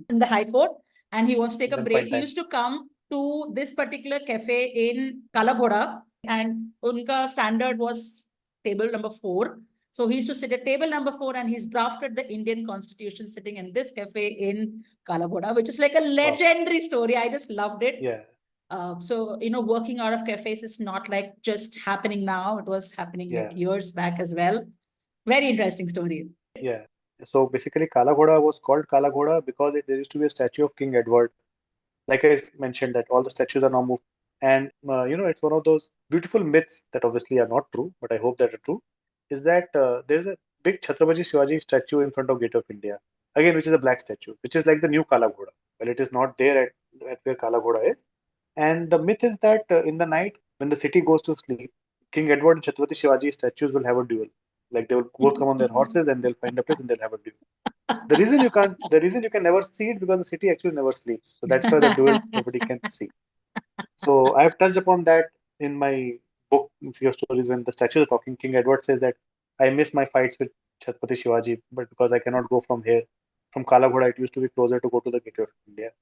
the High Court, and he wants to take a break. He used to come to this particular cafe in Kala Ghoda, and unka standard was table number 4. So he used to sit at table number 4, and he's drafted the Indian Constitution sitting in this cafe in Kala Ghoda, which is like a legendary story. I just loved it. Yeah. So, working out of cafes is not like just happening now. It was happening like years back as well. Very interesting story. Yeah. So basically, Kala Ghoda was called Kala Ghoda because there used to be a statue of King Edward. Like I mentioned, that all the statues are now moved. And, it's one of those beautiful myths that obviously are not true, but I hope that are true, is that there's a big Chhatrapati Shivaji statue in front of Gate of India, again, which is a black statue, which is like the new Kala Ghoda. Well, it is not there at where Kala Ghoda is. And the myth is that in the night, when the city goes to sleep, King Edward and Chhatrapati Shivaji statues will have a duel. Like they will both come on their horses and they'll find a place and they'll have a duel. The reason you can never see it, because the city actually never sleeps. So that's why the duel nobody can see. So I have touched upon that in my book, Sea of Stories, when the statues are talking. King Edward says that I miss my fights with Chhatrapati Shivaji, but because I cannot go from here, from Kala Ghoda, it used to be closer to go to the Gate of India.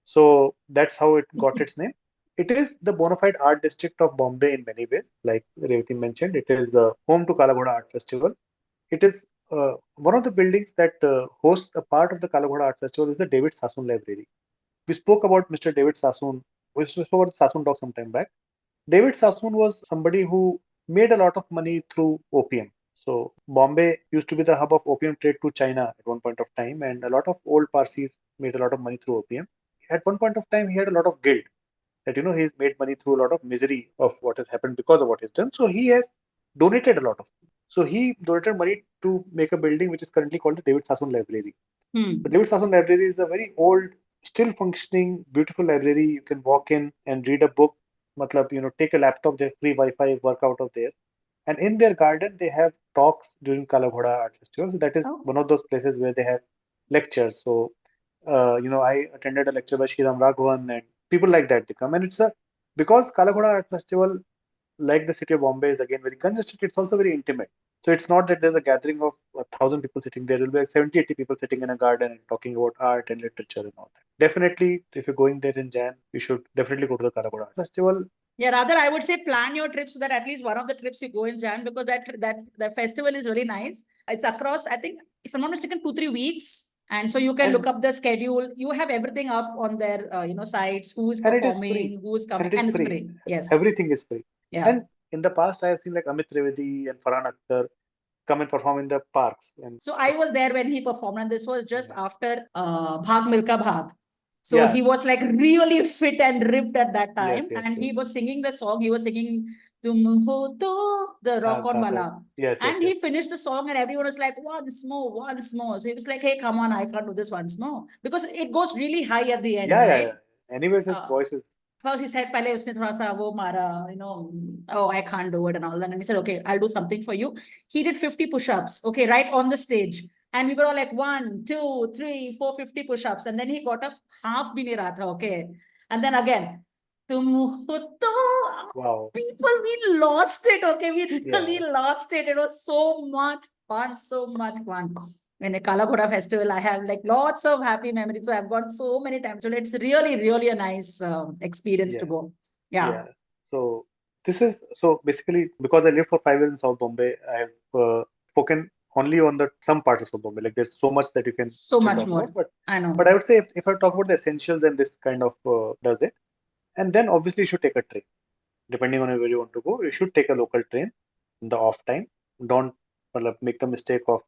So that's how it got its name. It is the bona fide art district of Bombay in many ways. Like Revati mentioned, it is the home to Kala Ghoda Art Festival. It is one of the buildings that hosts a part of the Kala Ghoda Art Festival is the David Sassoon Library. We spoke about Mr. David Sassoon. We spoke about Sassoon talk some time back. David Sassoon was somebody who made a lot of money through opium. So Bombay used to be the hub of opium trade to China at one point of time, and a lot of old Parsis made a lot of money through opium. At one point of time, he had a lot of guilt that he's made money through a lot of misery of what has happened because of what he's done. So he has donated a lot of. So he donated money to make a building which is currently called the David Sassoon Library. The David Sassoon Library is a very old, still functioning, beautiful library. You can walk in and read a book. Take a laptop, there's free Wi-Fi, work out of there. And in their garden, they have talks during Kala Ghoda Art Festival. So that is one of those places where they have lectures. So, I attended a lecture by Sriram Raghavan, and people like that, they come. And because Kala Ghoda Art Festival, like the city of Bombay, is again very congested, it's also very intimate. So it's not that there's a gathering of 1,000 people sitting there. There will be like 70, 80 people sitting in a garden and talking about art and literature and all that. Definitely, if you're going there in Jan, you should definitely go to the Kala Ghoda Art Festival. Yeah, rather I would say plan your trips so that at least one of the trips you go in Jan, because that festival is really nice. It's across, I think, if I'm not mistaken, 2-3 weeks. And so you can look up the schedule. You have everything up on their sites, who is performing, who is coming, and it's free. Yes. Everything is free. Yeah. And in the past, I have seen like Amit Trivedi and Farhan Akhtar come and perform in the parks. And so I was there when he performed, and this was just after Bhag Milka Bhag. So he was like really fit and ripped at that time. And he was singing the song. He was singing Tum Ho To, the Rock On Wala. And he finished the song and everyone was like, once more. So he was like, hey, come on, I can't do this once more. Because it goes really high at the end, right? Anyways, his voice is... First he said, pehle usne thoda sa wo mara, oh, I can't do it and all that. And he said, okay, I'll do something for you. He did 50 push-ups, okay, right on the stage. And we were all like 1, 2, 3, 4, 50 push-ups. And then he got up, half bhi nahi raha tha, okay. And then again, wow. People, we lost it, okay. We really lost it. It was so much fun. In a Kala Ghoda festival, I have like lots of happy memories. So I've gone so many times. So it's really, really a nice experience to go. Yeah. So basically, because I lived for 5 years in South Bombay, I have spoken only on some parts of Bombay. Like there's so much that you can so much more. But I know. But I would say if I talk about the essentials, then this kind of does it. And then obviously you should take a train. Depending on where you want to go, you should take a local train in the off time. Don't make the mistake of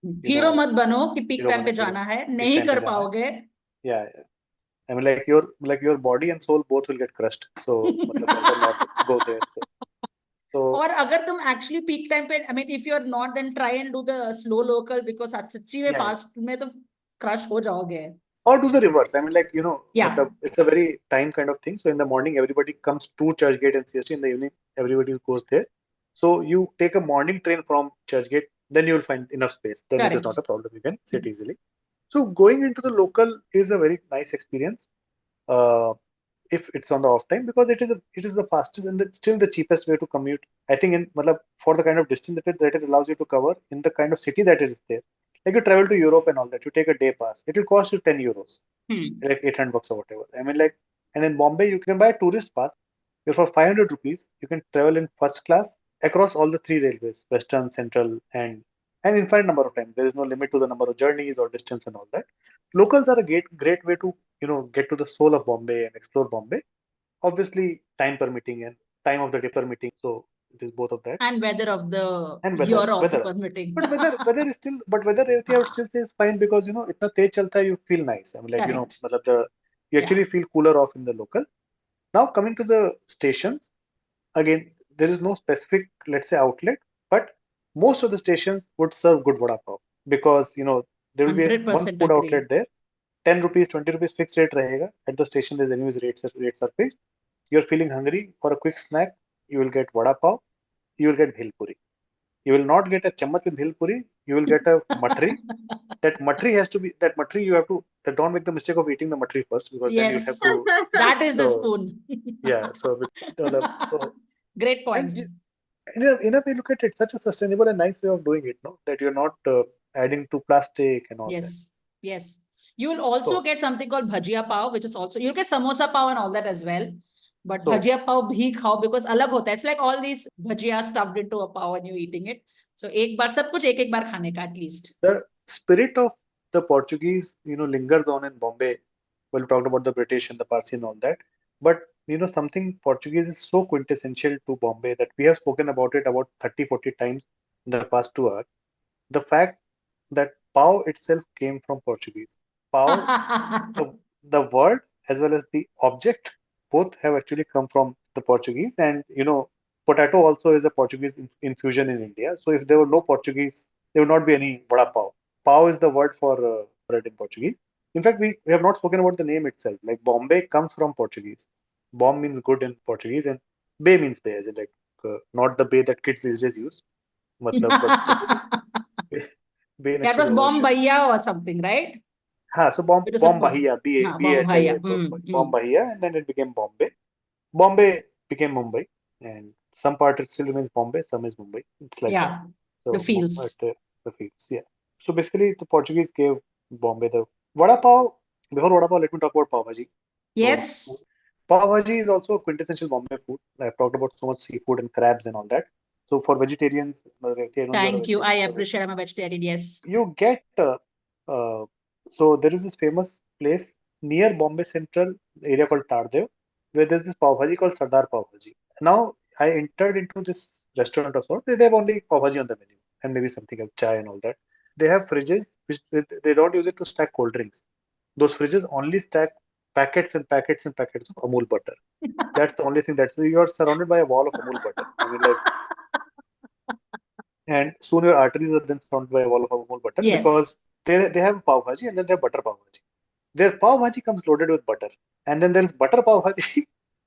hero मत बनो कि peak hero time पे बनने के जाना है, peak नहीं time पे कर जाना है. पाओगे. Yeah, yeah. I mean, your body and soul both will get crushed. So better not go there. So और अगर तुम एक्चुअली पीक टाइम पे, I mean if you are not, then try and do the slow local, because सच्ची में yeah, fast में तुम crush हो जाओगे. or do the reverse. I mean, Yeah. it's a very time kind of thing. So in the morning, everybody comes to Churchgate and CST. In the evening, everybody goes there. So you take a morning train from Churchgate, then you will find enough space. Then it is not a problem. You can sit easily. So going into the local is a very nice experience. If it's on the off time, because it is the fastest and still the cheapest way to commute. I think for the kind of distance that it allows you to cover in the kind of city that it is there. Like you travel to Europe and all that, you take a day pass. It will cost you 10 euros, like 800 bucks or whatever. I mean, and in Bombay you can buy a tourist pass. For 500 rupees, you can travel in first class across all the three railways, Western, Central, and infinite number of times. There is no limit to the number of journeys or distance and all that. Locals are a great way to get to the soul of Bombay and explore Bombay. Obviously, time permitting and time of the day permitting. So it is both of that. And weather of the And year also permitting. But weather is still, but weather I would still say is fine, because itna tej chalta hai, you feel nice. I mean, you actually feel cooler off in the local. Now coming to the stations, again, there is no specific, let's say, outlet, but most of the stations would serve good vada pav, because there will be one 100% food agree. outlet there. 10 rupees, 20 rupees fixed rate rahega. At the station, there's anyways rates are fixed. You're feeling hungry for a quick snack, you will get vada pav, you will get bhel puri. You will not get a chammach with bhel puri, you will get a matri. That matri you have to, don't make the mistake of eating the matri first, because then you have to. That is the spoon. Yeah, so Great point. In a way, look at it, such a sustainable and nice way of doing it, no? That you're not adding to plastic and all that. Yes. You will also get something called bhajia pav, which is also, you'll get samosa pav and all that as well. But bhajia pav bhi khao, because alag hota hai. It's like all these bhajia stuffed into a pav and you're eating it. So ek bar sab kuch ek bar khane ka at least. The spirit of the Portuguese, lingers on in Bombay. Well, we talked about the British and the Parsi and all that. But, something Portuguese is so quintessential to Bombay that we have spoken about it about 30, 40 times in the past 2 hours. The fact that pav itself came from Portuguese. Pav, the word as well as the object, both have actually come from the Portuguese. And, potato also is a Portuguese infusion in India. So if there were no Portuguese, there would not be any vada pav. Pav is the word for bread in Portuguese. In fact, we have not spoken about the name itself. Like Bombay comes from Portuguese. Bomb means good in Portuguese, and bay means bay, as in not the bay that kids these days use. That was Bombaya or something, right? So Bombaya, BHIA, Bombaya, and then it became Bombay. Bombay became Mumbai, and some part it still remains Bombay, some is Mumbai. It's like that. So the fields. The fields, yeah. So basically, the Portuguese gave Bombay the vada pav. Before vada pav, let me talk about pav bhaji. Yes. So, pav bhaji is also a quintessential Bombay food. I've talked about so much seafood and crabs and all that. So for vegetarians, thank you. I appreciate. I'm a vegetarian. Yes. You get so there is this famous place near Bombay Central area called Tardev, where there's this pav bhaji called Sardar Pav Bhaji. Now I entered into this restaurant of sorts. They have only pav bhaji on the menu and maybe something like chai and all that. They have fridges which they don't use it to stack cold drinks. Those fridges only stack packets and packets and packets of Amul butter. That's the only thing. You are surrounded by a wall of Amul butter. I mean, and soon your arteries are then surrounded by a wall of Amul butter, because they have pav bhaji and then they have butter pav bhaji. Their pav bhaji comes loaded with butter, and then there is butter pav bhaji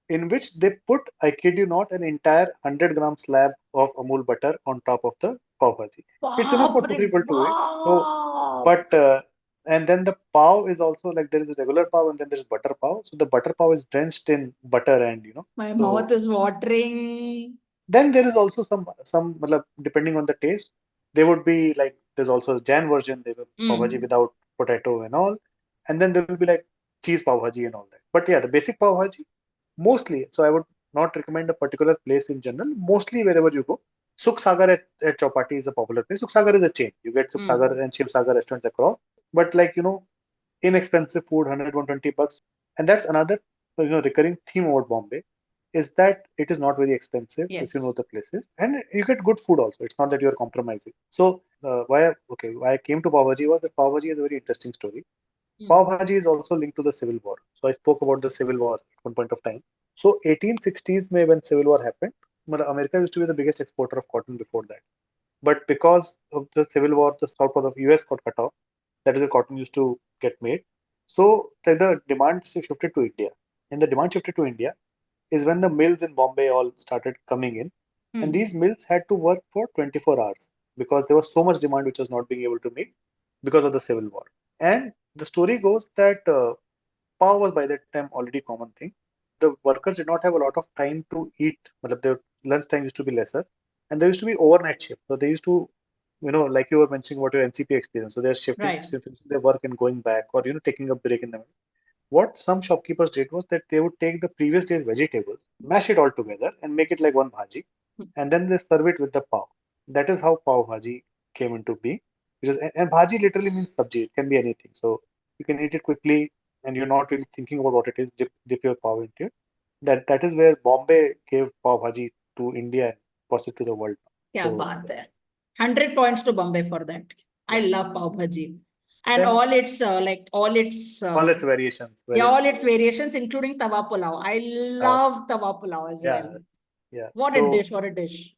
in which they put, I kid you not, an entire 100-gram slab of Amul butter on top of the pav bhaji. It's enough for 2-3 people to eat. So, but and then the pav is also like, there is a regular pav and then there is butter pav. So the butter pav is drenched in butter, and my mouth is watering. Then there is also some depending on the taste, there would be like, there's also a Jan version, there's a pav bhaji without potato and all, and then there will be like cheese pav bhaji and all that. But yeah, the basic pav bhaji mostly. So I would not recommend a particular place in general. Mostly wherever you go, Sukh Sagar at Chowpatty is a popular place. Sukh Sagar is a chain. You get Sukh Sagar and Shiv Sagar restaurants across. But like inexpensive food, 100, 120 bucks. And that's another recurring theme about Bombay is that it is not very expensive if you know Yes. the places, and you get good food also. It's not that you're compromising. So why I came to Pav Bhaji was that Pav Bhaji is a very interesting story. Pav Bhaji is also linked to the Civil War. So I spoke about the Civil War at one point of time. So 1860s when Civil War happened, America used to be the biggest exporter of cotton before that. But because of the Civil War, the south part of US got cut off. That is where cotton used to get made. So the demand shifted to India. And the demand shifted to India is when the mills in Bombay all started coming in. And these mills had to work for 24 hours because there was so much demand which was not being able to meet because of the Civil War. And the story goes that pav was by that time already common thing. The workers did not have a lot of time to eat. Their lunch time used to be lesser, and there used to be overnight shift. So they used to, like you were mentioning about your NCP experience. So they're shifting their work and going back, or taking a break in the middle. What some shopkeepers did was that they would take the previous day's vegetables, mash it all together, and make it like one bhaji, and then they serve it with the pav. That is how pav bhaji came into being. And bhaji literally means sabji. It can be anything. So you can eat it quickly, and you're not really thinking about what it is. Dip your pav into it. That is where Bombay gave pav bhaji to India and passed it to the world. Kya baat hai. 100 points to Bombay for that. I love pav bhaji. And Then, all its all its variations. all its variations, including tawa pulao. I love tawa pulao as well. Yeah. What a dish! What a dish!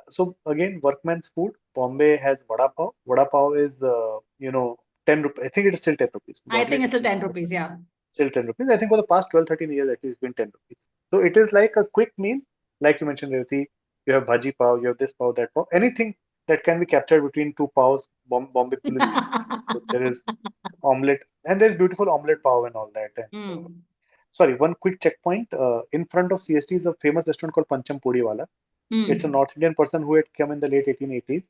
So again, workman's food. Bombay has vada pav. Vada pav is 10 rupees. I think it is still 10 rupees. I think it's still 10 rupees. Yeah. Still 10 rupees. I think for the past 12, 13 years at least been 10 rupees. So it is like a quick meal. Like you mentioned, Revati, you have bhaji pav, you have this pav, that pav. Anything that can be captured between two pavs, Bombay fully. So there is omelette, and there's beautiful omelette pav and all that. And, sorry, one quick checkpoint. In front of CST is a famous restaurant called Pancham Pudi Wala. It's a North Indian person who had come in the late 1880s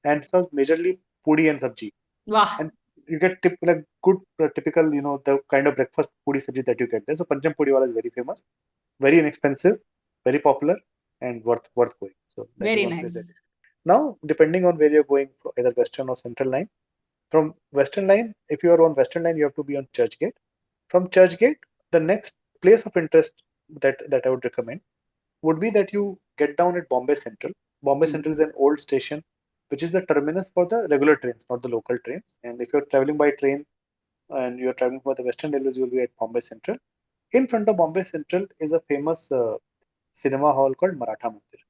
and serves majorly pudi and sabji. Wow. And you get good typical, the kind of breakfast pudi sabji that you get there. So Pancham Pudi Wala is very famous, very inexpensive, very popular, and worth going. So that very is one nice. place. Now, depending on where you're going, either Western or Central Line. From Western Line, if you are on Western Line, you have to be on Churchgate. From Churchgate, the next place of interest that I would recommend would be that you get down at Bombay Central. Bombay Central is an old station, which is the terminus for the regular trains, not the local trains. And if you're traveling by train and you're traveling for the Western Railways, you'll be at Bombay Central. In front of Bombay Central is a famous cinema hall called Maratha Mandir,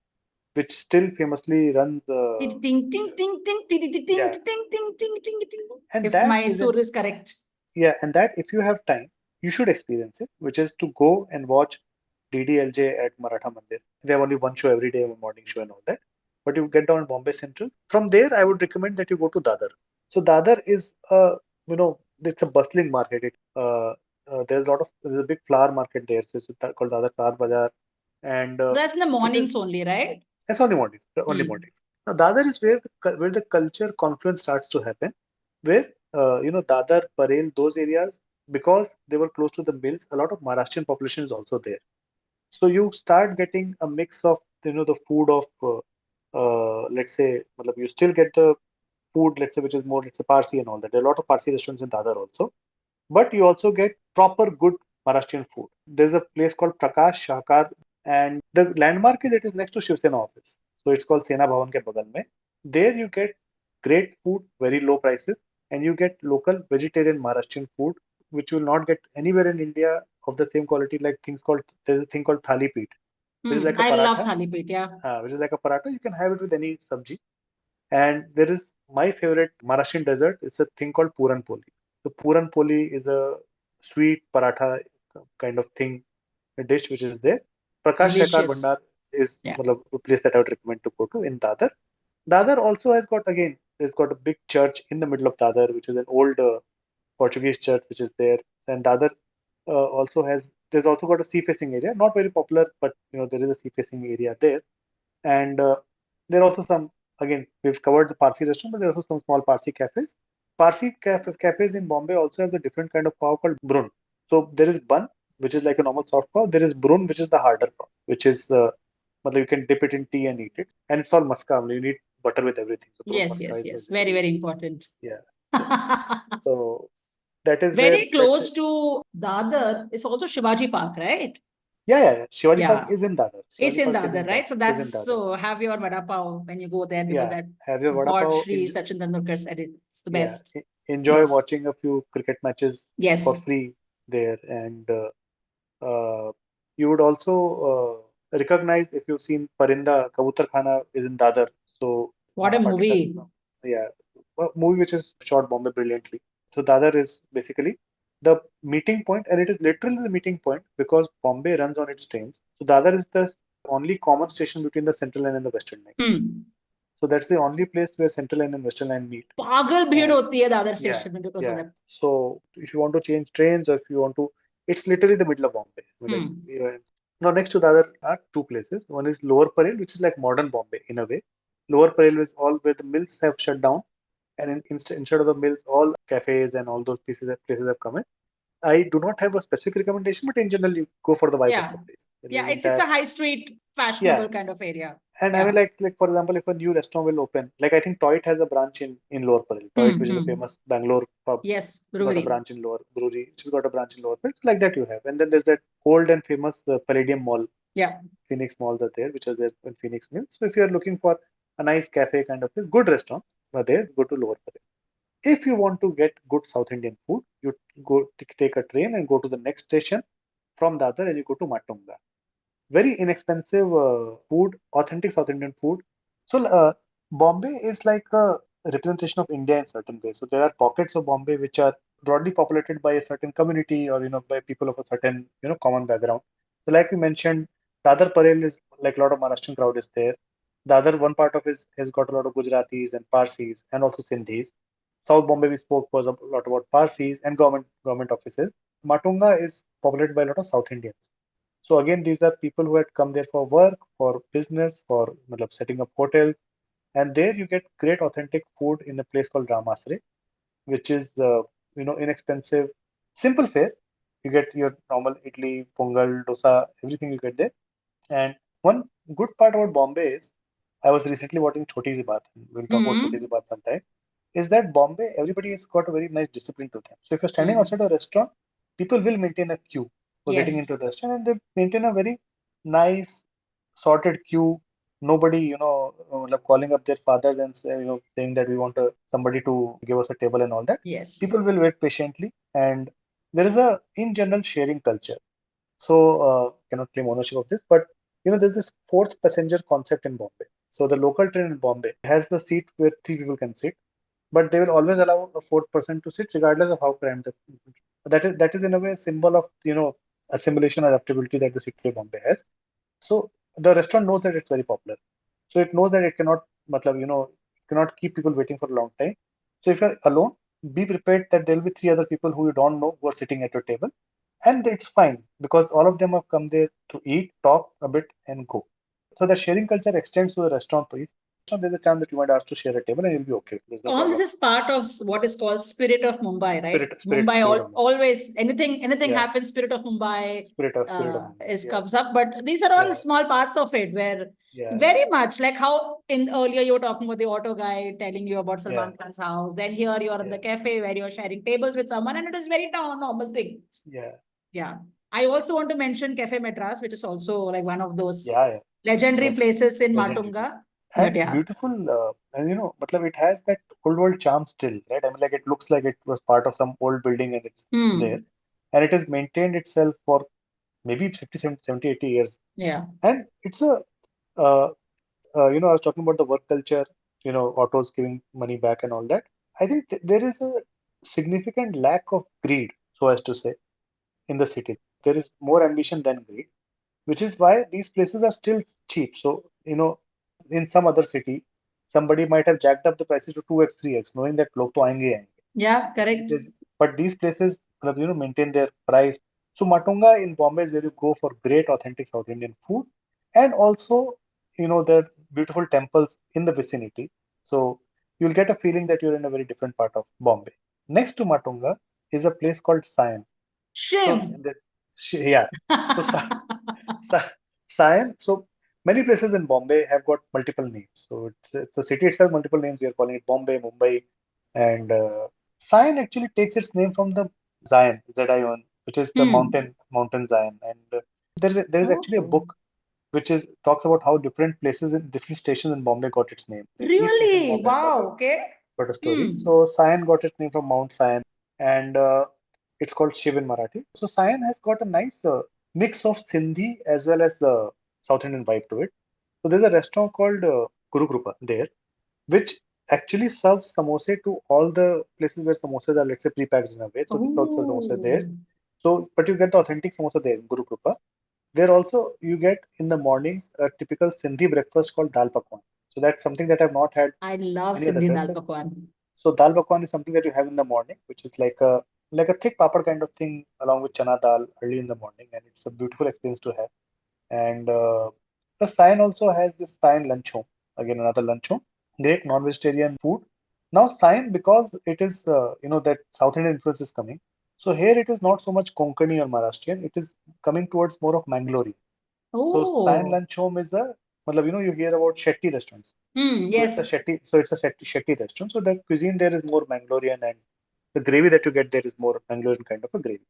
which still famously runs. Ting, ting, ting, ting, ting, ting, ting, ting, ting, ting, ting, ting. And if that my sur is correct. Yeah, and that if you have time, you should experience it, which is to go and watch DDLJ at Maratha Mandir. They have only one show every day, a morning show and all that. But you get down in Bombay Central. From there, I would recommend that you go to Dadar. So Dadar is it's a bustling market. There's a big flower market there. So it's called Dadar Flower Bazaar. And that's in the mornings only, right? That's only mornings. Only mornings. Now Dadar is where the culture confluence starts to happen, where Dadar, Parel, those areas, because they were close to the mills, a lot of Maharashtrian population is also there. So you start getting a mix of the food of let's say, you still get the food, let's say, which is more, let's say, Parsi and all that. There are a lot of Parsi restaurants in Dadar also, but you also get proper good Maharashtrian food. There's a place called Prakash Shahkar, and the landmark is it is next to Shiv Sena office. So it's called Sena Bhavan ke bagal mein. There you get great food, very low prices, and you get local vegetarian Maharashtrian food, which you will not get anywhere in India of the same quality. There's a thing called thali peet, which is like a I paratha. love thali peet, yeah. Which is like a paratha. You can have it with any sabji. And there is my favorite Maharashtrian dessert. It's a thing called puran poli. So puran poli is a sweet paratha kind of thing, a dish which is there. Prakash Shekar Bhandar is a place that I would recommend to go to in Dadar. Dadar also has got, again, there's got a big church in the middle of Dadar, which is an old Portuguese church which is there. And Dadar there's also got a sea facing area, not very popular, but there is a sea facing area there. And there are also some, again, we've covered the Parsi restaurant, but there are also some small Parsi cafes. Parsi cafes in Bombay also have a different kind of pav called brun. So there is bun, which is like a normal soft pav. There is brun, which is the harder pav, which is, you can dip it in tea and eat it. And it's all maska. You need butter with everything. So yes. Very, very important. Yeah. So that is Very where, let's close say, to Dadar is also Shivaji Park, right? yeah. Shivaji Park Yeah. is in Dadar. It's Shivaji in Park is in Dadar, right? So is in that's Dadar. so have your vada pav when you go there because Yeah, that have your vada God pav. Shri Sachin Tendulkar said it's the Yeah, best. enjoy Yes. watching a few cricket matches for Yes. free there, and you would also recognize if you've seen Parinda Kabutar Khana is in Dadar. So What a particular, movie. yeah, a movie which is shot Bombay brilliantly. So Dadar is basically the meeting point, and it is literally the meeting point because Bombay runs on its trains. So Dadar is the only common station between the Central Line and the Western Line. So that's the only place where Central Line and Western Line meet. पागल भीड़ होती है Dadar Yeah, station में because of yeah. that. So if you want to change trains or if you want to, it's literally the middle of Bombay. Like, now next to the other are two places. One is Lower Parel, which is like modern Bombay in a way. Lower Parel is all where the mills have shut down, and instead of the mills, all cafes and all those places have come in. I do not have a specific recommendation, but in general, you go for the vibe of the place. Yeah, it's a high street, fashionable kind of area. And I mean, like for example, if a new restaurant will open, like I think Toit has a branch in Lower Parel. Toit, which is a famous Bangalore pub. Yes, got a branch in Lower Brewery, which has got a branch in Lower Parel. Like that you have. And then there's that old and famous Palladium Mall. Yeah. Phoenix malls are there, which are there in Phoenix Mills. So if you are looking for a nice cafe kind of place, good restaurants are there, go to Lower Parel. If you want to get good South Indian food, you go take a train and go to the next station from Dadar and you go to Matunga. Very inexpensive food, authentic South Indian food. So Bombay is like a representation of India in certain ways. So there are pockets of Bombay which are broadly populated by a certain community or by people of a certain common background. So like we mentioned, Dadar Parel is like a lot of Maharashtrian crowd is there. The other one part of it has got a lot of Gujaratis and Parsis and also Sindhis. South Bombay we spoke was a lot about Parsis and government offices. Matunga is populated by a lot of South Indians. So again, these are people who had come there for work, for business, for setting up hotels, and there you get great authentic food in a place called Ramasre, which is inexpensive, simple fare. You get your normal idli, pongal, dosa, everything you get there. And one good part about Bombay is, I was recently watching Choti Si Baat, we'll talk about Choti Si Baat sometime, is that Bombay, everybody has got a very nice discipline to them. So if you're standing outside a restaurant, people will maintain a queue for getting into the restaurant, and they maintain a very nice, sorted queue. Nobody, calling up their fathers and saying that we want somebody to give us a table and all that. Yes. People will wait patiently, and there is in general, sharing culture. So cannot claim ownership of this, but there's this fourth passenger concept in Bombay. So the local train in Bombay has the seat where three people can sit, but they will always allow a fourth person to sit regardless of how cramped the that is in a way a symbol of assimilation or adaptability that the city of Bombay has. So the restaurant knows that it's very popular. So it knows that it cannot cannot keep people waiting for a long time. So if you're alone, be prepared that there will be three other people who you don't know who are sitting at your table. And it's fine because all of them have come there to eat, talk a bit, and go. So the sharing culture extends to the restaurant place. There's a chance that you might ask to share a table and you'll be okay. No all problem. this is part of what is called spirit of Mumbai, right? Spirit of always anything happens, spirit of Mumbai comes up. But these are all small parts of it where very much like how in earlier you were talking about the auto guy telling you about Salman Khan's house. Then here you are in the cafe where you're sharing tables with someone, and it is very normal thing. Yeah. I also want to mention Cafe Madras, which is also like one of those legendary places in Matunga. And beautiful, and it has that old world charm still, right? I mean, like it looks like it was part of some old building and it's there. And it has maintained itself for maybe 50, 70, 80 years. Yeah. And it's I was talking about the work culture, autos giving money back and all that. I think there is a significant lack of greed, so as to say, in the city. There is more ambition than greed, which is why these places are still cheap. So, in some other city, somebody might have jacked up the prices to 2x, 3x, knowing that log to aayenge. Yeah, correct. But these places, maintain their price. So Matunga in Bombay is where you go for great, authentic South Indian food, and also, there are beautiful temples in the vicinity. So you'll get a feeling that you're in a very different part of Bombay. Next to Matunga is a place called Siam. Shiv. So, Siam. So many places in Bombay have got multiple names. So it's the city itself, multiple names. We are calling it Bombay, Mumbai, and Sion actually takes its name from the Zion, Z-I-O-N, which is the mountain Zion. And there is actually a book which is talks about how different places in different stations in Bombay got its name. Like each station in Really? Bombay has Wow. Okay. got a story. So Sion got its name from Mount Sion, and it's called Shiv in Marathi. So Sion has got a nice mix of Sindhi as well as the South Indian vibe to it. So there's a restaurant called Guru Krupa there, which actually serves samosa to all the places where samosas are, let's say, pre-packaged in a way. So this serves as samosa there. So, but you get the authentic samosa there in Guru Krupa. There also you get in the mornings a typical Sindhi breakfast called dal pakwan. So that's something that I've not had I love any other Sindhi dal places. pakwan. So dal pakwan is something that you have in the morning, which is like a thick papad kind of thing along with chana dal early in the morning, and it's a beautiful experience to have. And the Sion also has this Sion lunch home, again another lunch home, great non-vegetarian food. Now Sion, because it is that South Indian influence is coming, so here it is not so much Konkani or Maharashtrian, it is coming towards more of Mangalore. So Sion lunch home is you hear about Shetty restaurants. Yes. So it's a Shetty restaurant. So the cuisine there is more Mangalorean, and the gravy that you get there is more Mangalorean kind of a gravy.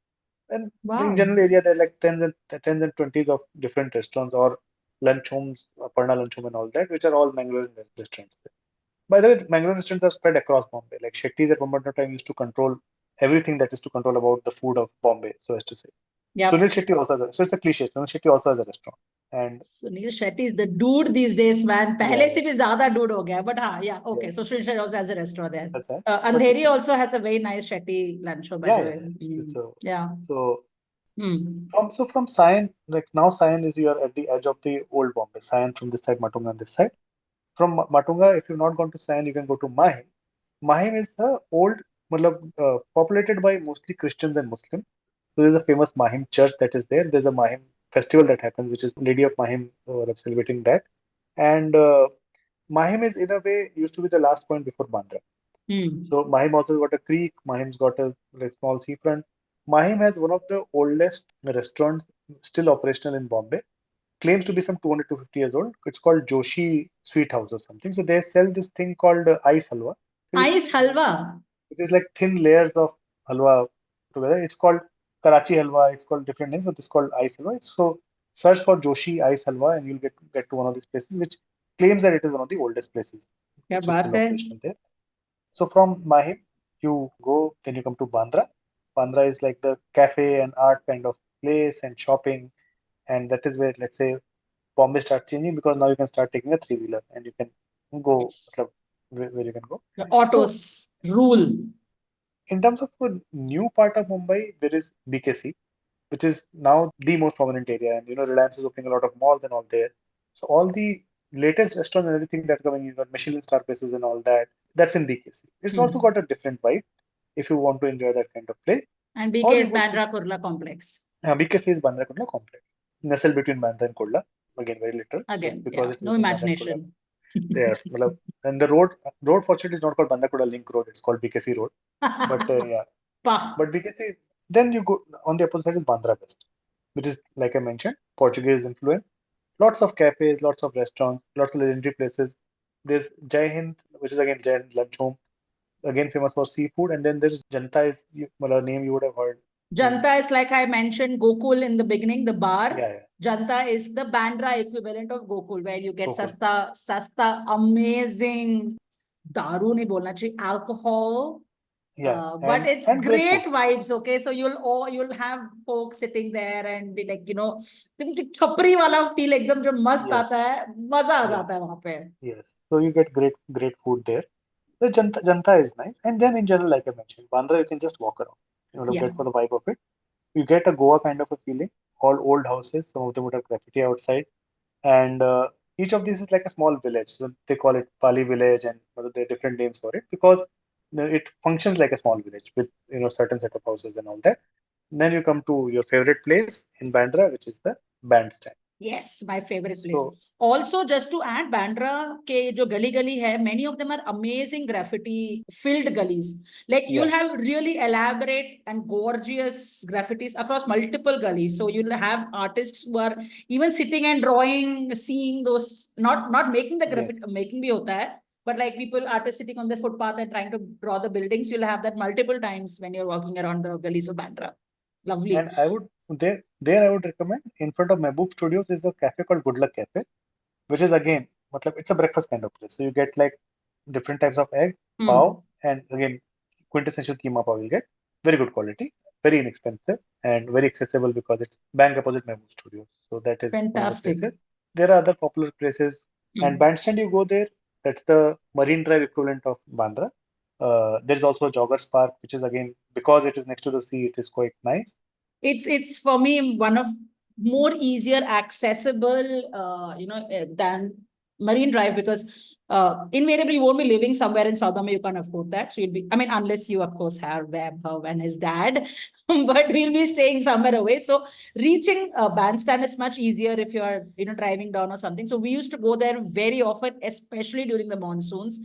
And in general area, there are like tens and twenties of different restaurants or lunch homes, Aparna lunch home and all that, which are all Mangalorean restaurants. By the way, Mangalorean restaurants are spread across Bombay. Like Shetty's at one point of time used to control everything that is to control about the food of Bombay, so as to say. Yep. Sunil Shetty also has so it's a cliche. Sunil Shetty also has a restaurant. And Sunil Shetty is the dude these days, man. Pehle se bhi zyada dude ho gaya, but yeah, okay. So Sunil Shetty also has a restaurant there. That's right. Andheri also has a very nice Shetty lunch show, by the way. Yeah. So from Sion, like now Sion is you are at the edge of the old Bombay. Sion from this side, Matunga on this side. From Matunga, if you've not gone to Sion, you can go to Mahim. Mahim is a old, populated by mostly Christians and Muslims. So there's a famous Mahim church that is there. There's a Mahim festival that happens, which is Lady of Mahim celebrating that. And Mahim is in a way used to be the last point before Bandra. So Mahim also got a creek. Mahim's got a small seafront. Mahim has one of the oldest restaurants still operational in Bombay. Claims to be some 200 to 50 years old. It's called Joshi Sweet House or something. So they sell this thing called ice halwa. Ice halwa? It is like thin layers of halwa together. It's called Karachi halwa. It's called different names, but it's called ice halwa. So search for Joshi ice halwa and you'll get to one of these places, which claims that it is one of the oldest places. Kya baat hai? There. So from Mahim, you go, then you come to Bandra. Bandra is like the cafe and art kind of place and shopping. And that is where, let's say, Bombay starts changing because now you can start taking a three-wheeler and you can go where you can go. The autos rule. In terms of a new part of Mumbai, there is BKC, which is now the most prominent area. And, Reliance is opening a lot of malls and all there. So all the latest restaurants and everything that's coming, you got Michelin star places and all that. That's in BKC. It's also got a different vibe if you want to enjoy that kind of place. And BK is Bandra Kurla complex. BKC is Bandra Kurla complex. Nestled between Bandra and Kurla. Again, very little. Again, so no imagination. There. And the road fortunately is not called Bandra Kurla Link Road. It's called BKC Road. But But BKC, then you go on the opposite side is Bandra West, which is, like I mentioned, Portuguese influence. Lots of cafes, lots of restaurants, lots of legendary places. There's Jai Hind, which is again Jai Hind lunch home, again famous for seafood. And then there's Janta is a name you would have heard. Janta is, like I mentioned, Gokul in the beginning, the bar. Yeah. Janta is the Bandra equivalent of Gokul, where you get sasta, amazing, daru nahi bolna chahiye, alcohol. But it's great vibes, okay? So you'll have folks sitting there and be like, khapri wala feel ekdam jo mast aata hai, maza aa jata hai wahan pe. Yes. So you get great food there. The Janta is nice. And then in general, like I mentioned, Bandra, you can just walk around. Get for the vibe of it. You get a Goa kind of a feeling. All old houses. Some of them would have graffiti outside. And each of these is like a small village. So they call it Pali village, and there are different names for it because it functions like a small village with certain set of houses and all that. And then you come to your favorite place in Bandra, which is the bandstand. Yes, my favorite place. Also, just to add, Bandra ke jo gali hai, many of them are amazing graffiti filled gullies. Like you'll have really elaborate and gorgeous graffitis across multiple gullies. So you'll have artists who are even sitting and drawing, seeing those, not making the graffiti, making bhi hota hai. But like people, artists sitting on the footpath and trying to draw the buildings, you'll have that multiple times when you're walking around the gullies of Bandra. Lovely. And I would there I would recommend in front of Mehboob Studios is a cafe called Good Luck Cafe, which is again, it's a breakfast kind of place. So you get like different types of egg, pav, and again quintessential keema pav you'll get. Very good quality, very inexpensive, and very accessible because it's bank opposite Mehboob Studios. So that is one of the Fantastic. places. There are other popular places. And Bandstand, you go there, that's the Marine Drive equivalent of Bandra. There's also a Joggers Park, which is again, because it is next to the sea, it is quite nice. It's for me one of more easier accessible than Marine Drive, because invariably you won't be living somewhere in South Bombay, you can't afford that. So you'll be, I mean, unless you of course have Vaibhav and his dad, but we'll be staying somewhere away. So reaching Bandstand is much easier if you're driving down or something. So we used to go there very often, especially during the monsoons.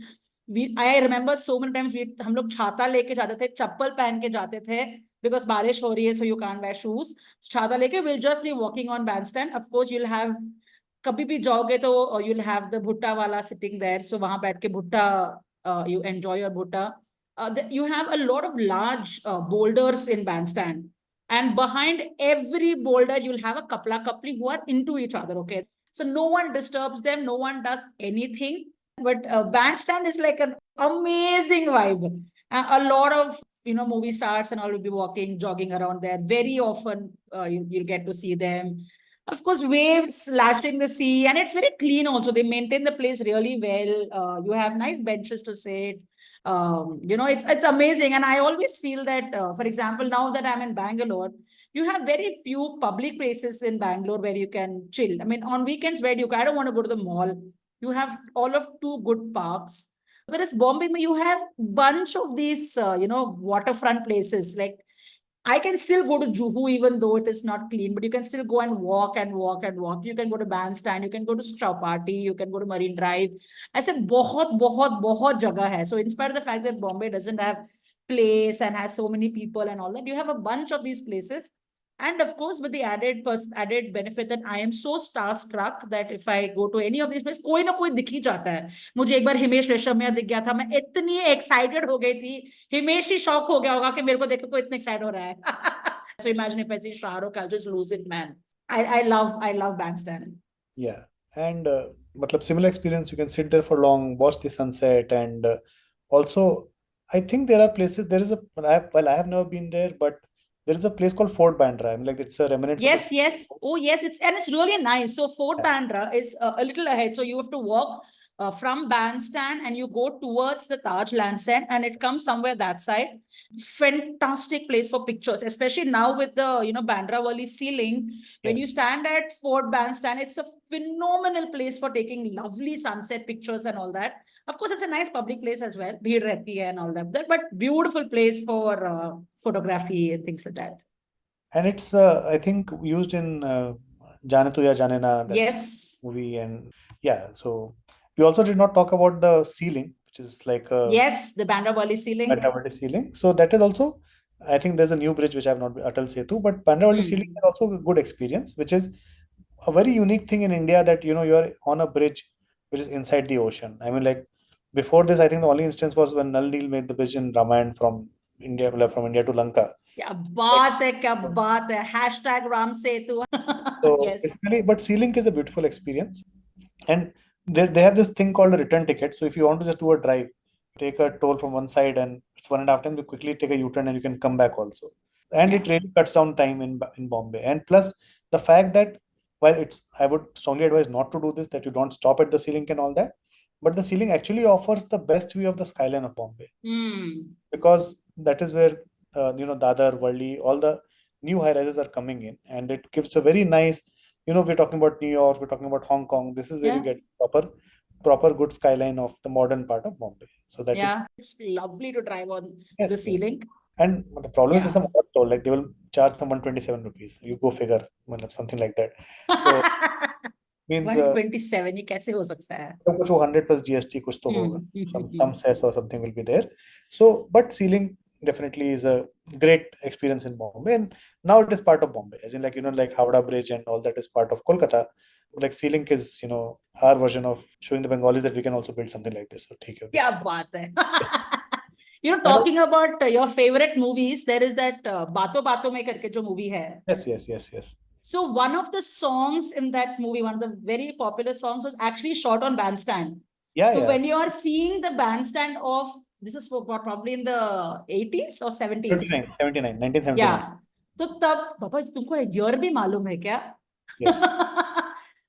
I remember so many times हम लोग छाता लेके जाते थे, चप्पल पहन के जाते थे, because बारिश हो रही है, so you can't wear shoes. छाता लेके, we'll just be walking on Bandstand. Of course, you'll have, कभी भी जाओगे तो you'll have the bhutta wala sitting there. So वहां बैठ के bhutta, you enjoy your bhutta. You have a lot of large boulders in Bandstand. And behind every boulder, you'll have a couply who are into each other, okay? So no one disturbs them, no one does anything. But Bandstand is like an amazing vibe. A lot of movie stars and all will be walking, jogging around there. Very often you'll get to see them. Of course, waves lashing the sea, and it's very clean also. They maintain the place really well. You have nice benches to sit. It's amazing. And I always feel that, for example, now that I'm in Bangalore, you have very few public places in Bangalore where you can chill. I mean, on weekends, where I don't want to go to the mall. You have all of two good parks. Whereas Bombay, you have bunch of these, waterfront places. Like I can still go to Juhu even though it is not clean, but you can still go and walk and walk and walk. You can go to Bandstand, you can go to chowpatty, you can go to Marine Drive. I said, बहुत jagah hai. So in spite of the fact that Bombay doesn't have place and has so many people and all that, you have a bunch of these places. And of course, with the added benefit that I am so starstruck that if I go to any of these places, कोई ना कोई दिख ही जाता है. मुझे एक बार हिमेश रेशमिया दिख गया था. मैं इतनी excited हो गई थी. हिमेश ही शॉक हो गया होगा कि मेरे को देख के कोई इतना excited हो रहा है. So imagine if I see Shahrukh, I'll just lose it, man. I love Bandstand. Yeah, and similar experience. You can sit there for long, watch the sunset, and also I think there are places. There is I have never been there, but there is a place called Fort Bandra. I mean, like it's a remnant. Yes. Oh, yes. It's really nice. So Fort Bandra is a little ahead. So you have to walk from Bandstand and you go towards the Taj Lansdowne and it comes somewhere that side. Fantastic place for pictures, especially now with the Bandra Valley ceiling. When you stand at Fort Bandstand, it's a phenomenal place for taking lovely sunset pictures and all that. Of course, it's a nice public place as well, bheed rehti hai and all that, but beautiful place for photography and things like that. And it's I think used in Jane Tu Ya Jane Na, that yes movie. And yeah, so we also did not talk about the ceiling, which is like yes, the Bandra Valley ceiling. Bandra Valley ceiling. So that is also, I think there's a new bridge which I have not been, Atal Setu, but Bandra Valley ceiling is also a good experience, which is a very unique thing in India, that you're on a bridge which is inside the ocean. I mean, like before this, I think the only instance was when Nal Neel made the bridge in Ramayana from India to Lanka. क्या बात है hashtag Ram Setu. So yes, basically, but Sea Link is a beautiful experience, and they have this thing called a return ticket. So if you want to just do a drive, take a toll from one side and it's 1.5 times, you quickly take a U-turn and you can come back also. And it really cuts down time in Bombay. And plus the fact that while I would strongly advise not to do this, that you don't stop at the Sea Link and all that, but the Sea Link actually offers the best view of the skyline of Bombay, because that is where Dadar, Worli, all the new high rises are coming in, and it gives a very nice, we're talking about New York, we're talking about Hong Kong. This is where you get proper good skyline of the modern part of Bombay. So that is, it's lovely to drive on the Sea Link. And the problem is some odd toll, like they will charge some 127 rupees. You go figure, something like that. So means 127 ये कैसे हो सकता है? तो कुछ 100 plus GST कुछ तो होगा. Some cess or something will be there. So, but Sea Link definitely is a great experience in Bombay, and now it is part of Bombay, as in like like Howrah Bridge and all that is part of Kolkata. like Sea Link is, our version of showing the Bengalis that we can also build something like this. So, theek hai. Kya baat hai. Talking about your favorite movies, there is that Baaton Baaton Mein karke jo movie hai. Yes. So one of the songs in that movie, one of the very popular songs, was actually shot on bandstand. So when you are seeing the bandstand of, this is probably in the 80s or 70s? 1979. Yeah. So tab, Papa, tumko year bhi malum hai kya? Yes.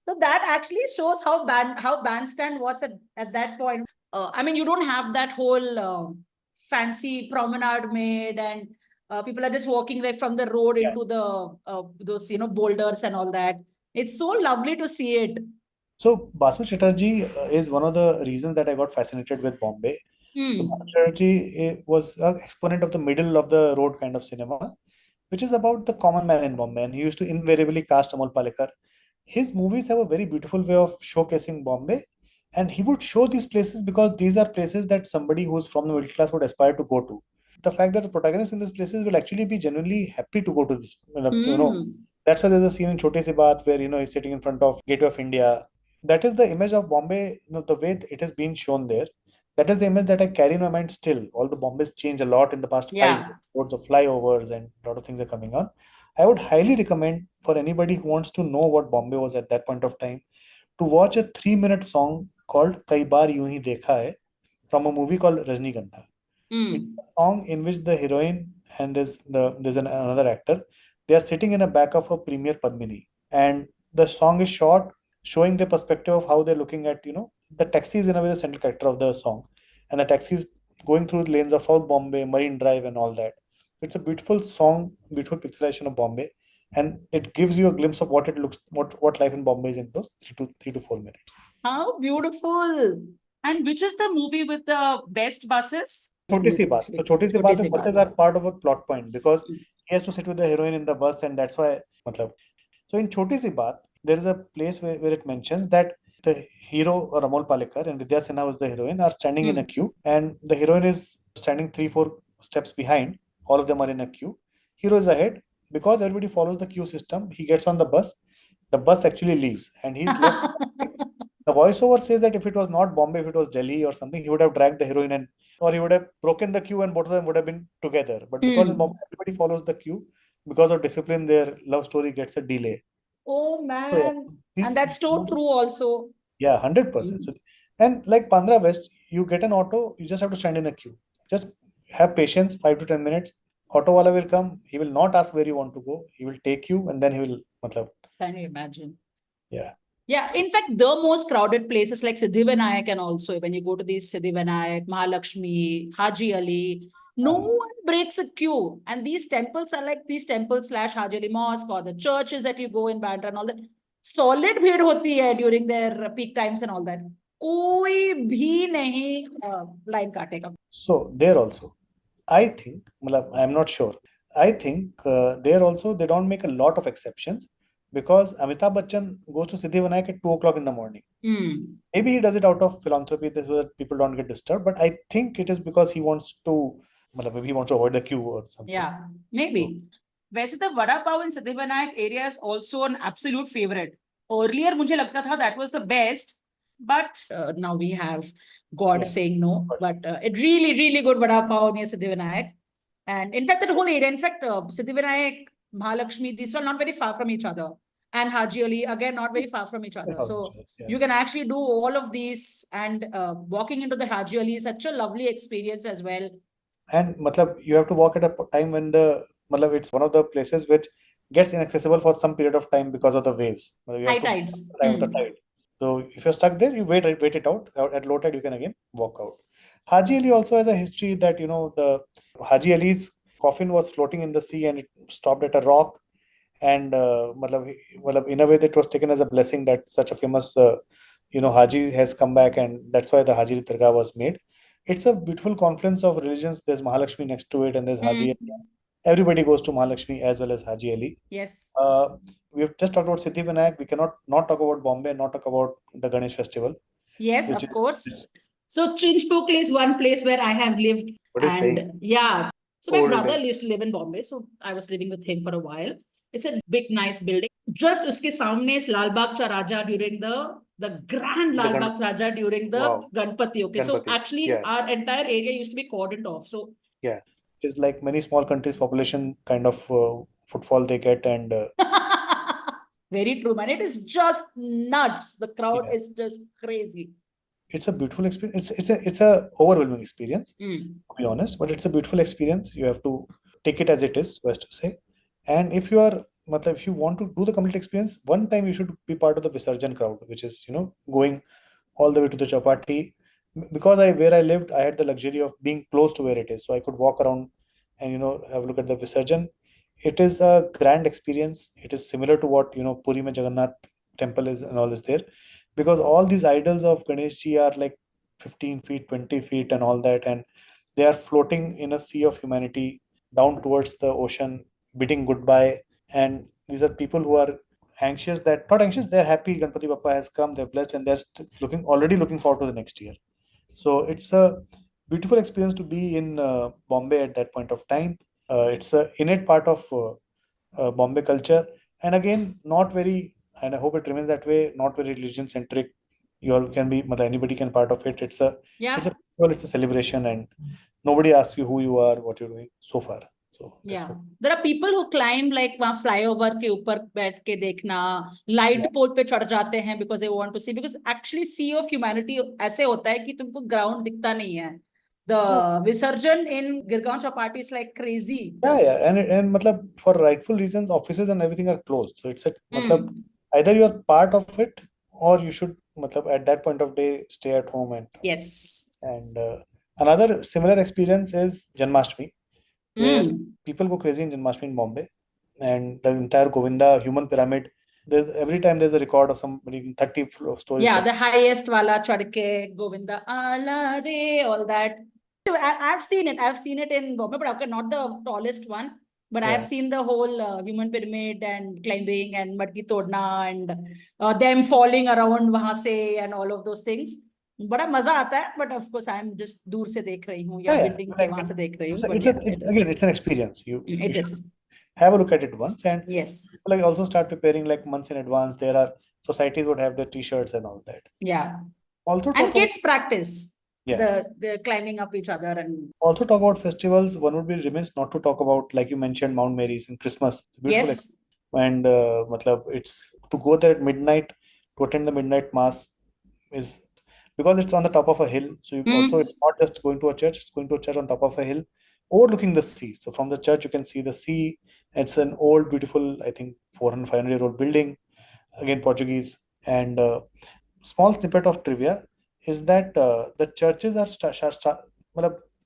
So that actually shows how bandstand was at that point. I mean, you don't have that whole fancy promenade made, and people are just walking away from the road into those boulders and all that. It's so lovely to see it. So Basu Chatterjee is one of the reasons that I got fascinated with Bombay. So Basu Chatterjee was an exponent of the middle of the road kind of cinema, which is about the common man in Bombay, and he used to invariably cast Amol Palekar. His movies have a very beautiful way of showcasing Bombay, and he would show these places because these are places that somebody who's from the middle class would aspire to go to. The fact that the protagonists in these places will actually be genuinely happy to go to this, that's why there's a scene in Chote Si Baat where he's sitting in front of Gateway of India. That is the image of Bombay, the way it has been shown there. That is the image that I carry in my mind still. All the Bombays changed a lot in the past 5 years. Loads of flyovers and a lot of things are coming on. I would highly recommend for anybody who wants to know what Bombay was at that point of time to watch a 3-minute song called Kai Baar Yun Hi Dekha Hai from a movie called Rajnigandha. It's a song in which the heroine and there's another actor. They are sitting in a back of a premier Padmini, and the song is short, showing the perspective of how they're looking at the taxi is in a way the central character of the song, and the taxi is going through the lanes of South Bombay, Marine Drive, and all that. It's a beautiful song, beautiful picturization of Bombay, and it gives you a glimpse of what it looks, what life in Bombay is in those 3 to 4 minutes. How beautiful! And which is the movie with the best buses? Choti Si Baat. So Choti Si Baat, the buses are part of a plot point because he has to sit with the heroine in the bus, and that's why. So in Choti Si Baat, there is a place where it mentions that the hero Amol Palekar and Vidya Sinha, who's the heroine, are standing in a queue, and the heroine is standing 3-4 steps behind. All of them are in a queue. Hero is ahead. Because everybody follows the queue system, he gets on the bus. The bus actually leaves, and he's left. The voiceover says that if it was not Bombay, if it was Delhi or something, he would have dragged the heroine in, or he would have broken the queue and both of them would have been together. But because in Bombay, everybody follows the queue, because of discipline, their love story gets a delay. Oh man. And that's so true also. Yeah, 100%. So, and like Bandra West, you get an auto, you just have to stand in a queue. Just have patience, 5 to 10 minutes. Auto wala will come. He will not ask where you want to go. He will take you, and then he will. Can you imagine? Yeah. Yeah. In fact, the most crowded places like Siddhivinayak, and also when you go to these Siddhivinayak, Mahalakshmi, Haji Ali, no one breaks a queue. And these temples are like these temples / Haji Ali Mosque or the churches that you go in Bandra and all that. Solid bhid hoti hai during their peak times and all that. Koi bhi nahi line kaatega. So there also, I think, I'm not sure. I think there also they don't make a lot of exceptions because Amitabh Bachchan goes to Siddhivinayak at 2 o'clock in the morning. Maybe he does it out of philanthropy so that people don't get disturbed, but I think it is because he wants to, maybe he wants to avoid the queue or something. Yeah, maybe. वैसे the vada pav in Siddhivinayak area is also an absolute favorite. Earlier, मुझे लगता था that was the best, but now we have God saying no. But it really good vada pav near Siddhivinayak. And in fact, that whole area, in fact, Siddhivinayak, Mahalakshmi, these are not very far from each other. And Haji Ali, again, not very far from each other. So you can actually do all of these, and walking into the Haji Ali is such a lovely experience as well. And you have to walk at a time when it's one of the places which gets inaccessible for some period of time because of the waves. High tides. The tide. So if you're stuck there, you wait it out. At low tide, you can again walk out. Haji Ali also has a history that, the Haji Ali's coffin was floating in the sea and it stopped at a rock. And in a way that was taken as a blessing that such a famous, Haji has come back, and that's why the Haji Dargah was made. It's a beautiful confluence of religions. There's Mahalakshmi next to it, and there's Haji Ali. Everybody goes to Mahalakshmi as well as Haji Ali. Yes. We have just talked about Siddhivinayak. We cannot not talk about Bombay and not talk about the Ganesh festival. Yes, of course. So Chinchpokli is one place where I have lived. What are you saying? Yeah. So my brother used to live in Bombay. So I was living with him for a while. It's a big, nice building. Just uske samne is Lal Bagh Cha Raja during the grand Lal Bagh Cha Raja during the Ganpati. Okay, so actually our entire area used to be cordoned off. So yeah, it's like many small countries' population kind of footfall they get, and very true, man. It is just nuts. The crowd is just crazy. It's a beautiful experience. It's a overwhelming experience, to be honest, but it's a beautiful experience. You have to take it as it is, so as to say. And if you want to do the complete experience, one time you should be part of the Visarjan crowd, which is, going all the way to the chowpatty. Because where I lived, I had the luxury of being close to where it is, so I could walk around and have a look at the Visarjan. It is a grand experience. It is similar to what Puri mein Jagannath temple is and all is there, because all these idols of Ganesh ji are like 15 feet, 20 feet, and all that, and they are floating in a sea of humanity down towards the ocean, bidding goodbye. And these are people who are anxious, not anxious, they're happy Ganpati Bappa has come, they're blessed, and they're already looking forward to the next year. So it's a beautiful experience to be in Bombay at that point of time. It's an innate part of Bombay culture, and again, not very, and I hope it remains that way, not very religion centric. Anybody can part of it. It's a festival, it's a celebration, and nobody asks you who you are, what you're doing so far. So there are people who climb like वहाँ flyover के ऊपर बैठ के देखना, light pole पे चढ़ जाते हैं because they want to see, because actually sea of humanity ऐसे होता है कि तुमको ground दिखता नहीं है. The Visarjan in Girgaon chowpatty is like crazy. And for rightful reasons, offices and everything are closed. So it's either you are part of it, or you should at that point of day stay at home. And another similar experience is Janmashtami, where people go crazy in Janmashtami in Bombay, and the entire Govinda human pyramid. Every time there's a record of somebody 30 stories. Yeah, the highest wala chadke Govinda ala re, all that. I've seen it in Bombay, but not the tallest one. But I've seen the whole human pyramid and climbing and matki todna and them falling around wahan se and all of those things. बड़ा मजा आता है, but of course I'm just दूर से देख रही हूँ या building के वहां से देख रही हूँ. It's an experience. You should have a look at it once, and people also start preparing like months in advance. There are societies would have the t-shirts and all that. Yeah. Also, and kids practice the climbing up each other. And also talk about festivals. One would be remiss not to talk about, like you mentioned, Mount Mary's and Christmas. It's beautiful. And it's to go there at midnight to attend the midnight mass is because it's on the top of a hill. So you also, it's not just going to a church, it's going to a church on top of a hill overlooking the sea. So from the church, you can see the sea. It's an old, beautiful, I think 400, 500-year-old building, again, Portuguese. And small snippet of trivia is that the churches are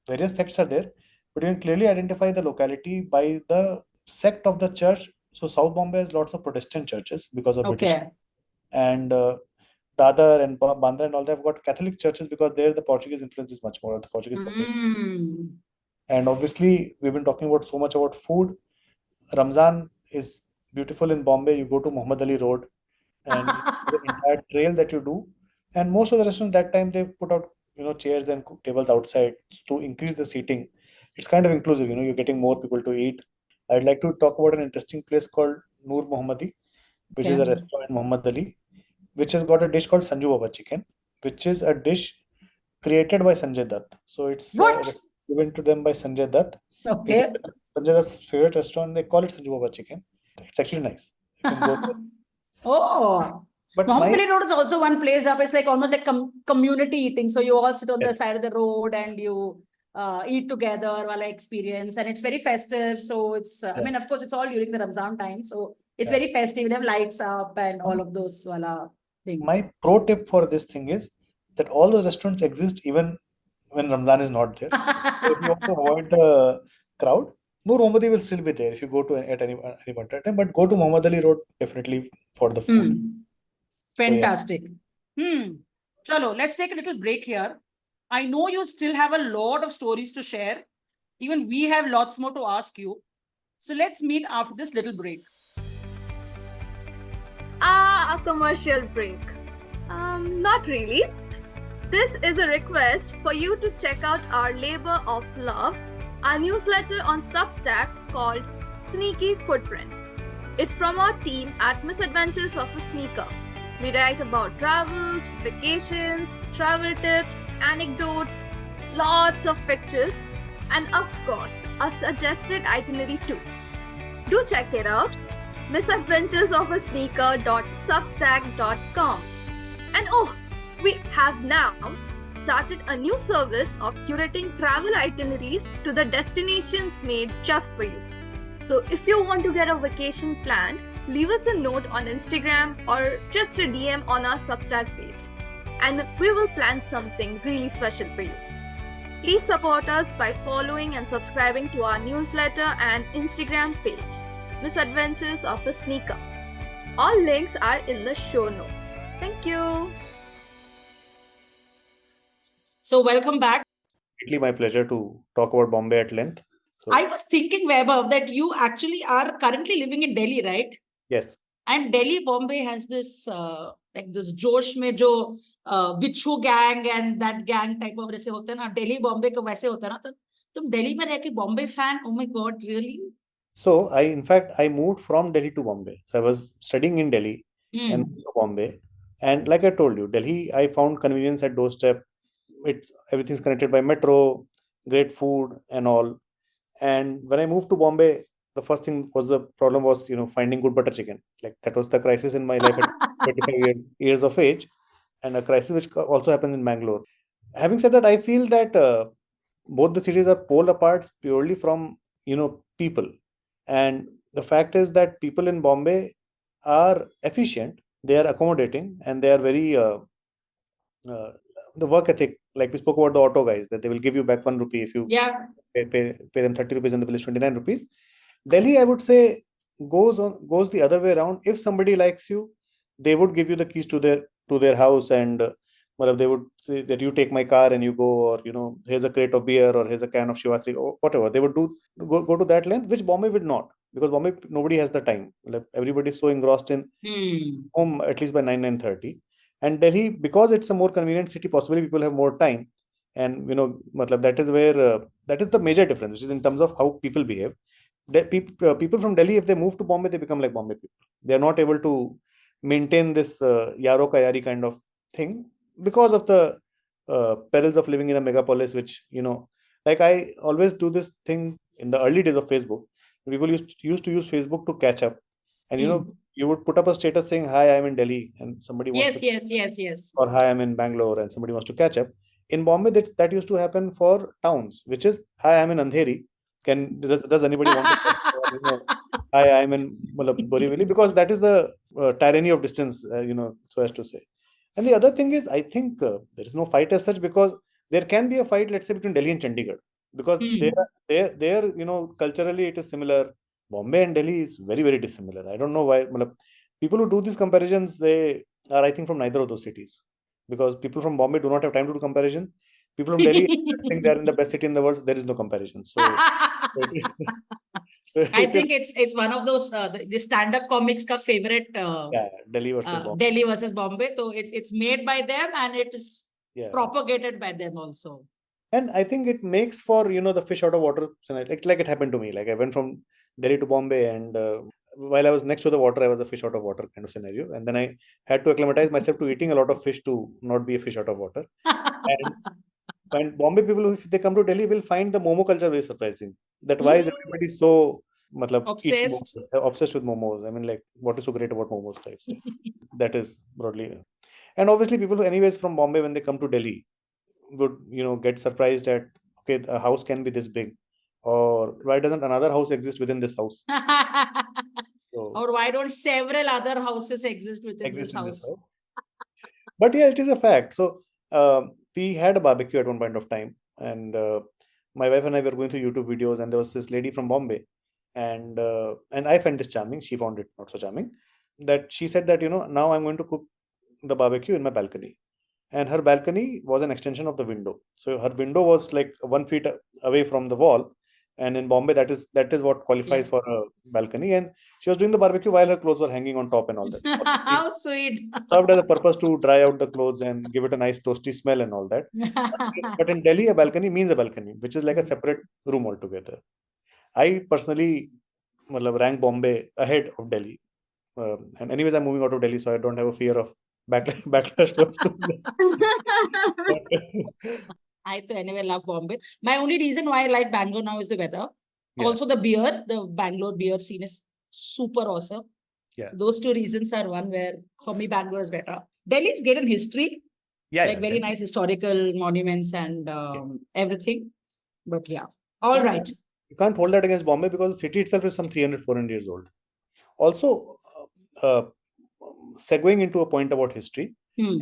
various sects are there, but you can clearly identify the locality by the sect of the church. So South Bombay has lots of Protestant churches because of British. And Dadar and Bandra and all, they've got Catholic churches because there the Portuguese influence is much more, the Portuguese public. And obviously, we've been talking about so much about food. Ramzan is beautiful in Bombay. You go to Muhammad Ali Road and the entire trail that you do. And most of the restaurants that time, they put out chairs and tables outside to increase the seating. It's kind of inclusive, you're getting more people to eat. I'd like to talk about an interesting place called Noor Mohammadi, which is a restaurant in Muhammad Ali, which has got a dish called Sanju Baba chicken, which is a dish created by Sanjay Dutt. So it's given to them by Sanjay Dutt. Okay. Sanjay Dutt's favorite restaurant, they call it Sanju Baba chicken. It's actually nice. You can go Oh. But Muhammad Ali Road is also one place up. It's like almost like community eating. So you all sit on the side of the road and you eat together while experience, and it's very festive. So it's I mean, of course, it's all during the Ramzan time. So it's very festive. We have lights up and all of those things. My pro tip for this thing is that all the restaurants exist even when Ramzan is not there. So if you want to avoid the crowd, Noor Mohammadi will still be there if you go to at any point in time. But go to Muhammad Ali Road definitely for the food. Fantastic. Chalo, let's take a little break here. I know you still have a lot of stories to share. Even we have lots more to ask you. So let's meet after this little break. A commercial break. Not really. This is a request for you to check out our Labor of Love, our newsletter on Substack called Sneaky Footprint. It's from our team at Misadventures of a Sneaker. We write about travels, vacations, travel tips, anecdotes, lots of pictures, and of course, a suggested itinerary too. Do check it out, misadventuresofasneaker.substack.com. And oh, we have now started a new service of curating travel itineraries to the destinations made just for you. So if you want to get a vacation planned, leave us a note on Instagram or just a DM on our Substack page, and we will plan something really special for you. Please support us by following and subscribing to our newsletter and Instagram page, Misadventures of a Sneaker. All links are in the show notes. Thank you. So welcome back. It's my pleasure to talk about Bombay at length. So, I was thinking, Vaibhav, that you actually are currently living in Delhi, right? yes. And Delhi, Bombay has this like this Josh में जो बिच्छू gang and that gang type of वैसे होते हैं ना. Delhi, Bombay को वैसे होता है ना. तो तुम दिल्ली में रह के Bombay fan? Oh my God, really? So in fact, I moved from Delhi to Bombay. So I was studying in Delhi and moved to Bombay. And like I told you, Delhi, I found convenience at doorstep. Everything's connected by metro, great food and all. And when I moved to Bombay, the first thing was the problem was, finding good butter chicken. Like that was the crisis in my life at 25 years of age, and a crisis which also happened in Bangalore. Having said that, I feel that both the cities are pole apart purely from, people. And the fact is that people in Bombay are efficient, they are accommodating, and they are very the work ethic, like we spoke about the auto guys, that they will give you back 1 rupee if you pay them 30 rupees and the bill is 29 rupees. Delhi, I would say, goes the other way around. If somebody likes you, they would give you the keys to their house, and they would say that you take my car and you go, or here's a crate of beer, or here's a can of Shivastri, or whatever. They would go to that length, which Bombay would not, because Bombay nobody has the time. Like everybody is so engrossed in home at least by 9:30. And Delhi, because it's a more convenient city, possibly people have more time, and that is where that is the major difference, which is in terms of how people behave. People from Delhi, if they move to Bombay, they become like Bombay people. They are not able to maintain this yaro ka yari kind of thing because of the perils of living in a megapolis, which, like I always do this thing in the early days of Facebook. People used to use Facebook to catch up. And, you would put up a status saying, hi, I'm in Delhi, and somebody wants yes. Or hi, I'm in Bangalore, and somebody wants to catch up. In Bombay, that used to happen for towns, which is, hi, I'm in Andheri. Does anybody want to hi, I'm in Borivali? Because that is the tyranny of distance, so as to say. And the other thing is, I think there is no fight as such, because there can be a fight, let's say, between Delhi and Chandigarh, because there, culturally it is similar. Bombay and Delhi is very, very dissimilar. I don't know why. People who do these comparisons, they are, I think, from neither of those cities, because people from Bombay do not have time to do comparison. People from Delhi think they are in the best city in the world. There is no comparison. So I think it's one of those the stand-up comics ka favorite Delhi versus Bombay. So it's made by them and it is propagated by them also. And I think it makes for the fish out of water scenario. Like it happened to me. Like I went from Delhi to Bombay, and while I was next to the water, I was a fish out of water kind of scenario. And then I had to acclimatize myself to eating a lot of fish to not be a fish out of water. And Bombay people, if they come to Delhi, will find the momo culture very surprising. That why is everybody so obsessed with momos? I mean, like, what is so great about momos types? That is broadly. And obviously, people anyways from Bombay, when they come to Delhi, would get surprised at, okay, a house can be this big, or why doesn't another house exist within this house? Or why don't several other houses exist within this house? But yeah, it is a fact. So we had a barbecue at one point of time, and my wife and I were going through YouTube videos, and there was this lady from Bombay, and I find this charming. She found it not so charming. That she said that now I'm going to cook the barbecue in my balcony, and her balcony was an extension of the window. So her window was like 1 feet away from the wall, and in Bombay that is what qualifies for a balcony. And she was doing the barbecue while her clothes were hanging on top and all that. How sweet! Served as a purpose to dry out the clothes and give it a nice toasty smell and all that. But in Delhi, a balcony means a balcony, which is like a separate room altogether. I personally rank Bombay ahead of Delhi. And anyways, I'm moving out of Delhi, so I don't have a fear of backlash towards I anyway love Bombay. My only reason why I like Bangalore now is the weather. Yeah. Also the beer, the Bangalore beer scene is super awesome. Yeah. So those two reasons are one where for me Bangalore is better. Delhi is great in history. Like very nice historical monuments and everything. But yeah, all right. You can't hold that against Bombay because the city itself is some 300, 400 years old. Also, segueing into a point about history,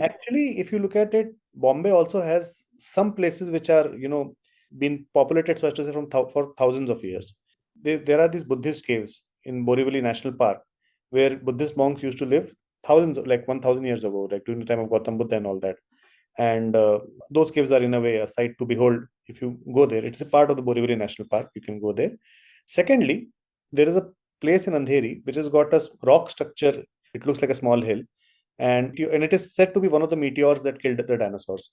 actually, if you look at it, Bombay also has some places which are, been populated, so as to say, for thousands of years. There are these Buddhist caves in Borivali National Park, where Buddhist monks used to live thousands, like 1,000 years ago, like during the time of Gautam Buddha and all that. And those caves are in a way a sight to behold if you go there. It's a part of the Borivali National Park. You can go there. Secondly, there is a place in Andheri which has got a rock structure. It looks like a small hill, and it is said to be one of the meteors that killed the dinosaurs.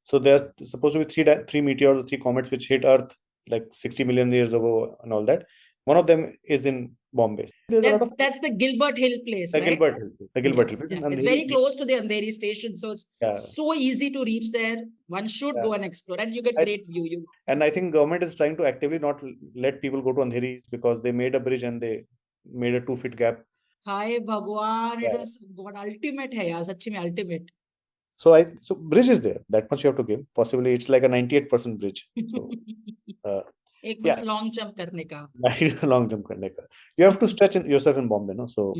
So there's supposed to be three meteors, 3 comets which hit Earth like 60 million years ago and all that. One of them is in Bombay. That's the Gilbert Hill place, right? The Gilbert Hill. Yeah. It's very close to the Andheri station, so it's so easy to reach there. One should go and explore, and you get great view. And I think government is trying to actively not let people go to Andheri because they made a bridge and they made a 2-foot gap. Hi Bhagwan, it was God ultimate hai yaar, sachi mein ultimate. So bridge is there. That much you have to give. Possibly it's like a 98% bridge. So, एक बस long jump करने का. Long jump करने का. You have to stretch yourself in Bombay, no? So.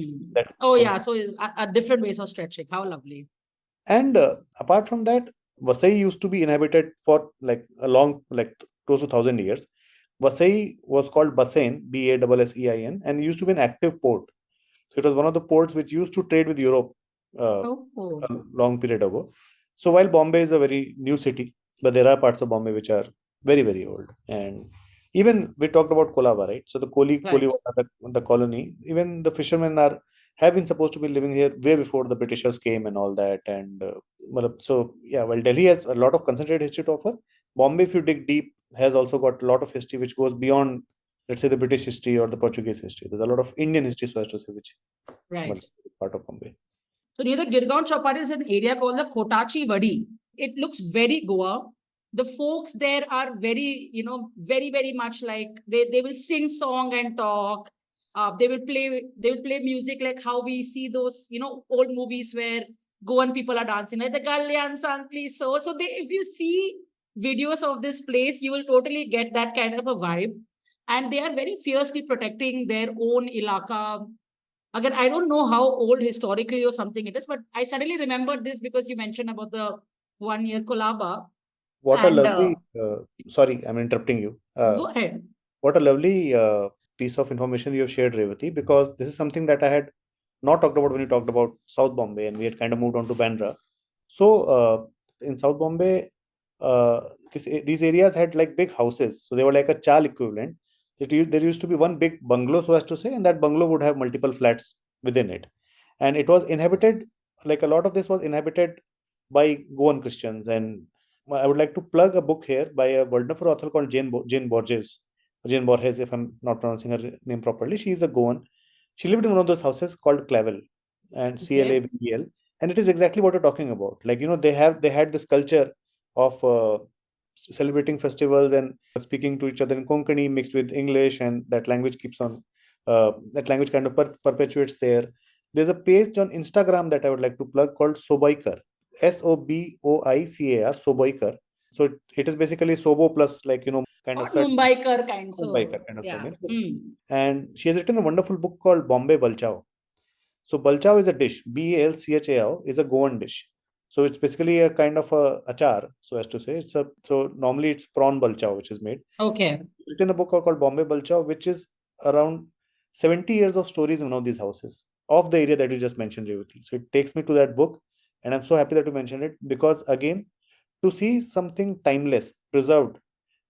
So a different ways of stretching. How lovely. And apart from that, Vasai used to be inhabited for like close to 1,000 years. Vasai was called Basain, Bassein, and used to be an active port. So it was one of the ports which used to trade with Europe a long period ago. So while Bombay is a very new city, but there are parts of Bombay which are very, very old. And even we talked about Colaba, right? So the the colony, even the fishermen have been supposed to be living here way before the Britishers came and all that. And so yeah, while Delhi has a lot of concentrated history to offer, Bombay, if you dig deep, has also got a lot of history which goes beyond, let's say, the British history or the Portuguese history. There's a lot of Indian history, so as to say, which part of Bombay. So near the Girgaon chowpatty is an area called the Kotachi Vadi. It looks very Goa. The folks there are very, very, very much like they will sing song and talk. They will play music like how we see those, old movies where Goan people are dancing like the Galyan song, please. So if you see videos of this place, you will totally get that kind of a vibe. And they are very fiercely protecting their own ilaka. Again, I don't know how old historically or something it is, but I suddenly remembered this because you mentioned about the 1 year Colaba. What a lovely, sorry, I'm interrupting you. Go ahead. What a lovely piece of information you have shared, Revati, because this is something that I had not talked about when you talked about South Bombay and we had kind of moved on to Bandra. So in South Bombay, these areas had like big houses. So they were like a chal equivalent. There used to be one big bungalow, so as to say, and that bungalow would have multiple flats within it. And it was inhabited, like a lot of this was inhabited by Goan Christians. And I would like to plug a book here by a wonderful author called Jane Borges, if I'm not pronouncing her name properly. She is a Goan. She lived in one of those houses called Clavel, and Clavel. And it is exactly what you're talking about. Like, they had this culture of celebrating festivals and speaking to each other in Konkani mixed with English, and that language keeps on, that language kind of perpetuates there. There's a page on Instagram that I would like to plug called Soboikar, Soboicar, Soboikar. So it is basically Sobo plus kind of Mumbaikar kind of surname. And she has written a wonderful book called Bombay Balchao. So Balchao is a dish, Balchao is a Goan dish. So it's basically a kind of a achar, so as to say. So normally it's prawn balchao which is made. Okay. It's written a book called Bombay Balchao, which is around 70 years of stories in one of these houses of the area that you just mentioned, Revati. So it takes me to that book, and I'm so happy that you mentioned it, because again, to see something timeless, preserved,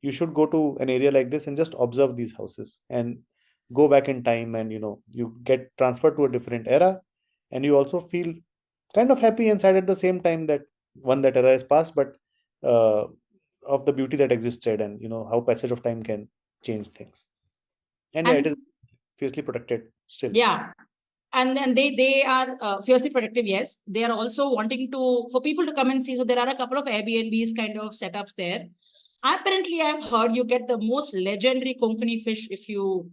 you should go to an area like this and just observe these houses and go back in time, and you get transferred to a different era, and you also feel kind of happy and sad at the same time that that era is past, but of the beauty that existed, and how passage of time can change things. And yeah, it is fiercely protected still. Yeah. And then they are fiercely protective, yes. They are also wanting for people to come and see. So there are a couple of Airbnbs kind of setups there. Apparently, I've heard you get the most legendary Konkani fish if you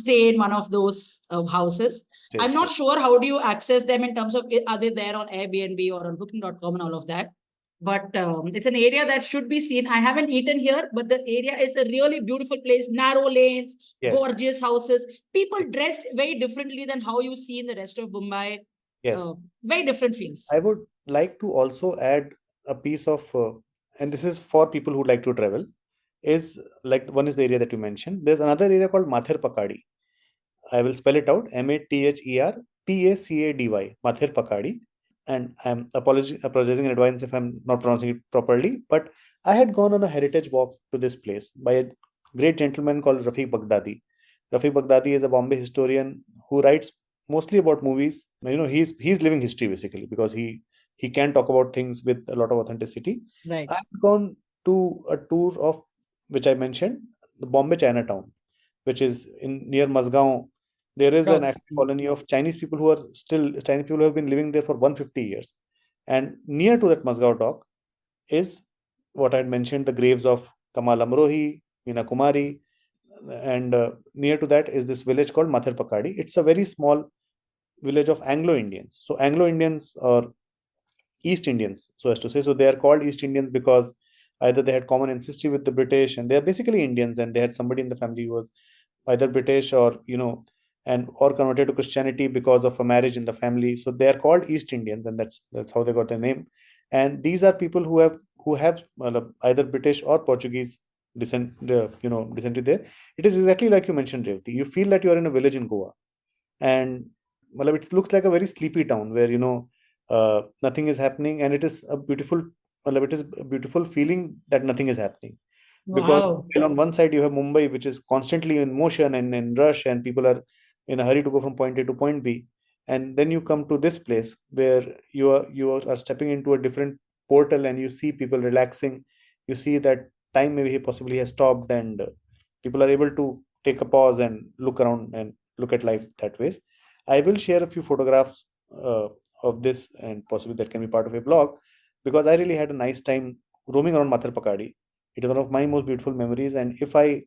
stay in one of those houses. Yes, I'm not yes. sure how do you access them in terms of are they there on Airbnb or on booking.com and all of that. But it's an area that should be seen. I haven't eaten here, but the area is a really beautiful place. Narrow lanes, Yes. gorgeous houses. People dressed very differently than how you see in the rest of Mumbai. Yes. Very different feels. I would like to also add a piece of, and this is for people who like to travel, is like one is the area that you mentioned. There's another area called Mather Pakadi. I will spell it out: MATHERPACADY, Mather Pakadi. And I'm apologizing in advance if I'm not pronouncing it properly. But I had gone on a heritage walk to this place by a great gentleman called Rafiq Baghdadi. Rafiq Baghdadi is a Bombay historian who writes mostly about movies. He's living history basically, because he can talk about things with a lot of authenticity. Right. I've gone to a tour of, which I mentioned, the Bombay Chinatown, which is near Mazgaon. There is an active colony of Chinese people who have been living there for 150 years. And near to that Mazgaon dock is what I had mentioned, the graves of Kamal Amrohi, Meena Kumari, and near to that is this village called Mather Pakadi. It's a very small village of Anglo-Indians. So Anglo-Indians or East Indians, so as to say. So they are called East Indians because either they had common ancestry with the British, and they are basically Indians, and they had somebody in the family who was either British or or converted to Christianity because of a marriage in the family. So they are called East Indians, and that's how they got their name. And these are people who have either British or Portuguese descent there. It is exactly like you mentioned, Revati. You feel that you are in a village in Goa, and it looks like a very sleepy town where nothing is happening, and it is a beautiful feeling that nothing is happening. Because on one side you have Mumbai, which is constantly in motion and in rush, and people are in a hurry to go from point A to point B. And then you come to this place where you are stepping into a different portal, and you see people relaxing. You see that time maybe possibly has stopped, and people are able to take a pause and look around and look at life that way. I will share a few photographs of this, and possibly that can be part of a blog, because I really had a nice time roaming around Mather Pakadi. It is one of my most beautiful memories, and if I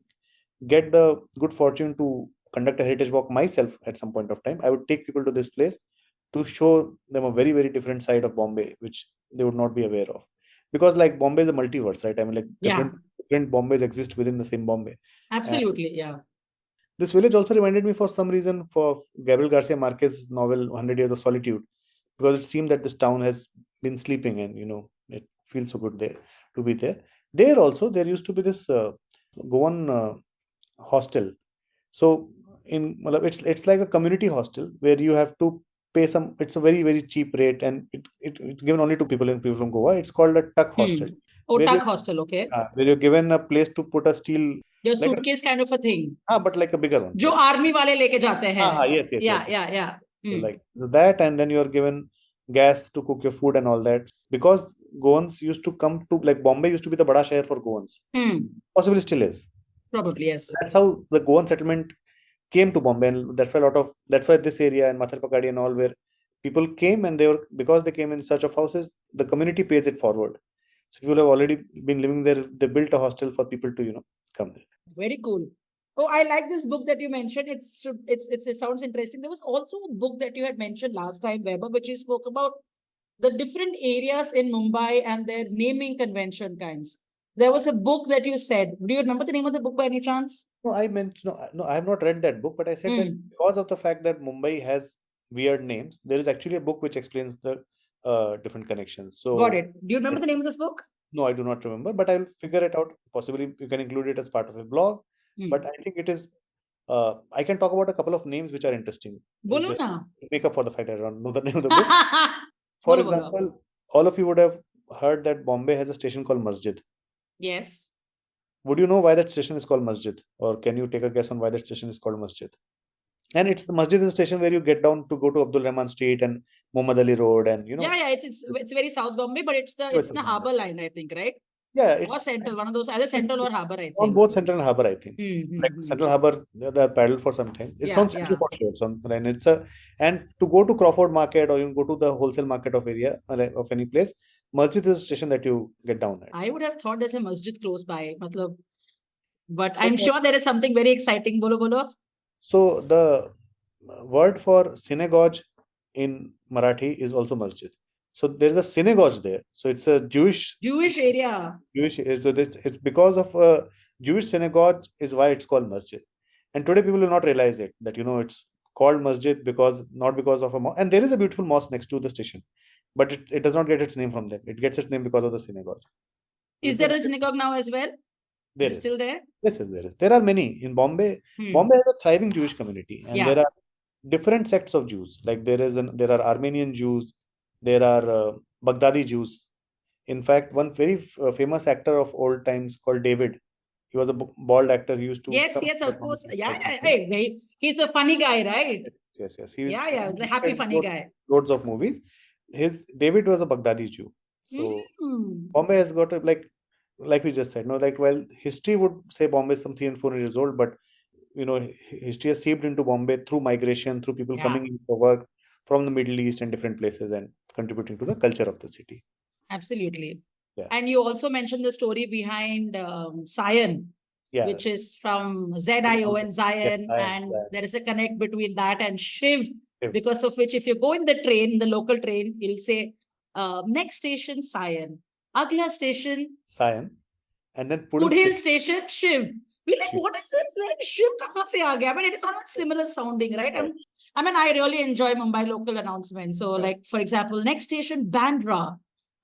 get the good fortune to conduct a heritage walk myself at some point of time, I would take people to this place to show them a very, very different side of Bombay, which they would not be aware of. Because like Bombay is a multiverse, right? I mean, like different Bombays exist within the same Bombay. Absolutely, yeah. This village also reminded me for some reason for Gabriel Garcia Marquez's novel 100 Years of Solitude, because it seemed that this town has been sleeping, and it feels so good there to be there. There used to be this Goan hostel. So it's like a community hostel where you have to pay some. It's a very, very cheap rate, and it's given only to people from Goa. It's called a tuck hostel. Tuck hostel, okay. Where you're given a place to put a steel. Your suitcase kind of a thing. But like a bigger one. जो army वाले लेके जाते हैं. Yes. Yeah. So like that, and then you're given gas to cook your food and all that. Because Goans used to come to, like, Bombay used to be the bada shahar for Goans. Possibly still is. Probably, yes. That's how the Goan settlement came to Bombay, and that's why this area and Mather Pakadi and all, where people came, and because they came in search of houses, the community pays it forward. So people have already been living there. They built a hostel for people to come there. Very cool. Oh, I like this book that you mentioned. It sounds interesting. There was also a book that you had mentioned last time, Weber, which you spoke about the different areas in Mumbai and their naming convention kinds. There was a book that you said. Do you remember the name of the book by any chance? No, I have not read that book, but I said that because of the fact that Mumbai has weird names, there is actually a book which explains the different connections. So got it. Do you remember the name of this book? No, I do not remember, but I'll figure it out. Possibly you can include it as part of a blog. But I think it is. I can talk about a couple of names which are interesting. Bolo na. Make up for the fact that I don't know the name of the book. For example, all of you would have heard that Bombay has a station called Masjid. Yes. Would you know why that station is called Masjid? Or can you take a guess on why that station is called Masjid? And it's the Masjid is a station where you get down to go to Abdul Rahman Street and Muhammad Ali Road, and Yeah, it's very South Bombay, but it's the harbour line, I think, right? Yeah, Or it's Central, one of those, either Central or Harbour, I on think. both Central and Harbour, I think. Like Hmm. Central Harbour, they're paddled for some time. It's Yeah, on Central yeah. for sure. It's on, and it's a, and to go to Crawford Market or you go to the wholesale market of area of any place, Masjid is a station that you get down at. I would have thought there's a masjid close by, matlab, but So I'm sure there is something very exciting. Bolo, bolo. So the word for synagogue in Marathi is also masjid. So there is a synagogue there. So it's a Jewish area. So it's because of a Jewish synagogue is why it's called masjid. And today people will not realize it, that it's called masjid because not because of a mosque. And there is a beautiful mosque next to the station, but it does not get its name from them. It gets its name because of the synagogue. Is there a synagogue now as well? There is it is. Still there? Yes, there is. There are many in Bombay. Bombay has a thriving Jewish community, and there are different sects of Jews. Like there are Armenian Jews, there are Baghdadi Jews. In fact, one very famous actor of old times called David. He was a bald actor. He used to Yes, of course. Hey, he's a funny guy, right? Yes. He the happy funny guy. Loads of movies. David was a Baghdadi Jew. So Bombay has got like we just said, while history would say Bombay is some 300 and 400 years old, but history has seeped into Bombay through migration, through people coming in for work from the Middle East and different places and contributing to the culture of the city. Absolutely. Yeah. And you also mentioned the story behind Sion, which is from ZIO and Zion, and there is a connect between that and Shiv, because of which if you go in the local train, you'll say, next station, Sion. Agla station, Sion. And then Pudhil station, Shiv. We're like, what is this? Where Shiv kahan se aa gaya? I mean, it is almost similar sounding, right? I really enjoy Mumbai local announcements. So, like, for example, next station, Bandra.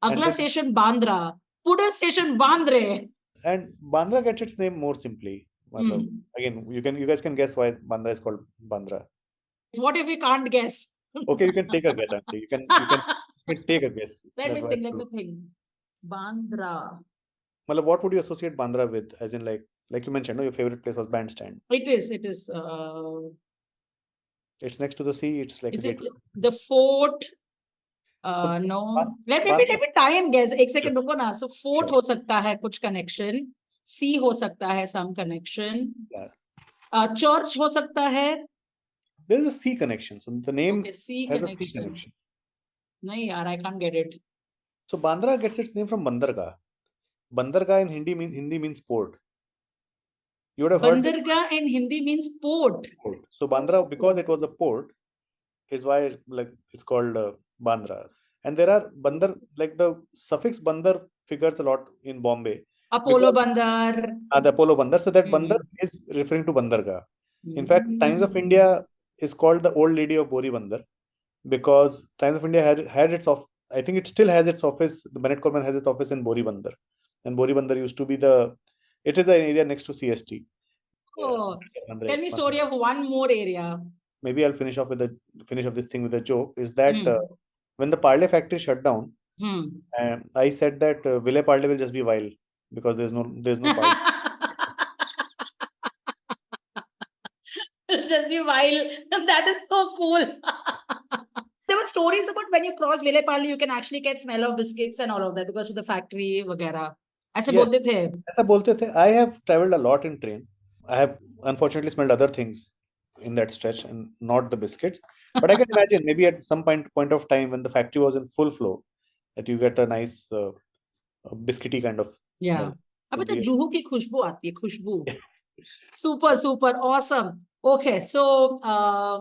Agla station, Bandra. Pudhil station, Bandre. And Bandra gets its name more simply. Again, you guys can guess why Bandra is called Bandra. What if we can't guess? Okay, you can take a guess, Auntie. You can take a guess. Let me think. Bandra. What would you associate Bandra with? As in, like you mentioned, your favorite place was Bandstand. It is. It's next to the sea. It's like the fort. No. Let me try and guess. एक second रुको ना. So fort हो सकता है कुछ connection. Sea हो सकता है some connection. Church हो सकता है. There is a sea connection. So the name sea has connection. a sea connection. नहीं यार, I can't get it. So Bandra gets its name from Bandargah. Bandargah in Hindi means port. You would have heard. Bandargah in Hindi means port. So Bandra, because it was a port, is why it's called Bandra. And there are Bandar, like the suffix Bandar figures a lot in Bombay. Apollo Bandar. The Apollo Bandar. So that Bandar is referring to Bandargah. In fact, Times of India is called the old lady of Bori Bandar because Times of India had its office. I think it still has its office. The Bennett Coleman has its office in Bori Bandar. And Bori Bandar used to be it is an area next to CST. Oh, tell me story of one more area. Maybe I'll finish off this thing with a joke. Is that when the Parle factory shut down, I said that Ville Parle will just be vile because there's no Parle. It'll just be vile. That is so cool. There were stories about when you cross Ville Parle, you can actually get smell of biscuits and all of that because of the factory, वगैरह. ऐसे बोलते थे. ऐसा बोलते थे. I have traveled a lot in train. I have unfortunately smelled other things in that stretch and not the biscuits. But I can imagine maybe at some point of time when the factory was in full flow, that you get a nice biscuity kind of smell. अब तो जुहू की खुशबू आती है, खुशबू. Super awesome. Okay, so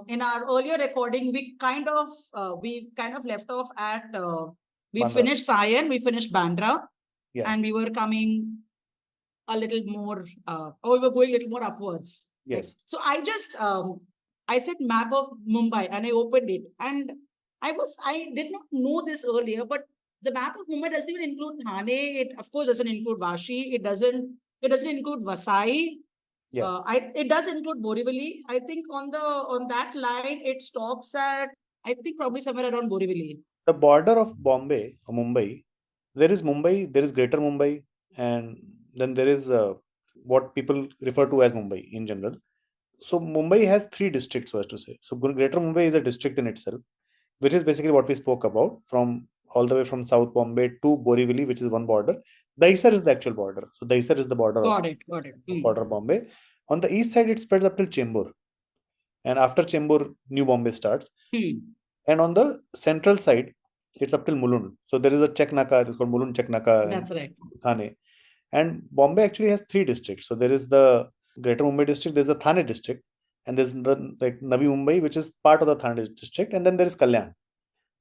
in our earlier recording, we kind of left off at we Bandra. Finished Sion, we finished Bandra, and we were coming a little more, we were going a little more upwards. Yes. So I just I said map of Mumbai and I opened it, and I did not know this earlier, but the map of Mumbai doesn't even include Thane. It of course doesn't include Vashi. It doesn't include Vasai. Yeah. It does include Borivali. I think on that line it stops at, I think probably somewhere around Borivali. The border of Bombay or Mumbai, there is Greater Mumbai, and then there is what people refer to as Mumbai in general. So Mumbai has 3 districts, so as to say. So Greater Mumbai is a district in itself, which is basically what we spoke about from all the way from South Bombay to Borivali, which is one border. Dahisar is the actual border. So Dahisar is the border Got it. of Bombay. On the east side, it spreads up till Chembur. And after Chembur, New Bombay starts. And on the central side, it's up till Mulund. So there is a Chek Naka, it's called Mulund Chek Naka. That's right. Thane. And Bombay actually has 3 districts. So there is the Greater Mumbai district, there's the Thane district, and there's the like Navi Mumbai, which is part of the Thane district, and then there is Kalyan.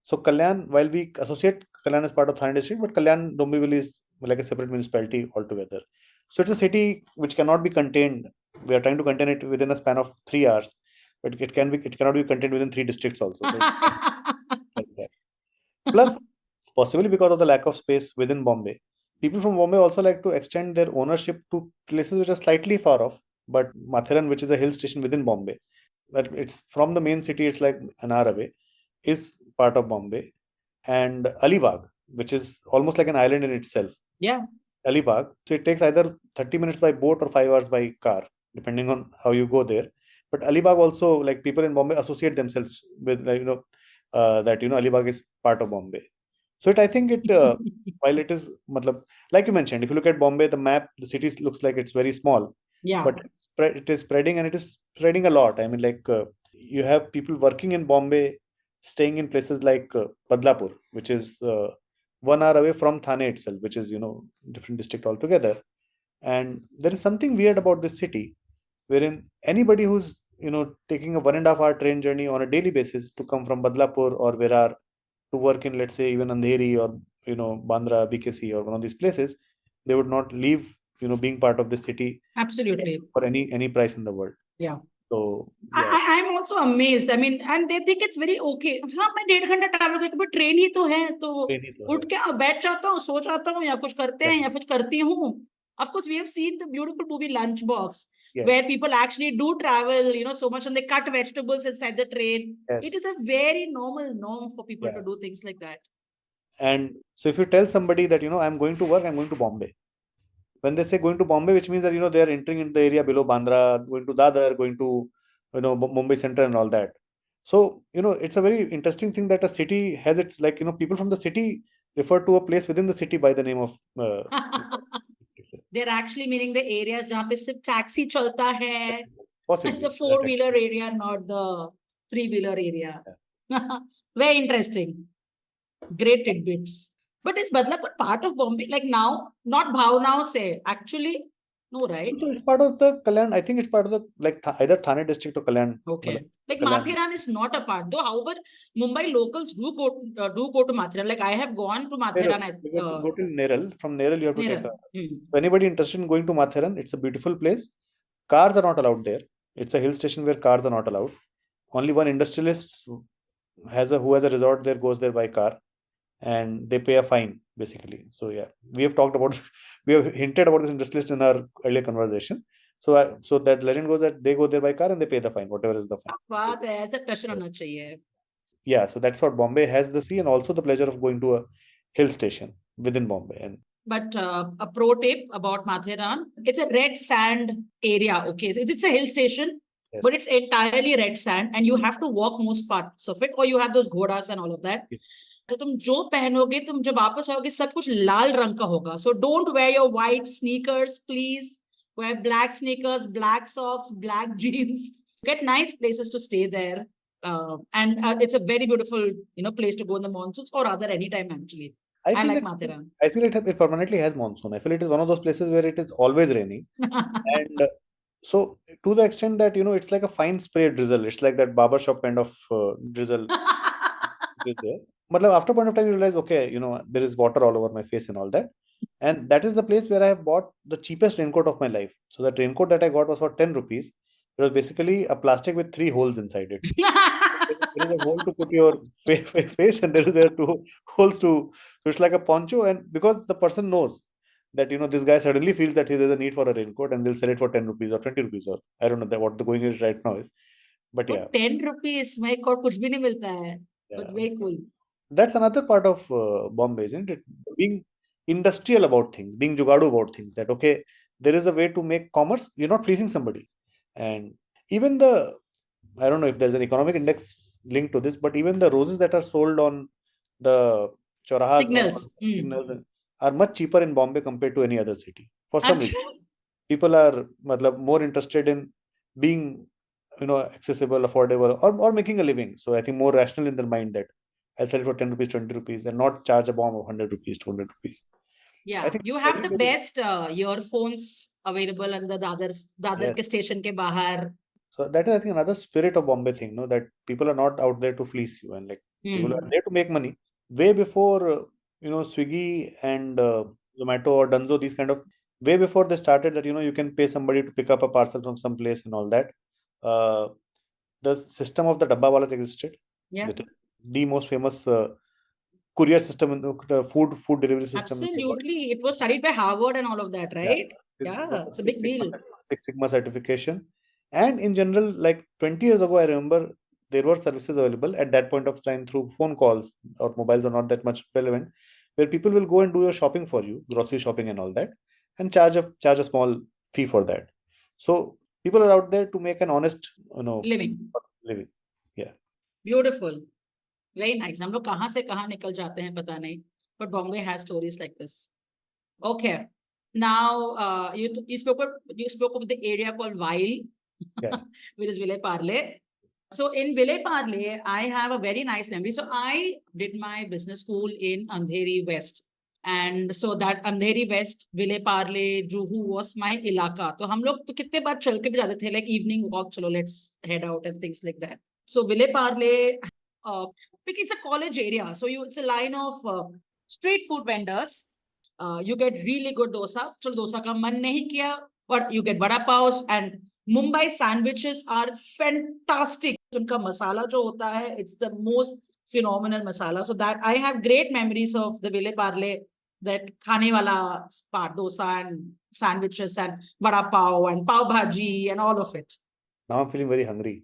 So Kalyan, while we associate Kalyan as part of Thane district, but Kalyan Dombivli is like a separate municipality altogether. So it's a city which cannot be contained. We are trying to contain it within a span of 3 hours, but it cannot be contained within 3 districts also. So it's like that. Plus, possibly because of the lack of space within Bombay, people from Bombay also like to extend their ownership to places which are slightly far off. But Mathiran, which is a hill station within Bombay, but it's from the main city, it's like an hour away, is part of Bombay. And Alibag, which is almost like an island in itself. Yeah. Alibag. So it takes either 30 minutes by boat or 5 hours by car, depending on how you go there. But Alibag also, like people in Bombay associate themselves with, like, that, Alibag is part of Bombay. So I think it, while it is, like you mentioned, if you look at Bombay, the map, the city looks like it's very small. Yeah. But it is spreading, and it is spreading a lot. I mean, like you have people working in Bombay, staying in places like Badlapur, which is 1 hour away from Thane itself, which is, different district altogether. And there is something weird about this city, wherein anybody who's, taking a 1.5 hour train journey on a daily basis to come from Badlapur or Virar to work in, let's say, even Andheri or, Bandra, BKC or one of these places, they would not leave, being part of the city. Absolutely. For any price in the world. Yeah. So yeah. I'm also amazed. I mean, and they think it's very okay. हाँ, मैं 1.5 घंटा travel करके, but train ही तो है, तो उठ के बैठ जाता हूँ, सो जाता हूँ, या कुछ करते हैं, या कुछ करती हूँ. Of course, we have seen the beautiful movie Lunchbox, where people actually do travel, so much, and they cut vegetables inside the train. Yes. It is a very normal norm for people to do things like that. And so if you tell somebody that, I'm going to work, I'm going to Bombay. When they say going to Bombay, which means that, they are entering into the area below Bandra, going to Dadar, going to, Mumbai Center and all that. So, it's a very interesting thing that a city has its, like, people from the city refer to a place within the city by the name of... They're actually meaning the areas जहाँ पे सिर्फ taxi चलता है. Possibly. It's a 4-wheeler area, not the 3-wheeler area. Very interesting. Great tidbits. But is Badlapur part of Bombay? Like now, not Bhavanao se, actually, no, right? So it's part of the Kalyan. I think it's part of the, like, either Thane district or Kalyan. Okay. Like Mathiran is not a part, though. However, Mumbai locals do go to Mathiran. Like I have gone to Mathiran. Go to Neral. From Neral, you have to take a... So anybody interested in going to Mathiran, it's a beautiful place. Cars are not allowed there. It's a hill station where cars are not allowed. Only one industrialist who has a resort there goes there by car, and they pay a fine basically. So yeah, we have hinted about this industrialist in our earlier conversation. So so that legend goes that they go there by car and they pay the fine, whatever is the fine. बात है, ऐसा pressure होना चाहिए. Yeah, so that's what Bombay has, the sea, and also the pleasure of going to a hill station within Bombay. But a pro tip about Mathiran, it's a red sand area. Okay, so it's a hill station, but it's entirely red sand, and you have to walk most parts of it, or you have those ghodas and all of that. तो तुम जो पहनोगे, तुम जब वापस आओगे, सब कुछ लाल रंग का होगा. So don't wear your white sneakers, please. Wear black sneakers, black socks, black jeans. Get nice places to stay there. And it's a very beautiful, place to go in the monsoons, or rather anytime actually. I like Mathiran. I feel it permanently has monsoon. I feel it is one of those places where it is always raining. And so to the extent that, it's like a fine spray drizzle. It's like that barber shop kind of drizzle. But after a point of time, you realize, okay, there is water all over my face and all that. And that is the place where I have bought the cheapest raincoat of my life. So that raincoat that I got was for 10 rupees. It was basically a plastic with 3 holes inside it. There is a hole to put your face, and there are 2 holes to... So it's like a poncho, and because the person knows that, this guy suddenly feels that there is a need for a raincoat, and they'll sell it for 10 rupees or 20 rupees, or I don't know what the going is right now is. But yeah. 10 rupees, my God, kuch bhi nahi milta hai. But very cool. That's another part of Bombay, isn't it? Being industrial about things, being jugadu about things, that, okay, there is a way to make commerce, you're not pleasing somebody. And even I don't know if there's an economic index linked to this, but even the roses that are sold on the chaurahas Signals. signals are much cheaper in Bombay compared to any other city. For some reason, Acha. people are more interested in being, accessible, affordable, or making a living. So I think more rational in their mind that I'll sell it for 10 rupees, 20 rupees, and not charge a bomb of 100 rupees, 200 rupees. Yeah, I think you have the everybody- best earphones available in the Dadar Yes. ke station ke bahar. So that is, I think, another spirit of Bombay thing, no, that people are not out there to fleece you, and like people are there to make money. Way before, Swiggy and Zomato or Dunzo, these kind of, way before they started that, you can pay somebody to pick up a parcel from some place and all that. The system of the dabba wala existed. Yeah. That is the most famous courier system in the food delivery system in the world. Absolutely. It was studied by Harvard and all of that, right? Yeah, it's a big deal. Six Sigma certification. And in general, like 20 years ago, I remember there were services available at that point of time through phone calls, or mobiles are not that much relevant, where people will go and do your shopping for you, grocery shopping and all that, and charge a small fee for that. So people are out there to make an honest, Living. Yeah. Beautiful. Very nice. हम लोग कहाँ से कहाँ निकल जाते हैं पता नहीं. But Bombay has stories like this. Okay. Now, you spoke of the area called Weil, Yeah. which is Ville Parle. So in Ville Parle, I have a very nice memory. So I did my business school in Andheri West. And so that Andheri West, Ville Parle, Juhu was my ilaka. तो हम लोग तो कितने बार चल के भी जाते थे, like evening walk, chalo, let's head out and things like that. So Ville Parle, because it's a college area, so it's a line of street food vendors. You get really good dosas. Chalo dosa ka man nahi kiya, but you get vada paos, and Mumbai sandwiches are fantastic. Unka masala jo hota hai, it's the most phenomenal masala. So that I have great memories of the Ville Parle, that khane wala part, dosa and sandwiches and vada pav and pav bhaji and all of it. Now I'm feeling very hungry.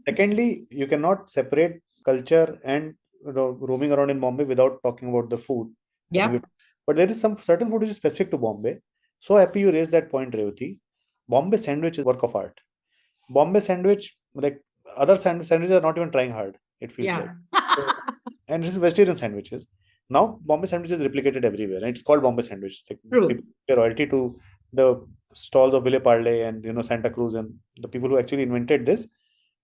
Secondly, you cannot separate culture and roaming around in Bombay without talking about the food. Yeah. But there is some certain food which is specific to Bombay. So happy you raised that point, Revati. Bombay sandwich is work of art. Bombay sandwich, like other sandwiches are not even trying hard, it feels like. And this is vegetarian sandwiches. Now Bombay sandwich is replicated everywhere, and it's called Bombay sandwich. Like, people pay royalty to the stalls of Ville Parle and Santa Cruz and the people who actually invented this.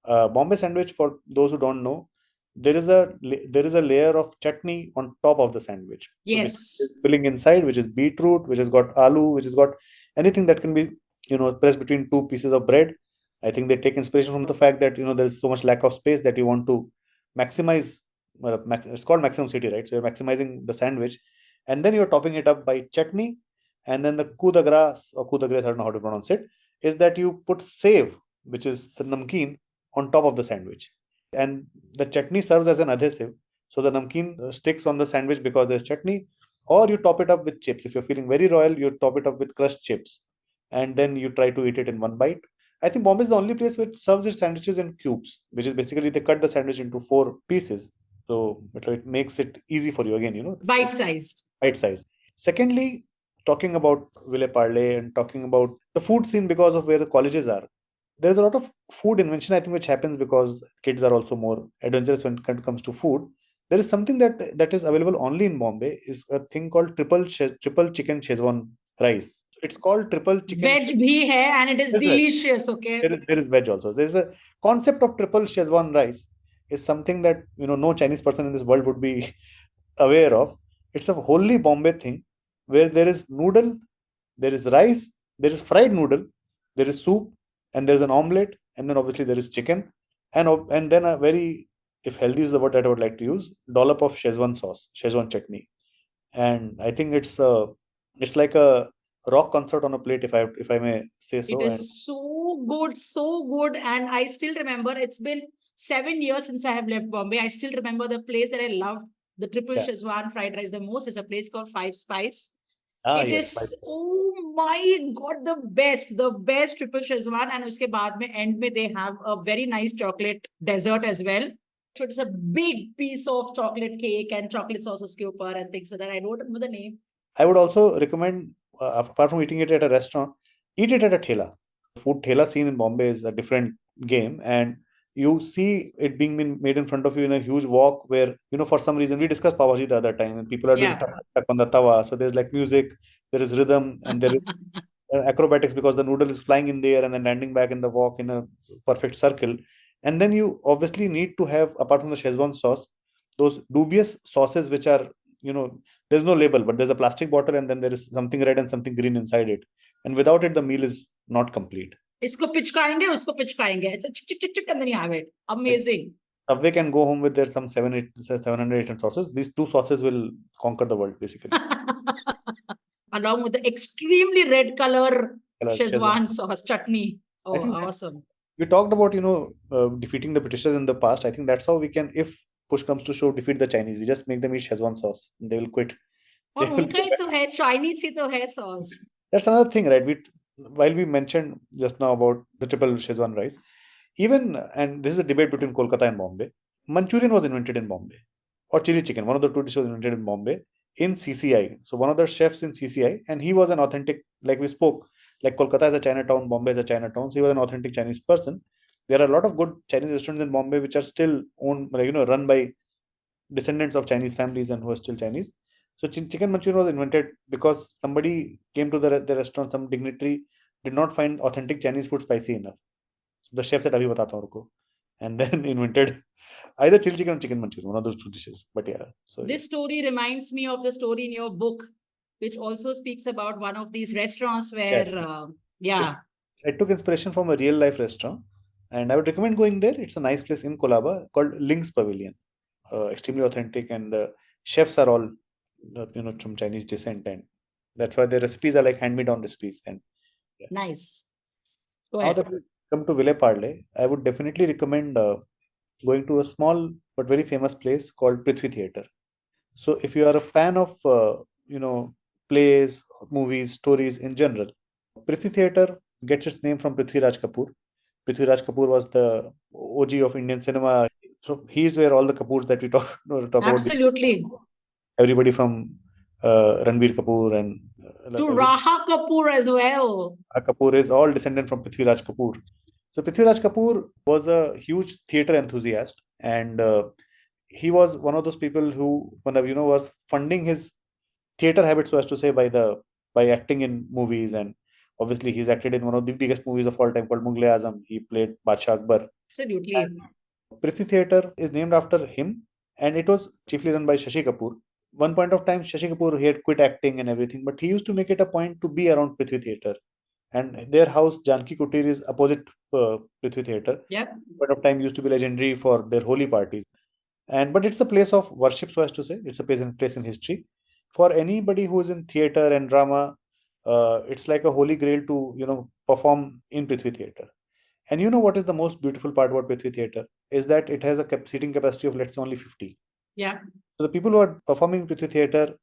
Bombay sandwich, for those who don't know, there is a layer of chutney on top of the sandwich. Yes. So filling inside, which is beetroot, which has got aloo, which has got anything that can be pressed between two pieces of bread. I think they take inspiration from the fact that there is so much lack of space that you want to maximize. It's called maximum city, right? So you're maximizing the sandwich, and then you're topping it up by chutney, and then the coup de grace, or coup de grace, I don't know how to pronounce it, is that you put save, which is the namkeen, on top of the sandwich, and the chutney serves as an adhesive, so the namkeen sticks on the sandwich because there's chutney. Or you top it up with chips. If you're feeling very royal, you top it up with crushed chips, and then you try to eat it in one bite. I think Bombay is the only place which serves its sandwiches in cubes, which is basically they cut the sandwich into 4 pieces. So it makes it easy for you again, Bite-sized. Bite-sized. Secondly, talking about Ville Parle and talking about the food scene because of where the colleges are. There's a lot of food invention, I think, which happens because kids are also more adventurous when it comes to food. There is something that is available only in Bombay, is a thing called triple chicken Szechuan rice. It's called triple chicken. Veg bhi hai, and it is delicious. Okay. There is veg also. There is a concept of triple Szechuan rice. Is something that no Chinese person in this world would be aware of. It's a wholly Bombay thing, where there is noodle, there is rice, there is fried noodle, there is soup, and there is an omelette, and then obviously there is chicken, and then a very, if healthy is the word that I would like to use, dollop of Szechuan sauce, Szechuan chutney. And I think it's like a rock concert on a plate, if I may say so. It is so good, and I still remember, it's been 7 years since I have left Bombay. I still remember the place that I loved the triple Szechuan fried rice the most is a place called Five Spice. It is, oh my God, the best triple Szechuan, and uske baad mein end mein they have a very nice chocolate dessert as well. So it's a big piece of chocolate cake and chocolate sauce uske upar and things, so that I don't remember the name. I would also recommend, apart from eating it at a restaurant, eat it at a thela. Food thela scene in Bombay is a different game, and you see it being made in front of you in a huge wok where, for some reason, we discussed Pav Bhaji the other time, and people are doing tak on the tawa. So there's like music, there is rhythm, and there is acrobatics because the noodle is flying in the air and then landing back in the wok in a perfect circle. And then you obviously need to have, apart from the Szechuan sauce, those dubious sauces which are, there's no label, but there's a plastic bottle and then there is something red and something green inside it. And without it, the meal is not complete. इसको पिचकाएंगे, उसको पिचकाएंगे. It's a chick, chick, chick, and then you have it. Amazing. Subway can go home with their some 700 sauces. These two sauces will conquer the world, basically. Along with the extremely red color Szechuan sauce, chutney. Oh, awesome. We talked about, defeating the Britishers in the past. I think that's how we can, if push comes to shove, defeat the Chinese. We just make them eat Szechuan sauce. And they will quit. और उनका ही तो है, Chinese ही तो है sauce. That's another thing, right? While we mentioned just now about the triple Szechuan rice, even, and this is a debate between Kolkata and Bombay, Manchurian was invented in Bombay, or chili chicken, one of the two dishes was invented in Bombay, in CCI. So one of the chefs in CCI, and he was an authentic, like we spoke, like Kolkata is a Chinatown, Bombay is a Chinatown, so he was an authentic Chinese person. There are a lot of good Chinese restaurants in Bombay which are still owned, run by descendants of Chinese families and who are still Chinese. So chicken Manchurian was invented because somebody came to the restaurant, some dignitary did not find authentic Chinese food spicy enough. So the chef said, "Abhi batata hu ruko," and then invented either chili chicken or chicken Manchurian, one of those two dishes. But yeah. So this story reminds me of the story in your book, which also speaks about one of these restaurants where, I took inspiration from a real life restaurant, and I would recommend going there. It's a nice place in Colaba called Link's Pavilion. Extremely authentic, and the chefs are all, from Chinese descent, and that's why their recipes are like hand-me-down recipes. And nice. Now that we come to Ville Parle, I would definitely recommend going to a small but very famous place called Prithvi Theatre. So if you are a fan of, plays, movies, stories in general, Prithvi Theatre gets its name from Prithviraj Kapoor. Prithviraj Kapoor was the OG of Indian cinema. So he's where all the Kapoors that we talk about. Absolutely. Everybody from Ranbir Kapoor and to Raha Kapoor as well. Kapoor is all descendant from Prithviraj Kapoor. So Prithviraj Kapoor was a huge theatre enthusiast, and he was one of those people who, was funding his theatre habit, so as to say, by acting in movies. And obviously he's acted in one of the biggest movies of all time called Mughal-e-Azam. He played Badshah Akbar. Absolutely. Prithvi Theatre is named after him, and it was chiefly run by Shashi Kapoor. One point of time, Shashi Kapoor, he had quit acting and everything, but he used to make it a point to be around Prithvi Theatre. And their house, Janki Kutir, is opposite Prithvi Theatre. Yep. Point of time used to be legendary for their holy parties. But it's a place of worship, so as to say. It's a place in history. For anybody who is in theatre and drama, it's like a holy grail to, perform in Prithvi Theatre. And you know what is the most beautiful part about Prithvi Theatre? Is that it has a seating capacity of, let's say, only 50. Yeah. So the people who are performing in Prithvi Theatre,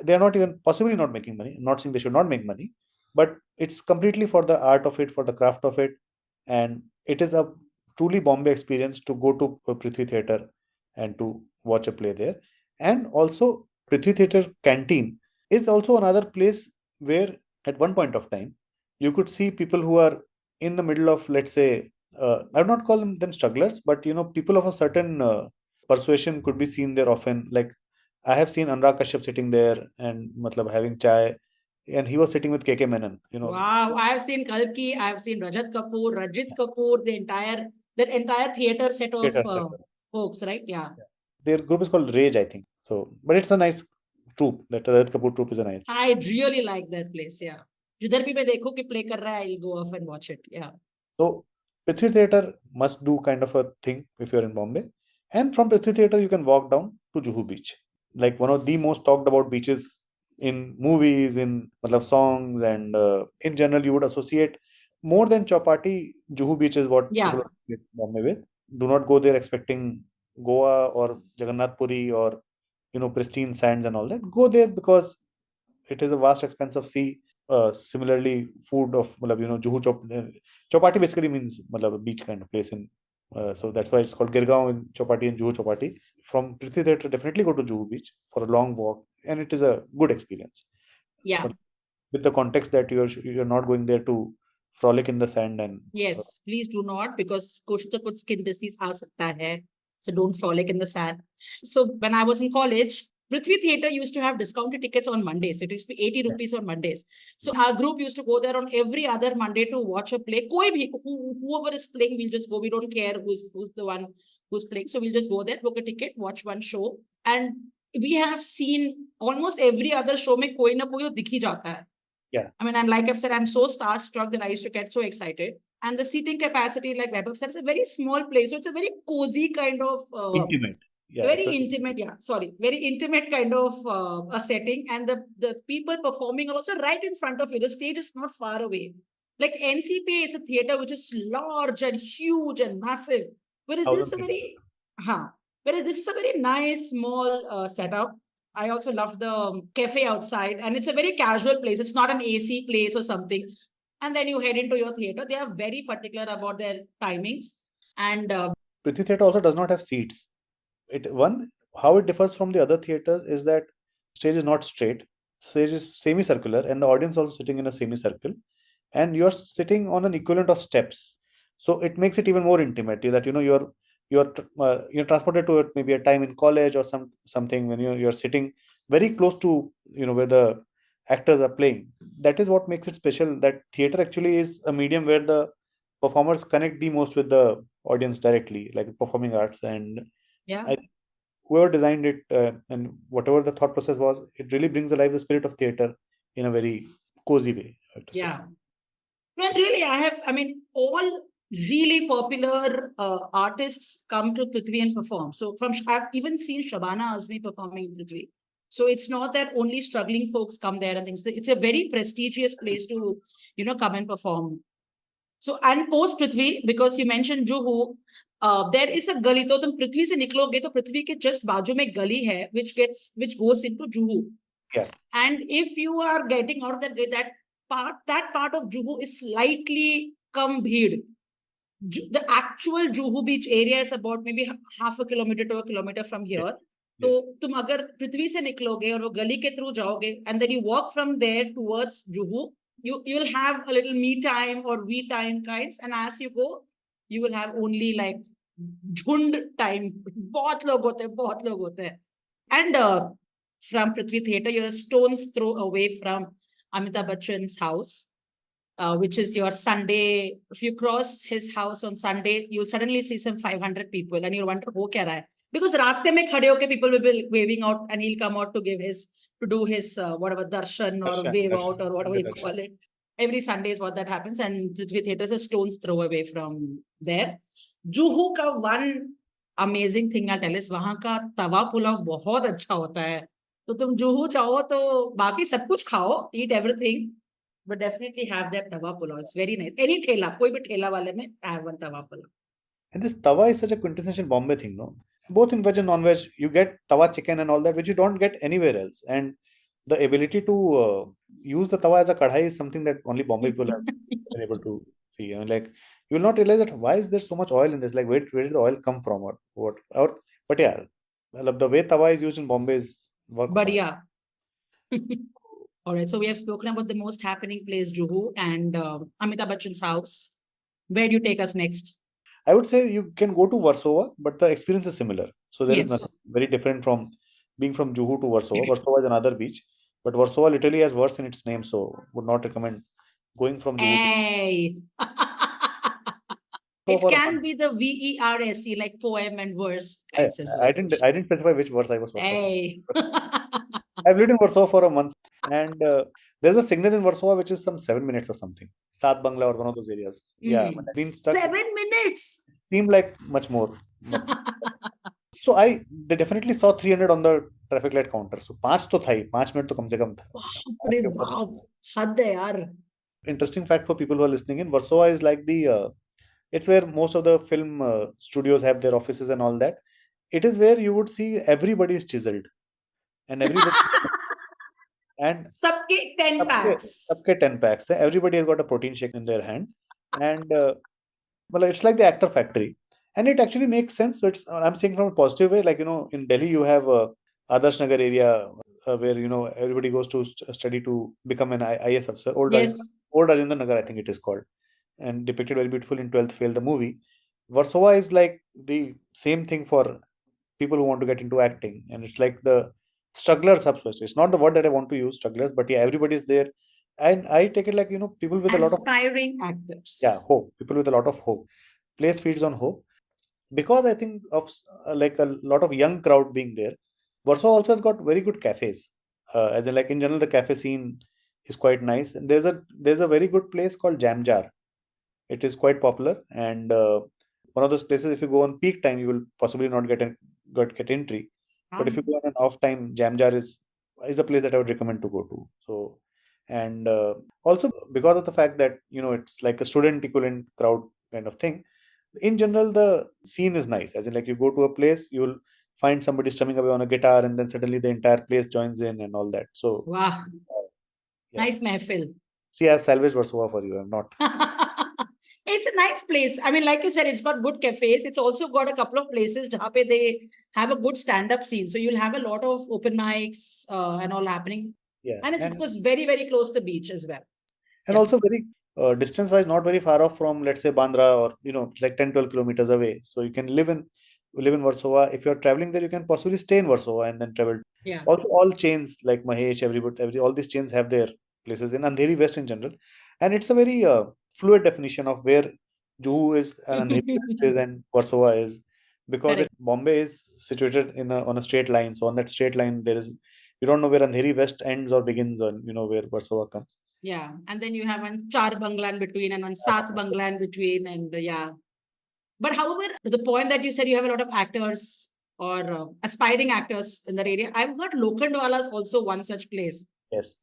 they are not even possibly not making money. I'm not saying they should not make money, but it's completely for the art of it, for the craft of it. And it is a truly Bombay experience to go to Prithvi Theatre and to watch a play there. And also, Prithvi Theatre canteen is also another place where at one point of time, you could see people who are in the middle of, let's say, I would not call them strugglers, but, people of a certain persuasion could be seen there often. Like I have seen Anurag Kashyap sitting there and having chai, and he was sitting with KK Menon. Wow, I have seen Kalki, I have seen Rajat Kapoor, Rajit Kapoor, that entire theatre set of folks, right? Yeah. Their group is called Rage, I think. So, but it's a nice troupe. That Rajat Kapoor troupe is a nice. I really like that place. Yeah. जिधर भी मैं देखूं कि play कर रहा है, I'll go off and watch it. Yeah. So, Prithvi Theatre must do kind of a thing if you're in Bombay. And from Prithvi Theatre, you can walk down to Juhu Beach. Like one of the most talked about beaches in movies, in songs, and in general, you would associate more than chowpatty. Juhu Beach is what people associate Bombay with. Do not go there expecting Goa or Jagannath Puri or pristine sands and all that. Go there because it is a vast expanse of sea. Similarly, food of Juhu chowpatty basically means a beach kind of place in. So that's why it's called Girgaon in Chowpatty and Juhu Chowpatty. From Prithvi Theatre, definitely go to Juhu Beach for a long walk, and it is a good experience. Yeah. But with the context that you're not going there to frolic in the sand and Yes, please do not, because kuch to kuch skin disease aa sakta hai. So don't frolic in the sand. So when I was in college, Prithvi Theatre used to have discounted tickets on Mondays. It used to be 80 rupees on Mondays. So our group used to go there on every other Monday to watch a play. Koi bhi, whoever is playing, we'll just go. We don't care who's the one who's playing. So we'll just go there, book a ticket, watch one show. And we have seen almost every other show mein koi na koi dikh hi jata hai. Yeah. I mean, and like I've said, I'm so starstruck that I used to get so excited. And the seating capacity, like Vaibhav said, is a very small place. So it's a very cozy kind of intimate. Yeah, very intimate, very intimate kind of a setting. And the people performing are also right in front of you. The stage is not far away. Like NCPA is a theater which is large and huge and massive. Whereas this is a very nice, small setup. I also love the cafe outside, and it's a very casual place. It's not an AC place or something. And then you head into your theater. They are very particular about their timings. And Prithvi Theatre also does not have seats. How it differs from the other theaters is that stage is not straight. Stage is semicircular, and the audience also sitting in a semicircle, and you're sitting on an equivalent of steps. So it makes it even more intimate. That you're transported to maybe a time in college or something when you're sitting very close to where the actors are playing. That is what makes it special. That theater actually is a medium where the performers connect the most with the audience directly, like performing arts. And whoever designed it and whatever the thought process was, it really brings alive the spirit of theater in a very cozy way. Well, really, all really popular artists come to Prithvi and perform. So I've even seen Shabana Azmi performing in Prithvi. So it's not that only struggling folks come there and things. It's a very prestigious place to, come and perform. So, and post Prithvi, because you mentioned Juhu, there is a gali. तो तुम पृथ्वी से निकलोगे तो पृथ्वी के just बाजू में गली है which goes into Juhu. Yeah. And if you are getting out of that part of Juhu is slightly bheed. The actual Juhu beach area is about maybe half a kilometer to a kilometer from here. Yes. तो तुम अगर पृथ्वी से निकलोगे और वो गली के through जाओगे and then you walk from there towards Juhu, you'll have a little me time or we time kinds, and as you go you will have only like झुंड time. बहुत लोग होते हैं. And from Prithvi Theatre, you're a stone's throw away from Amitabh Bachchan's house, which is your Sunday. If you cross his house on Sunday, you'll suddenly see some 500 people and you'll wonder, ho kya raha hai? Because raaste mein khade hoke people will be waving out and he'll come out to do his whatever darshan or wave out or whatever you call it. Every Sunday is what that happens, and Prithvi Theatre is a stone's throw away from there. Juhu ka one amazing thing I tell is वहाँ का तवा पुलाव बहुत अच्छा होता है. तो तुम जुहू जाओ तो बाकी सब कुछ खाओ, eat everything, but definitely have that tawa pulao. It's very nice. Any thela, koi bhi thela wale mein have one tawa pulao. And this tawa is such a quintessential Bombay thing, no? Both in veg and non-veg, you get tawa chicken and all that, which you don't get anywhere else. And the ability to use the tawa as a kadhai is something that only Bombay people have been able to see. I mean, like, you will not realize that why is there so much oil in this? Like, where did the oil come from, or what? But yeah, the way tawa is used in Bombay is work. But yeah. All right. So we have spoken about the most happening place, Juhu, and Amitabh Bachchan's house. Where do you take us next? I would say you can go to Warsaw, but the experience is similar. So there is nothing very different from being from Juhu to Warsaw. Warsaw is another beach, but Warsaw literally has verse in its name, so would not recommend going from Juhu. Hey. It can be the VERSE, like poem and verse kinds as well. I didn't specify which verse I was talking about. Hey. I've lived in Warsaw for a month, and there's a signal in Warsaw which is some 7 minutes or something. Saat Bangla or one of those areas. Yeah, but I've been stuck. 7 minutes. Seemed like much more. So they definitely saw 300 on the traffic light counter. So 5 to thai, 5 minutes to kam se kam tha. Wow, had hai yaar. Interesting fact for people who are listening in, Warsaw is like it's where most of the film studios have their offices and all that. It is where you would see everybody is chiseled. And everybody and Sabke 10 packs. Sabke 10 packs. Everybody has got a protein shake in their hand. And well, it's like the actor factory. And it actually makes sense. I'm saying from a positive way, like, in Delhi, you have Adarsh Nagar area where, everybody goes to study to become an IS officer. Old Rajendra Nagar, I think it is called. and depicted very beautiful in 12th Fail, the movie. Warsaw is like the same thing for people who want to get into acting, and it's like the strugglers subspace. It's not the word that I want to use, strugglers, but yeah, everybody's there, and I take it like people with a lot of Aspiring actors. hope. People with a lot of hope. Place feeds on hope because I think of like a lot of young crowd being there. Warsaw also has got very good cafes. As in, like in general, the cafe scene is quite nice. And there's a very good place called Jam Jar. It is quite popular, and one of those places. If you go on peak time, you will possibly not get entry. But if you go on an off time, Jam Jar is a place that I would recommend to go to. So, and also because of the fact that it's like a student equivalent crowd kind of thing. In general, the scene is nice. As in, like you go to a place, you'll find somebody strumming away on a guitar, and then suddenly the entire place joins in and all that. So, Wow. yeah. Nice mehfil. See, I've salvaged Warsaw for you. I'm not. It's a nice place. I mean, like you said, it's got good cafes. It's also got a couple of places where they have a good stand-up scene. So you'll have a lot of open mics and all happening. Yeah. And it's, of course, very, very close to the beach as well. And also very distance-wise, not very far off from, let's say, Bandra or, like 10, 12 kilometers away. So you can live in Warsaw. If you're traveling there, you can possibly stay in Warsaw and then travel. Yeah. Also, all chains like Mahesh, all these chains have their places in Andheri West in general. And it's a very fluid definition of where Juhu is and Andheri West is and Warsaw is. Because Bombay is situated on a straight line. So on that straight line, you don't know where Andheri West ends or begins, or where Warsaw comes. Yeah, and then you have one Char Bangla in between and one Sat Bangla in between, and yeah. But however, the point that you said you have a lot of actors or aspiring actors in that area, I've heard Lokhandwala's also one such place. Yes.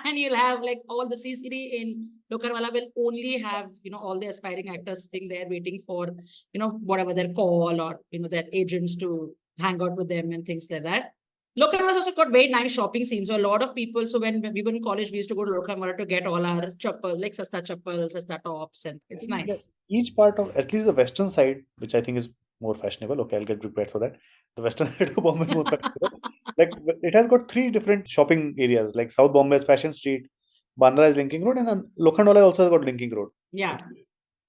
And you'll have like all the CCD in Lokhandwala will only have, all the aspiring actors sitting there waiting for, whatever their call or, their agents to hang out with them and things like that. Lokhandwala also got very nice shopping scenes. So a lot of people, so when we were in college, we used to go to Lokhandwala to get all our chappal, like sasta chappal, sasta tops, and it's nice. Yeah. Each part of, at least the western side, which I think is more fashionable. Okay, I'll get prepared for that. The western side of Bombay is more fashionable. Like it has got 3 different shopping areas. Like South Bombay is Fashion Street, Bandra is Linking Road, and then Lokhandwala also has got Linking Road. Yeah.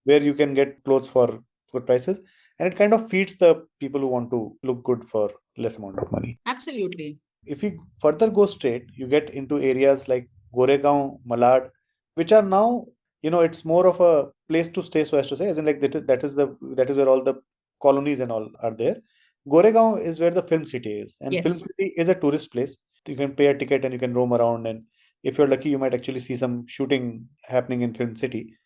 Where you can get clothes for good prices. And it kind of feeds the people who want to look good for less amount of money. Absolutely. If you further go straight, you get into areas like Goregaon, Malad, which are now, it's more of a place to stay, so as to say, as in like that is where all the colonies and all are there. Goregaon is where the film city is, and film city is a tourist place. You can pay a ticket and you can roam around, and if you're lucky, you might actually see some shooting happening in film city.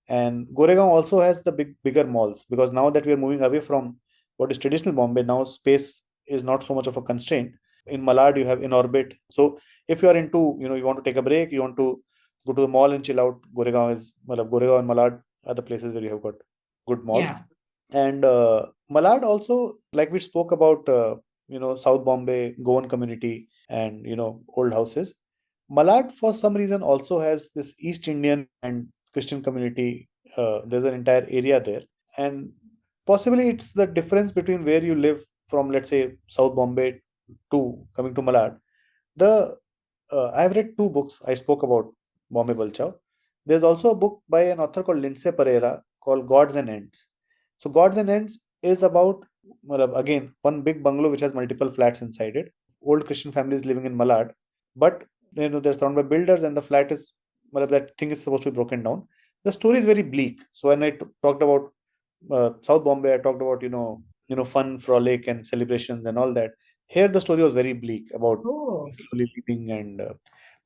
And Goregaon also has the bigger malls, because now that we are moving away from what is traditional Bombay, now space is not so much of a constraint. In Malad, you have In Orbit. So if you are into, you want to take a break, you want to go to the mall and chill out, Goregaon and Malad are the places where you have got good malls. Yeah. And Malad also, like we spoke about, South Bombay, Goan community and, old houses. Malad, for some reason, also has this East Indian and Christian community. There's an entire area there. And possibly it's the difference between where you live from, let's say, South Bombay to coming to Malad. I've read 2 books. I spoke about Bombay Balchao. There's also a book by an author called Lindsay Pereira called Gods and Ends. So Gods and Ends is about, again, one big bungalow which has multiple flats inside it. Old Christian families living in Malad. But they're surrounded by builders, and the flat is, that thing is supposed to be broken down. The story is very bleak. So when I talked about South Bombay, I talked about fun, frolic, and celebrations and all that. Here the story was very bleak about slowly leaving, and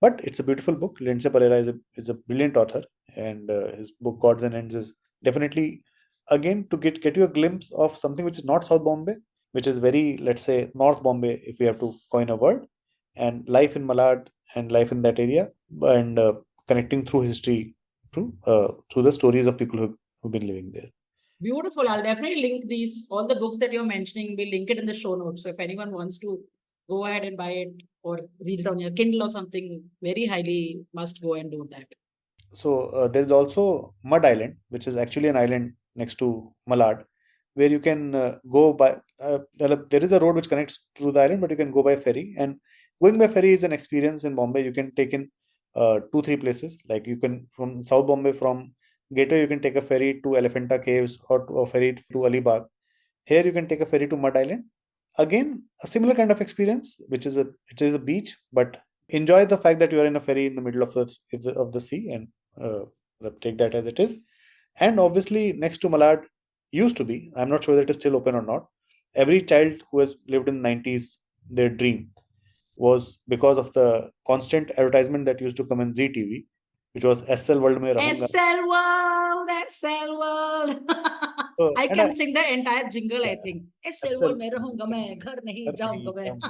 but it's a beautiful book. Lindsay Pereira is a brilliant author, and his book Gods and Ends is definitely, again, to get you a glimpse of something which is not South Bombay, which is very, let's say, North Bombay, if we have to coin a word, and life in Malad and life in that area, and connecting through history, through the stories of people who've been living there. Beautiful. I'll definitely link all the books that you're mentioning. We'll link it in the show notes. So if anyone wants to go ahead and buy it or read it on your Kindle or something, very highly must go and do that. So there's also Mud Island, which is actually an island next to Malad, where you can go by. There is a road which connects to the island, but you can go by ferry. And going by ferry is an experience in Bombay. You can take in 2-3 places. Like you can, from South Bombay, from Gateway, you can take a ferry to Elephanta Caves or to a ferry to Alibag. Here you can take a ferry to Mud Island. Again, a similar kind of experience, which is a beach, but enjoy the fact that you are in a ferry in the middle of the sea, and take that as it is. And obviously, next to Malad used to be, I'm not sure that it is still open or not. Every child who has lived in the 90s, their dream was because of the constant advertisement that used to come in ZTV, which was SL World mein rahunga. SL World, SL World. I can sing the entire jingle, I think. SL World mein rahunga main, ghar nahi jaunga main.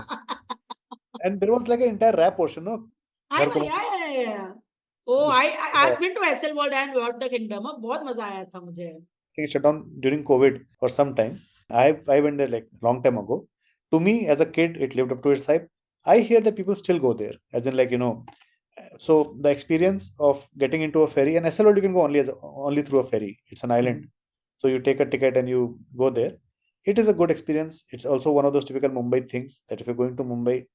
And there was like an entire rap portion, no? Yeah. Oh, I've been to SL World and World the Kingdom. बहुत मजा आया था मुझे. It shut down during COVID for some time. I went there like long time ago. To me, as a kid, it lived up to its hype. I hear that people still go there, as in, like, so the experience of getting into a ferry, and SL World you can go only through a ferry. It's an island, so you take a ticket and you go there. It is a good experience. It's also one of those typical Mumbai things that if you're going to Mumbai,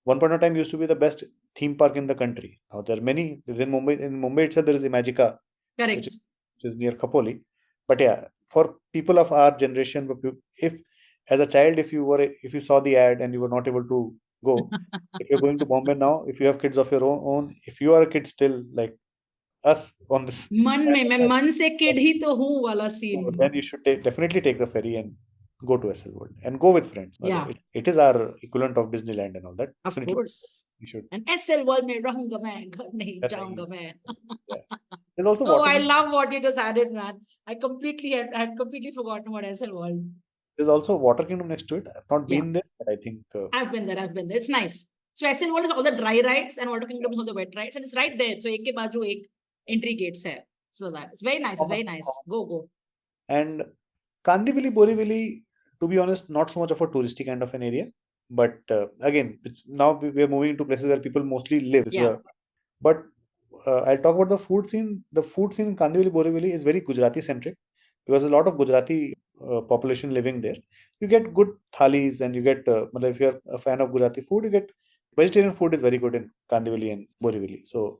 one point of time used to be the best theme park in the country. Now there are many. In Mumbai itself, there is Imagica, correct, which is near Khopoli. But yeah, for people of our generation, if as a child, if you saw the ad and you were not able to go, if you're going to Bombay now, if you have kids of your own, if you are a kid still like us on this, मन से kid ही तो हूँ वाला scene. Then you should definitely take the ferry and go to SL World and go with friends. Yeah, it is our equivalent of Disneyland and all that. Of course, you should. And SL World में रहूँगा मैं, घर नहीं जाऊँगा मैं. There's also oh, I love what you just added, man. I had completely forgotten about SL World. There's also Water Kingdom next to it. I've not been there, but I think I've been there. It's nice. So SL World is all the dry rides and Water Kingdom is all the wet rides, and it's right there. So एक के बाजू एक entry gates hai. So that it's very nice, very nice. Go. And Kandivali, Borivali, to be honest, not so much of a touristy kind of an area. But again, now we are moving to places where people mostly live. Yeah. But I'll talk about the food scene. The food scene in Kandivali, Borivali is very Gujarati centric because a lot of Gujarati population living there. You get good thalis, and you get, if you're a fan of Gujarati food, you get vegetarian food is very good in Kandivali and Borivali. So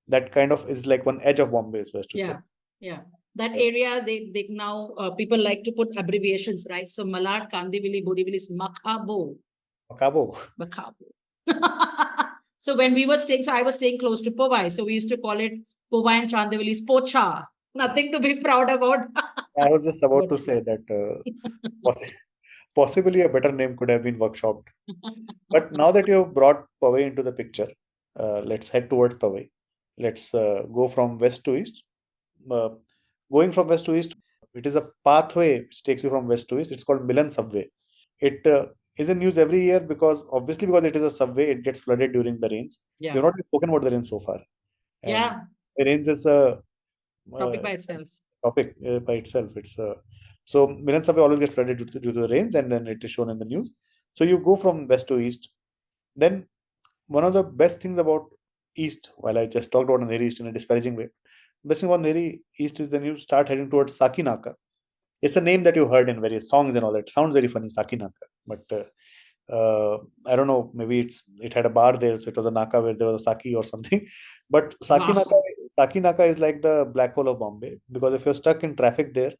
that kind of is like one edge of Bombay, is best to say. Yeah. That area, they now people like to put abbreviations, right? So Malad, Kandivali, Borivali is Makabo. So when we were staying, so I was staying close to Powai, so we used to call it Powai and Chandivali's Pocha. Nothing to be proud about. I was just about to say that possibly a better name could have been workshopped. But now that you have brought Powai into the picture, let's head towards Powai. Let's go from west to east. Going from west to east, it is a pathway which takes you from west to east. It's called Milan Subway. It is in news every year because it is a subway, it gets flooded during the rains. Yeah. We've not spoken about the rains so far. And the rains is a topic by itself. It's so Milan Subway always gets flooded due to the rains, and then it is shown in the news. So you go from west to east. Then one of the best things about east, while I just talked about Andheri East in a disparaging way, best thing about Andheri East is then you start heading towards Sakinaka. It's a name that you heard in various songs and all that. It sounds very funny, Sakinaka. But I don't know, maybe it had a bar there, so it was a Naka where there was a Saki or something. But Sakinaka is like the black hole of Bombay, because if you're stuck in traffic there,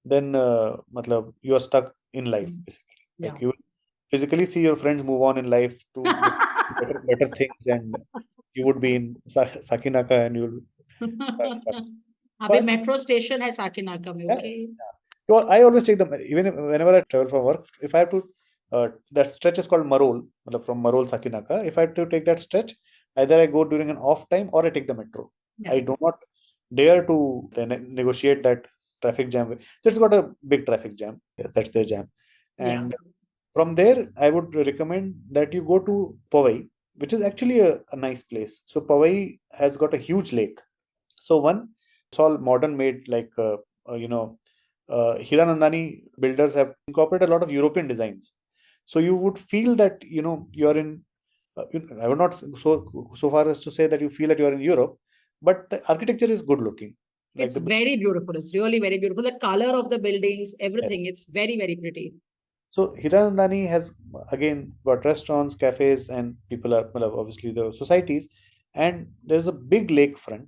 then you are stuck in life. Yeah. Like you physically see your friends move on in life to better things, and you would be in Sakinaka and you'll But metro station hai Sakinaka mein, okay? So I always take them, even whenever I travel for work. If I have to, that stretch is called Marol, from Marol Sakinaka. If I have to take that stretch, either I go during an off time or I take the metro. Yeah. I do not dare to negotiate that traffic jam. It's got a big traffic jam. That's their jam. And from there, I would recommend that you go to Powai, which is actually a nice place. So Powai has got a huge lake. So it's all modern made, like Hiranandani builders have incorporated a lot of European designs. So you would feel that you're in. I would not so far as to say that you feel that you're in Europe, but the architecture is good looking. Like it's very beautiful. It's really very beautiful. The color of the buildings, everything. It's very, very pretty. So Hiranandani has again got restaurants, cafes, and people are obviously the societies, and there's a big lakefront.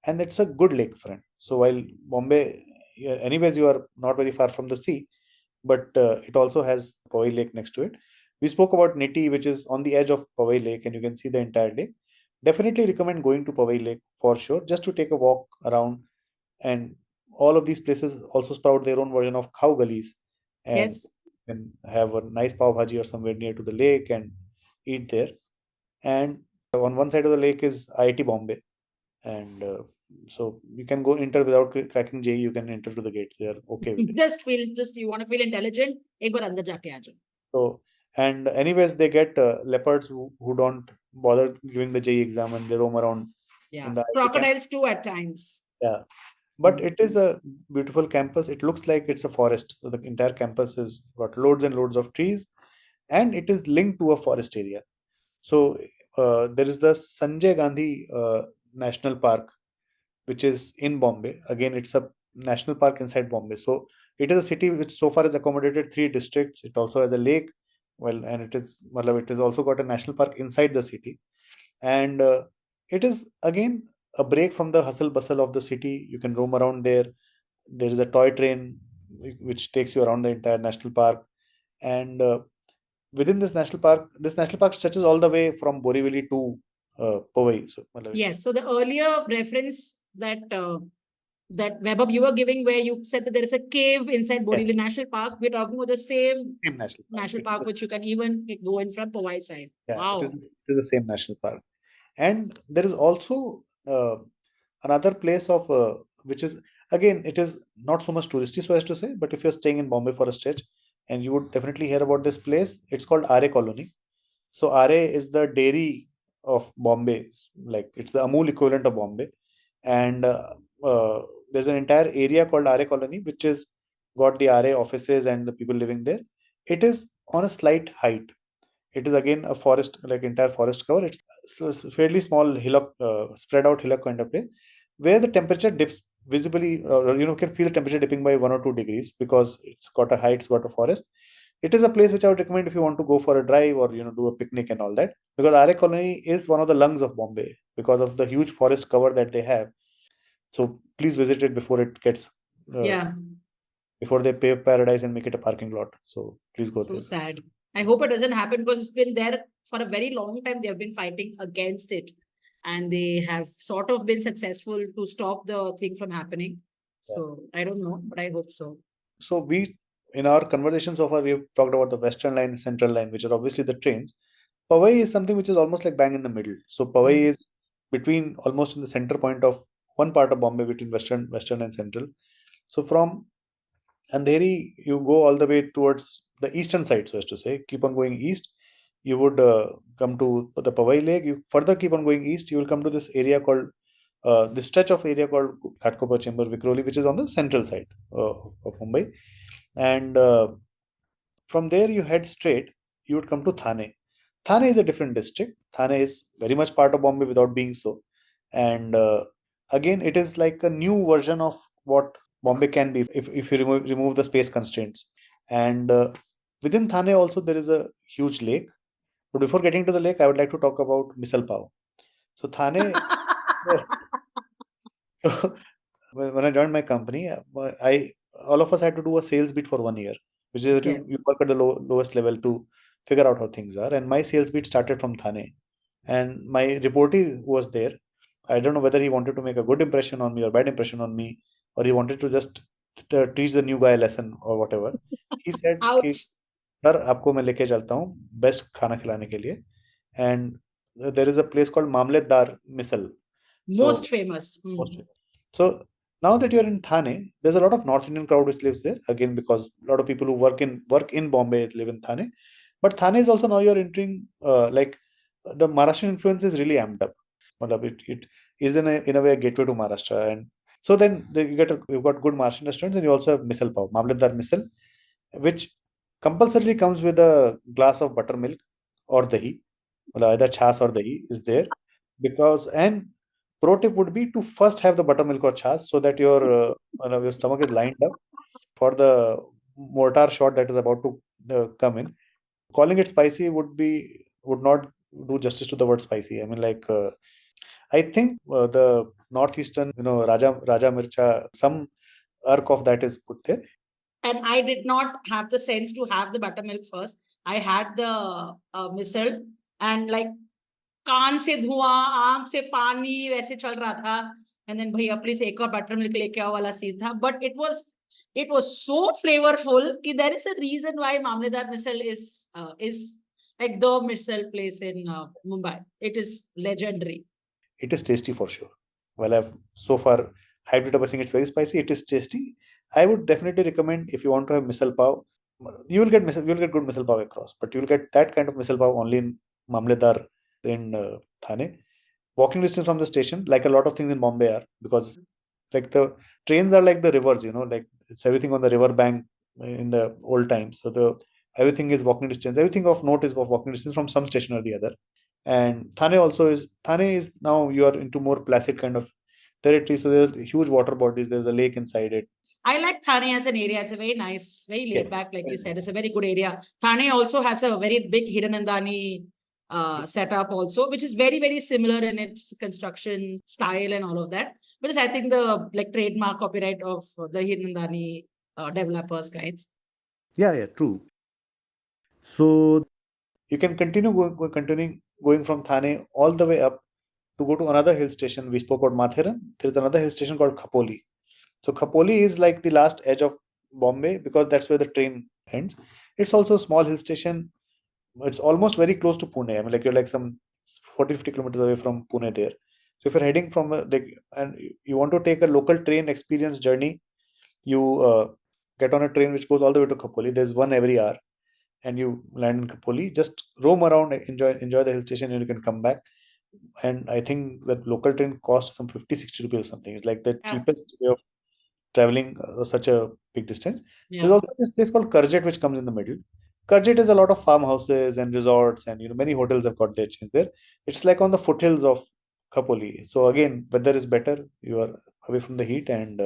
and it's a good lakefront. So while Bombay, anyways, you are not very far from the sea, but it also has Powai Lake next to it. We spoke about Niti, which is on the edge of Powai Lake, and you can see the entire lake. Definitely recommend going to Powai Lake for sure, just to take a walk around. And all of these places also sprout their own version of cow gullies, and Yes. you can have a nice pav bhaji or somewhere near to the lake and eat there. And on one side of the lake is IIT Bombay, and so you can go enter without cracking JE. You can enter to the gate. They are okay with it. Just you want to feel intelligent, एक बार अंदर जाके आ जाओ. So, and anyways, they get leopards who don't bother giving the JE exam, and they roam around Yeah, in the IIT crocodiles too at times. Yeah, but it is a beautiful campus. It looks like it's a forest. So the entire campus has got loads and loads of trees, and it is linked to a forest area. So there is the Sanjay Gandhi National Park, which is in Bombay. Again, it's a national park inside Bombay. So it is a city which so far has accommodated 3 districts. It also has a lake, well, and it has also got a national park inside the city, and it is again a break from the hustle bustle of the city. You can roam around there. There is a toy train which takes you around the entire national park, and within this national park stretches all the way from Borivali to Powai. So, Yes. So the earlier reference that that Vaibhav you were giving, where you said that there is a cave inside Borivali National Park, we're talking about the same national park, which you can even go in from Powai side. Yeah, Wow. it is the same national park. And there is also another place of which is, again, it is not so much touristy, so as to say, but if you're staying in Bombay for a stretch, and you would definitely hear about this place, it's called RA Colony. So RA is the dairy of Bombay, like it's the Amul equivalent of Bombay, and there's an entire area called RA Colony, which is got the RA offices and the people living there. It is on a slight height. It is again a forest, like entire forest cover. It's a fairly small hillock, spread out hillock kind of place, where the temperature dips visibly. Can feel the temperature dipping by 1 or 2 degrees because it's got a height, it's got a forest. It is a place which I would recommend if you want to go for a drive or do a picnic and all that, because RA Colony is one of the lungs of Bombay because of the huge forest cover that they have. So please visit it before it gets before they pave paradise and make it a parking lot. So please go there. So sad. I hope it doesn't happen because it's been there for a very long time. They have been fighting against it, and they have sort of been successful to stop the thing from happening. So I don't know, but I hope so. So in our conversation so far, we have talked about the Western Line, Central Line, which are obviously the trains. Powai is something which is almost like bang in the middle. So Powai is between, almost in the center point of one part of Bombay, between Western and Central. So from Andheri, you go all the way towards the eastern side, so as to say, keep on going east. You would come to the Powai Lake. You further keep on going east, you will come to this area called, this stretch of area called Ghatkopar Chamber, Vikhroli, which is on the central side of Mumbai. And from there, you head straight, you would come to Thane. Thane is a different district. Thane is very much part of Bombay without being so. And again, it is like a new version of what Bombay can be if you remove the space constraints. And within Thane also there is a huge lake. But before getting to the lake, I would like to talk about misal pav. So Thane, so when I joined my company, all of us had to do a sales beat for 1 year, which is you work at the lowest level to figure out how things are. And my sales beat started from Thane. And my reportee who was there, I don't know whether he wanted to make a good impression on me or bad impression on me, or he wanted to just teach the new guy a lesson or whatever. He said, "Sir, आपको मैं लेके चलता हूँ best खाना खिलाने के लिए." And there is a place called Mamletdar Misal. Most famous. So now that you're in Thane, there's a lot of North Indian crowd which lives there. Again, because a lot of people who work in Bombay live in Thane. But Thane is also, now you're entering like the Maharashtrian influence is really amped up. It is in a way a gateway to Maharashtra. And so then you've got good Maharashtrian restaurants, and you also have misal pav, Mamletdar misal, which compulsorily comes with a glass of buttermilk or dahi, either chas or dahi is there. And pro tip would be to first have the buttermilk or chas so that your stomach is lined up for the mortar shot that is about to come in. Calling it spicy would not do justice to the word spicy. I mean, like, I think the northeastern, Raja Mircha, some arc of that is put there. And I did not have the sense to have the buttermilk first. I had the misal, and like कान से धुआं, आंख से पानी वैसे चल रहा था. And then भैया please एक और buttermilk लेके आओ वाला सीन था. But it was so flavorful कि there is a reason why Mamledar Misal is like the misal place in Mumbai. It is legendary. It is tasty for sure. Well, I've so far hyped it up. I think it's very spicy. It is tasty. I would definitely recommend, if you want to have misal pav, you will get good misal pav across, but you will get that kind of misal pav only in Mamledar in Thane. Walking distance from the station, like a lot of things in Bombay are, because like the trains are like the rivers, like it's everything on the river bank in the old times. So everything is walking distance. Everything of note is of walking distance from some station or the other. And Thane is now you are into more placid kind of territory. So there's huge water bodies. There's a lake inside it. I like Thane as an area. It's a very nice, very laid back, like you said. It's a very good area. Thane also has a very big Hiranandani setup also, which is very, very similar in its construction style and all of that. But it's, I think, the like trademark copyright of the Hiranandani developers, guys. Yeah, true. So you can continue going from Thane all the way up to go to another hill station. We spoke about Matheran. There is another hill station called Khapoli. So Khapoli is like the last edge of Bombay because that's where the train ends. It's also a small hill station. It's almost very close to Pune. I mean, like you're like some 40-50 kilometers away from Pune there. So if you're heading from and you want to take a local train experience journey, you get on a train which goes all the way to Khapoli. There's one every hour, and you land in Khapoli. Just roam around, enjoy the hill station, and you can come back. And I think that local train costs some 50-60 rupees or something. It's like the cheapest way of traveling such a big distance. There's also this place called Churchgate which comes in the middle. Churchgate is a lot of farmhouses and resorts, and many hotels have got their chains there. It's like on the foothills of Khapoli. So again, weather is better. You are away from the heat, and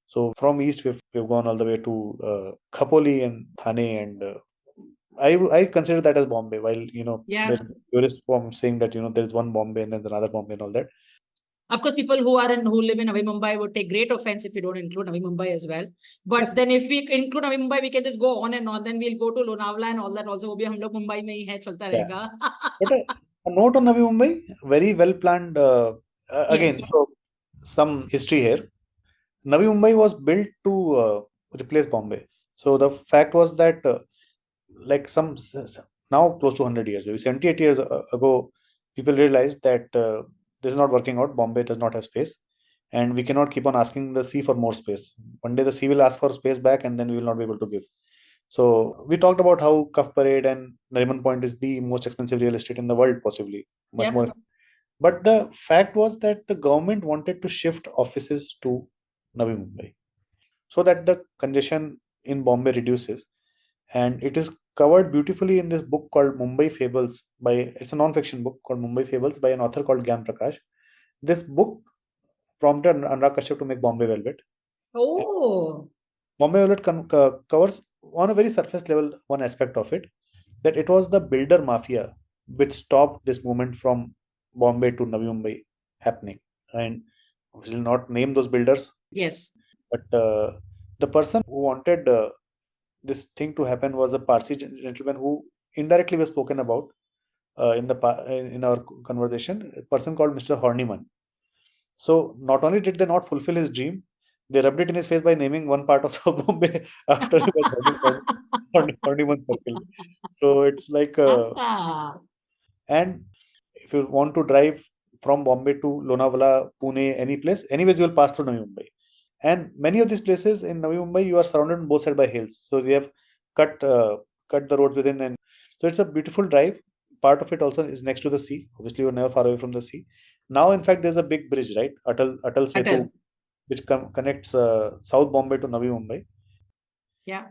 so from east we've gone all the way to Khapoli and Thane, and I consider that as Bombay. While there's tourist form saying that there's one Bombay and there's another Bombay and all that. Of course, people who live in Navi Mumbai would take great offense if we don't include Navi Mumbai as well. But then if we include Navi Mumbai, we can just go on and on. Then we'll go to Lonavala and all that also. We hum log Mumbai mein hi hai, chalta rahega. But a note on Navi Mumbai, very well planned. Again, so some history here. Navi Mumbai was built to replace Bombay. So the fact was that like some now close to 100 years, maybe 78 years ago, people realized that this is not working out. Bombay does not have space, and we cannot keep on asking the sea for more space. One day the sea will ask for space back, and then we will not be able to give. So we talked about how Cuff Parade and Nariman Point is the most expensive real estate in the world, possibly much more. But the fact was that the government wanted to shift offices to Navi Mumbai so that the congestion in Bombay reduces. And it is covered beautifully in this book called Mumbai Fables it's a non-fiction book called Mumbai Fables by an author called Gyan Prakash. This book prompted Anurag Kashyap to make Bombay Velvet. Oh. Bombay Velvet covers on a very surface level one aspect of it, that it was the builder mafia which stopped this movement from Bombay to Navi Mumbai happening. And we will not name those builders. Yes. But the person who wanted this thing to happen was a Parsi gentleman who indirectly was spoken about in our conversation, a person called Mr. Horniman. So not only did they not fulfill his dream, they rubbed it in his face by naming one part of Bombay after Horniman Circle. So it's like and if you want to drive from Bombay to Lonavala, Pune, any place, anyways you will pass through Navi Mumbai. And many of these places in Navi Mumbai, you are surrounded on both sides by hills. So they have cut the road within, and so it's a beautiful drive. Part of it also is next to the sea. Obviously, you're never far away from the sea. Now, in fact, there's a big bridge, right? Atal Setu, which connects South Bombay to Navi Mumbai. Yeah.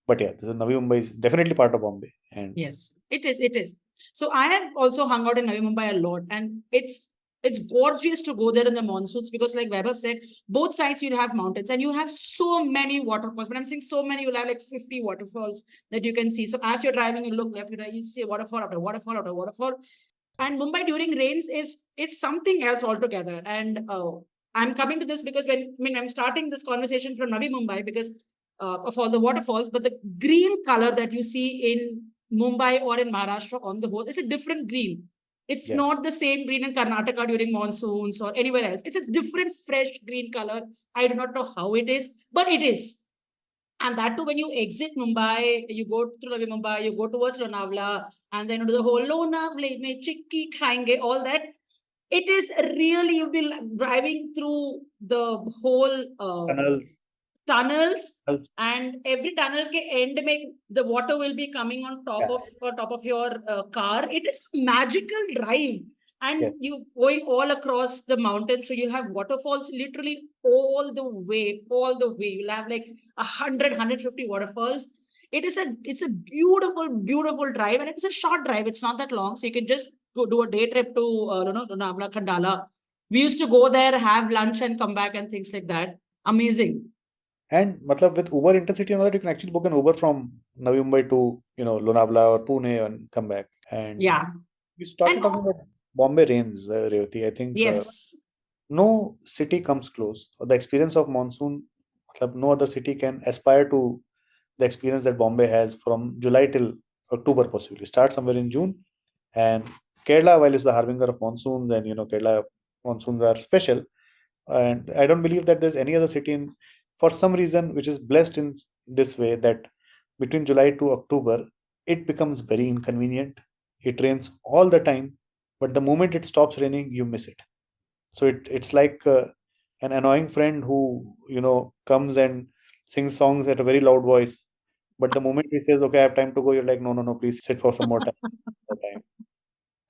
But yeah, Navi Mumbai is definitely part of Bombay. And yes, it is. So I have also hung out in Navi Mumbai a lot, and it's gorgeous to go there in the monsoons because, like Vaibhav said, both sides you'll have mountains and you have so many waterfalls. But I'm saying so many, you'll have like 50 waterfalls that you can see. So as you're driving, you look left, you see waterfall after waterfall after waterfall. And Mumbai during rains is something else altogether. And I'm coming to this because I'm starting this conversation from Navi Mumbai because of all the waterfalls, but the green color that you see in Mumbai or in Maharashtra on the whole, it's a different green. It's not the same green in Karnataka during monsoons or anywhere else. It's a different, fresh green color. I do not know how it is, but it is. And that too, when you exit Mumbai, you go through Navi Mumbai, you go towards Lonavala, and then to the whole Lonavala, mein chikki khayenge, all that. It is really, you'll be driving through the whole tunnels, and every tunnel ke end mein, the water will be coming on top of your car. It is a magical drive. And you going all across the mountains, so you'll have waterfalls literally all the way. You'll have like 150 waterfalls. It's a beautiful drive, and it's a short drive. It's not that long, so you can just go do a day trip to Lonavala, Khandala. We used to go there, have lunch, and come back, and things like that. Amazing. And with Uber intercity and all that, you can actually book an Uber from Navi Mumbai to Lonavala or Pune and come back. And we started talking about Bombay rains, Revati. I think no city comes close. The experience of monsoon, no other city can aspire to the experience that Bombay has from July till October possibly. Start somewhere in June. And Kerala, while it's the harbinger of monsoons, and Kerala monsoons are special. And I don't believe that there's any other city for some reason which is blessed in this way, that between July to October, it becomes very inconvenient. It rains all the time, but the moment it stops raining, you miss it. So it's like an annoying friend who comes and sings songs at a very loud voice, but the moment he says, okay, I have time to go, you're like, no, please sit for some more time.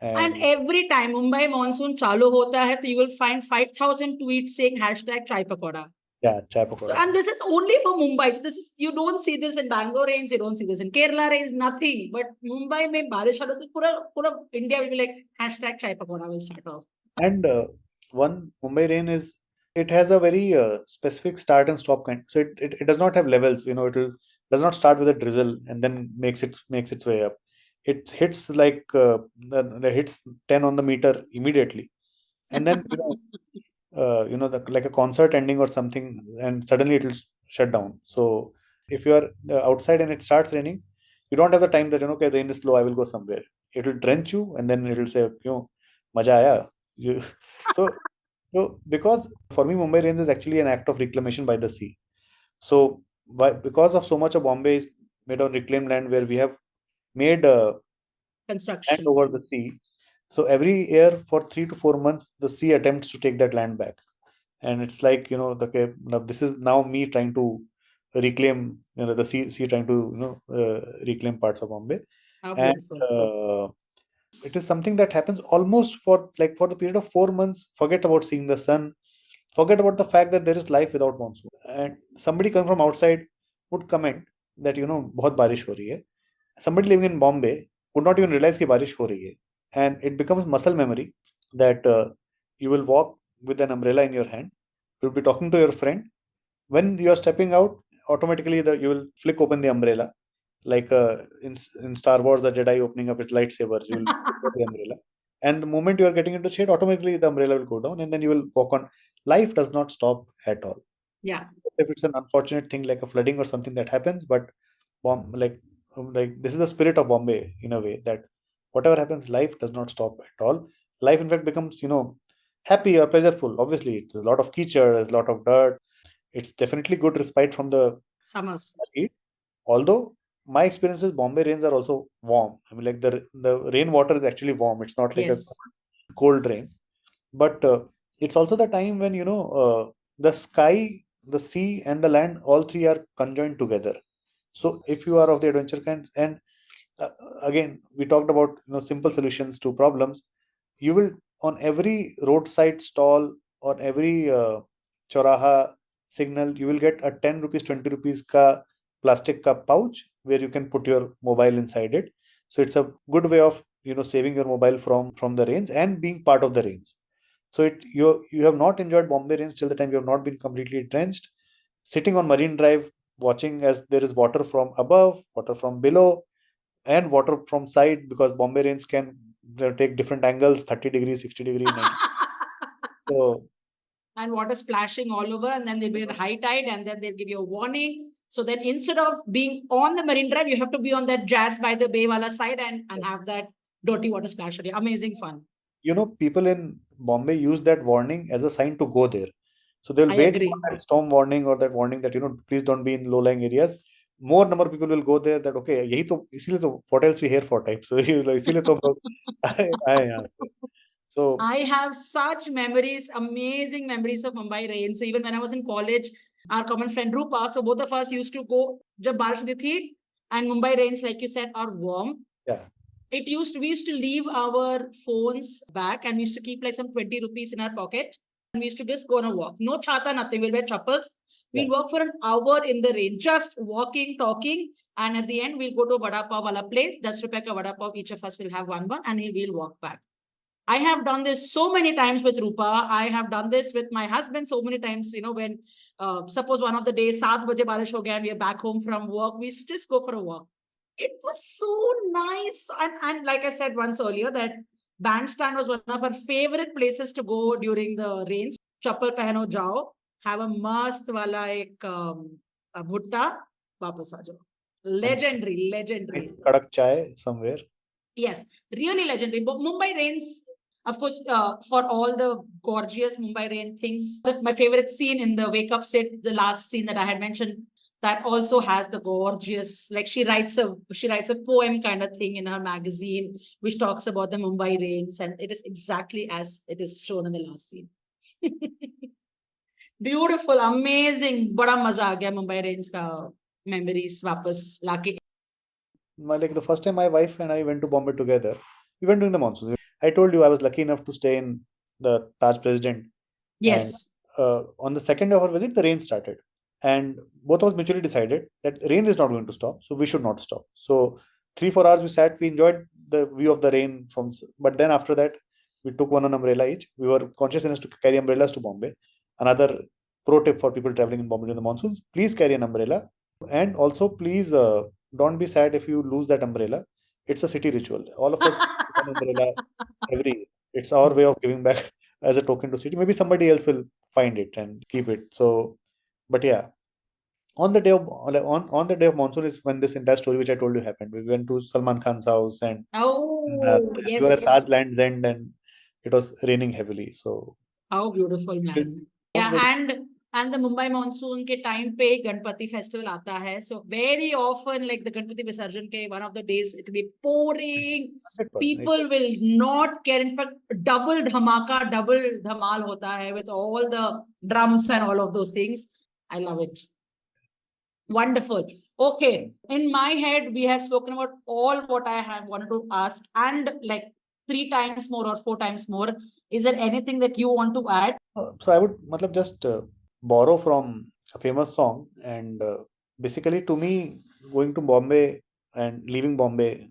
And every time Mumbai monsoon chalu hota hai, you will find 5,000 tweets saying #chai pakoda. Yeah, chai pakoda. So, and this is only for Mumbai. So you don't see this in Bangalore rains, you don't see this in Kerala rains, nothing. But Mumbai mein barish hota, pura India will be like #chai pakoda will start off. And one Mumbai rain is, it has a very specific start and stop kind. So it does not have levels. It does not start with a drizzle and then makes its way up. It hits like hits 10 on the meter immediately, and then like a concert ending or something, and suddenly it will shut down. So if you are outside and it starts raining, you don't have the time that okay, rain is slow, I will go somewhere. It will drench you, and then it will say maja aaya. So because for me Mumbai rains is actually an act of reclamation by the sea. So because of so much of Bombay is made on reclaimed land, where we have made construction land over the sea. So every year for 3 to 4 months, the sea attempts to take that land back. And it's like, this is now me trying to reclaim, the sea trying to, reclaim parts of Bombay. And it is something that happens almost for the period of 4 months. Forget about seeing the sun. Forget about the fact that there is life without monsoon. And somebody coming from outside would comment that, बहुत बारिश हो रही है. Somebody living in Bombay would not even realize कि बारिश हो रही है. And it becomes muscle memory that you will walk with an umbrella in your hand. You'll be talking to your friend. When you are stepping out, automatically you will flick open the umbrella. Like in Star Wars, the Jedi opening up its lightsaber, you will open the umbrella. And the moment you are getting into shade, automatically the umbrella will go down, and then you will walk on. Life does not stop at all. Yeah. If it's an unfortunate thing like a flooding or something that happens, but like this is the spirit of Bombay in a way, that whatever happens, life does not stop at all. Life, in fact, becomes happy or pleasureful. Obviously, it's a lot of keychaड़, there's a lot of dirt. It's definitely good respite from the summers heat. Although my experience is Bombay rains are also warm. I mean, like the rainwater is actually warm. It's not like a cold rain. But it's also the time when the sky, the sea, and the land, all three are conjoined together. So if you are of the adventure kind, and again, we talked about simple solutions to problems. You will, on every roadside stall, on every choraha signal, you will get a 10 rupees, 20 rupees ka plastic ka pouch where you can put your mobile inside it. So it's a good way of saving your mobile from the rains and being part of the rains. So you have not enjoyed Bombay rains till the time you have not been completely drenched. Sitting on Marine Drive, watching as there is water from above, water from below, and water from side, because Bombay rains can They'll take different angles, 30 degrees, 60 degrees, 90. So and water splashing all over, and then they'll be at high tide, and then they'll give you a warning. So then instead of being on the Marine Drive, you have to be on that Jazz by the Bay wala side and have that dirty water splash. Amazing fun. people in Bombay use that warning as a sign to go there. So they'll I wait agree. for that storm warning or that warning that, please don't be in low-lying areas. More number of people will go there that, okay, यही तो इसीलिए तो what else we here for type. So इसीलिए तो हम लोग आए यहाँ पे. So I have such memories, amazing memories of Mumbai rain. So even when I was in college, our common friend Rupa, so both of us used to go जब बारिश होती थी, and Mumbai rains, like you said, are warm. yeah, We used to leave our phones back, and we used to keep like some 20 rupees in our pocket. And we used to just go on a walk. No chata, nothing. We'll wear chappals. We'll Yeah. walk for an hour in the rain, just walking, talking. And at the end, we'll go to a vada pav wala place. That's Rupees vada pav. Each of us will have one, and we'll walk back. I have done this so many times with Rupa. I have done this with my husband so many times, when suppose one of the days, 7 baje barish ho gaya and we are back home from work, we used to just go for a walk. It was so nice. And like I said once earlier, that bandstand was one of our favorite places to go during the rains. Chappal pehno jao, have a mast wala ek bhutta, wapas aa jao. Legendary. nice kadak chai somewhere. Yes, really legendary. But Mumbai rains, of course, for all the gorgeous Mumbai rain things. My favorite scene in the Wake Up Sit, the last scene that I had mentioned, that also has the gorgeous, like she writes a poem kind of thing in her magazine, which talks about the Mumbai rains, and it is exactly as it is shown in the last scene. Beautiful, amazing. Bada maza aa gaya Mumbai rains ka memories wapas lake. Like the first time my wife and I went to Bombay together, we went during the monsoon. I told you I was lucky enough to stay in the Taj President. Yes. And on the second day of our visit, the rain started. And both of us mutually decided that rain is not going to stop, so we should not stop. So 3-4 hours we sat, we enjoyed the view of the rain but then after that, we took one umbrella each. We were conscious enough to carry umbrellas to Bombay. Another pro tip for people traveling in Bombay during the monsoons, please carry an umbrella. And also please don't be sad if you lose that umbrella. It's a city ritual. All of us an umbrella every year. It's our way of giving back as a token to city. Maybe somebody else will find it and keep it. So, but yeah, on the day of monsoon is when this entire story which I told you happened. We went to Salman Khan's house and yes, we were at Taj Land's End and it was raining heavily. So how beautiful, man. Yeah, and the Mumbai monsoon ke time pe Ganpati festival aata hai. So very often, like the Ganpati Visarjan ke one of the days, it will be pouring. 100%. People will not care. In fact, double dhamaka, double dhamal hota hai with all the drums and all of those things. I love it. Wonderful. Okay. In my head, we have spoken about all what I have wanted to ask, and like 3 times more or 4 times more. Is there anything that you want to add? So I would just borrow from a famous song, and basically to me, going to Bombay and leaving Bombay,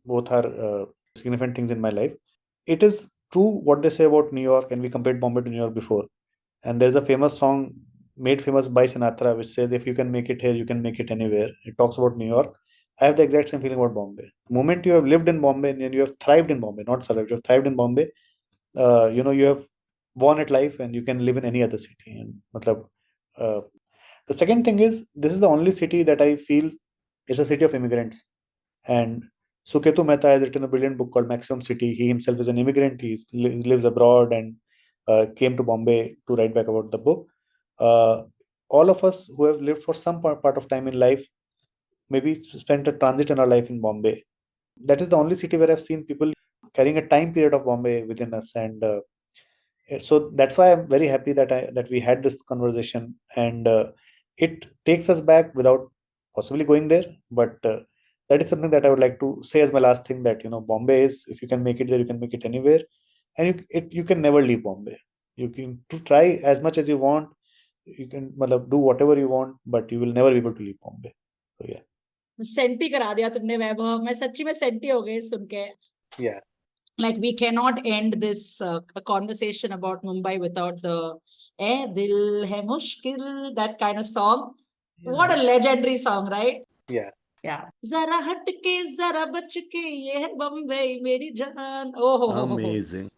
both are significant things in my life. It is true what they say about New York, and we compared Bombay to New York before. And there's a famous song made famous by Sinatra, which says, if you can make it here, you can make it anywhere. It talks about New York. I have the exact same feeling about Bombay. The moment you have lived in Bombay and you have thrived in Bombay, not survived, you have thrived in Bombay, you have won at life and you can live in any other city. And the second thing is, this is the only city that I feel is a city of immigrants. And Suketu Mehta has written a brilliant book called Maximum City. He himself is an immigrant. He lives abroad and came to Bombay to write back about the book. All of us who have lived for some part of time in life, maybe spent a transit in our life in Bombay. That is the only city where I've seen people carrying a time period of Bombay within us. And so that's why I'm very happy that we had this conversation, and it takes us back without possibly going there. But that is something that I would like to say as my last thing, that Bombay is, if you can make it there, you can make it anywhere, and you can never leave Bombay. You can try as much as you want, you can do whatever you want, but you will never be able to leave Bombay. So yeah. Senti करा दिया तुमने वैभव, मैं सच्ची में senti हो गई सुन के. Yeah. Like we cannot end this conversation about Mumbai without the Dil Hai Mushkil, that kind of song. Yeah. What a legendary song, right? Yeah. Yeah. Zara hatke, zara bachke, ye hai Bombay, meri jaan. Oh, Amazing.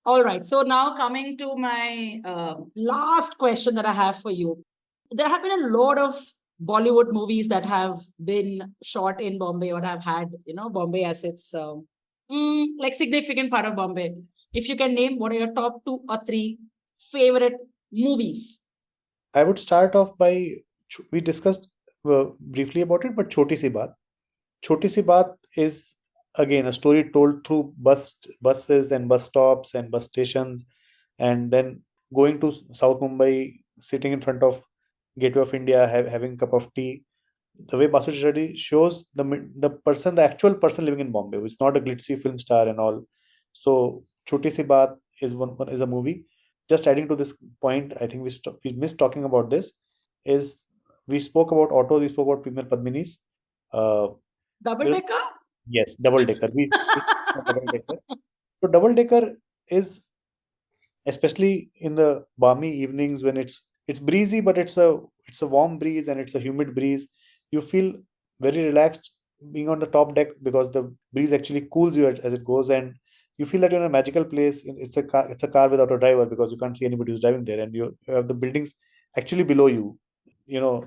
All right. So now coming to my last question that I have for you. There have been a lot of Bollywood movies that have been shot in Bombay or have had, Bombay as its like significant part of Bombay. If you can name what are your top 2 or 3 favorite movies? I would start off by, we discussed briefly about it, but Choti Si Baat. Choti Si Baat is again a story told through buses and bus stops and bus stations, and then going to South Mumbai, sitting in front of Gateway of India, having a cup of tea. The way Basu Chari shows the actual person living in Bombay, who is not a glitzy film star and all. So Choti Si Baat is a movie. Just adding to this point, I think we missed talking about this. Is we spoke about autos, we spoke about Premier Padminis. Double decker? Yes, double decker. We double decker. So double decker is, especially in the balmy evenings when it's breezy, but it's a warm breeze and it's a humid breeze. You feel very relaxed being on the top deck because the breeze actually cools you as it goes, and you feel that you're in a magical place. It's a car without a driver because you can't see anybody who's driving there, and you have the buildings actually below you. You know,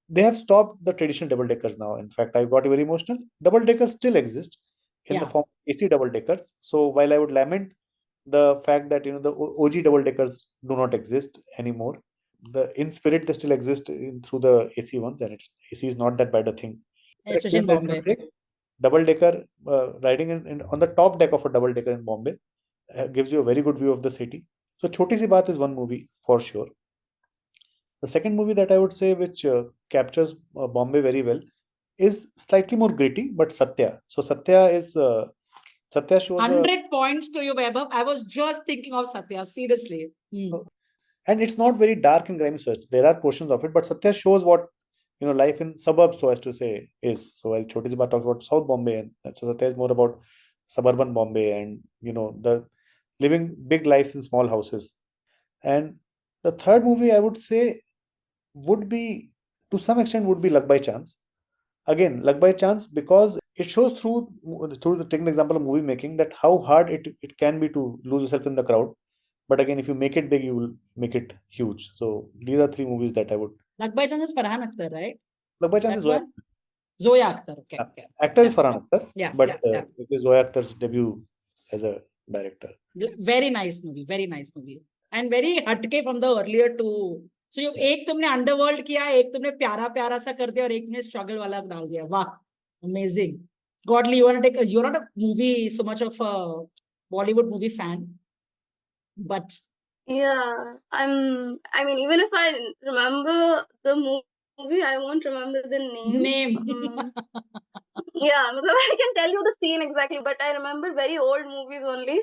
they have stopped the traditional double deckers now. In fact, I got very emotional. Double deckers still exist in the Yeah. form of AC double deckers. So while I would lament the fact that the OG double deckers do not exist anymore, in spirit they still exist through the AC ones, and AC is not that bad a thing. The Especially in experience that you Bombay. take, double decker riding on the top deck of a double decker in Bombay gives you a very good view of the city. So Choti Si Baat is one movie for sure. The second movie that I would say, which captures Bombay very well, is slightly more gritty, but Satya. So Satya shows 100 points to you, Vaibhav. I was just thinking of Satya, seriously. and it's not very dark and grimy. So there are portions of it, but Satya shows what life in suburbs, so as to say, is. So while Choti Si Baat talks about South Bombay, and so Satya is more about suburban Bombay and the living big lives in small houses. And the third movie I would say would be, to some extent, would be Luck by Chance. Again, Luck by Chance, because it shows taking the example of movie making, that how hard it can be to lose yourself in the crowd. But again, if you make it big, you will make it huge. So these are 3 movies that I would. Luck by Chance is Farhan Akhtar, right? Luck by Chance is Zoya. Zoya Akhtar. Okay. Actor is Farhan Akhtar, Yeah, but yeah. it is Zoya Akhtar's debut as a director. Very nice movie. Very nice movie. And very hatke from the earlier two. So एक तुमने underworld किया, एक तुमने प्यारा प्यारा सा कर दिया और एक ने स्ट्रगल वाला डाल दिया. वाह, amazing. Godly, you're not a movie so much of a Bollywood movie fan, but Yeah, I mean, even if I remember the movie, I won't remember the name. Yeah, I can tell you the scene exactly, but I remember very old movies only.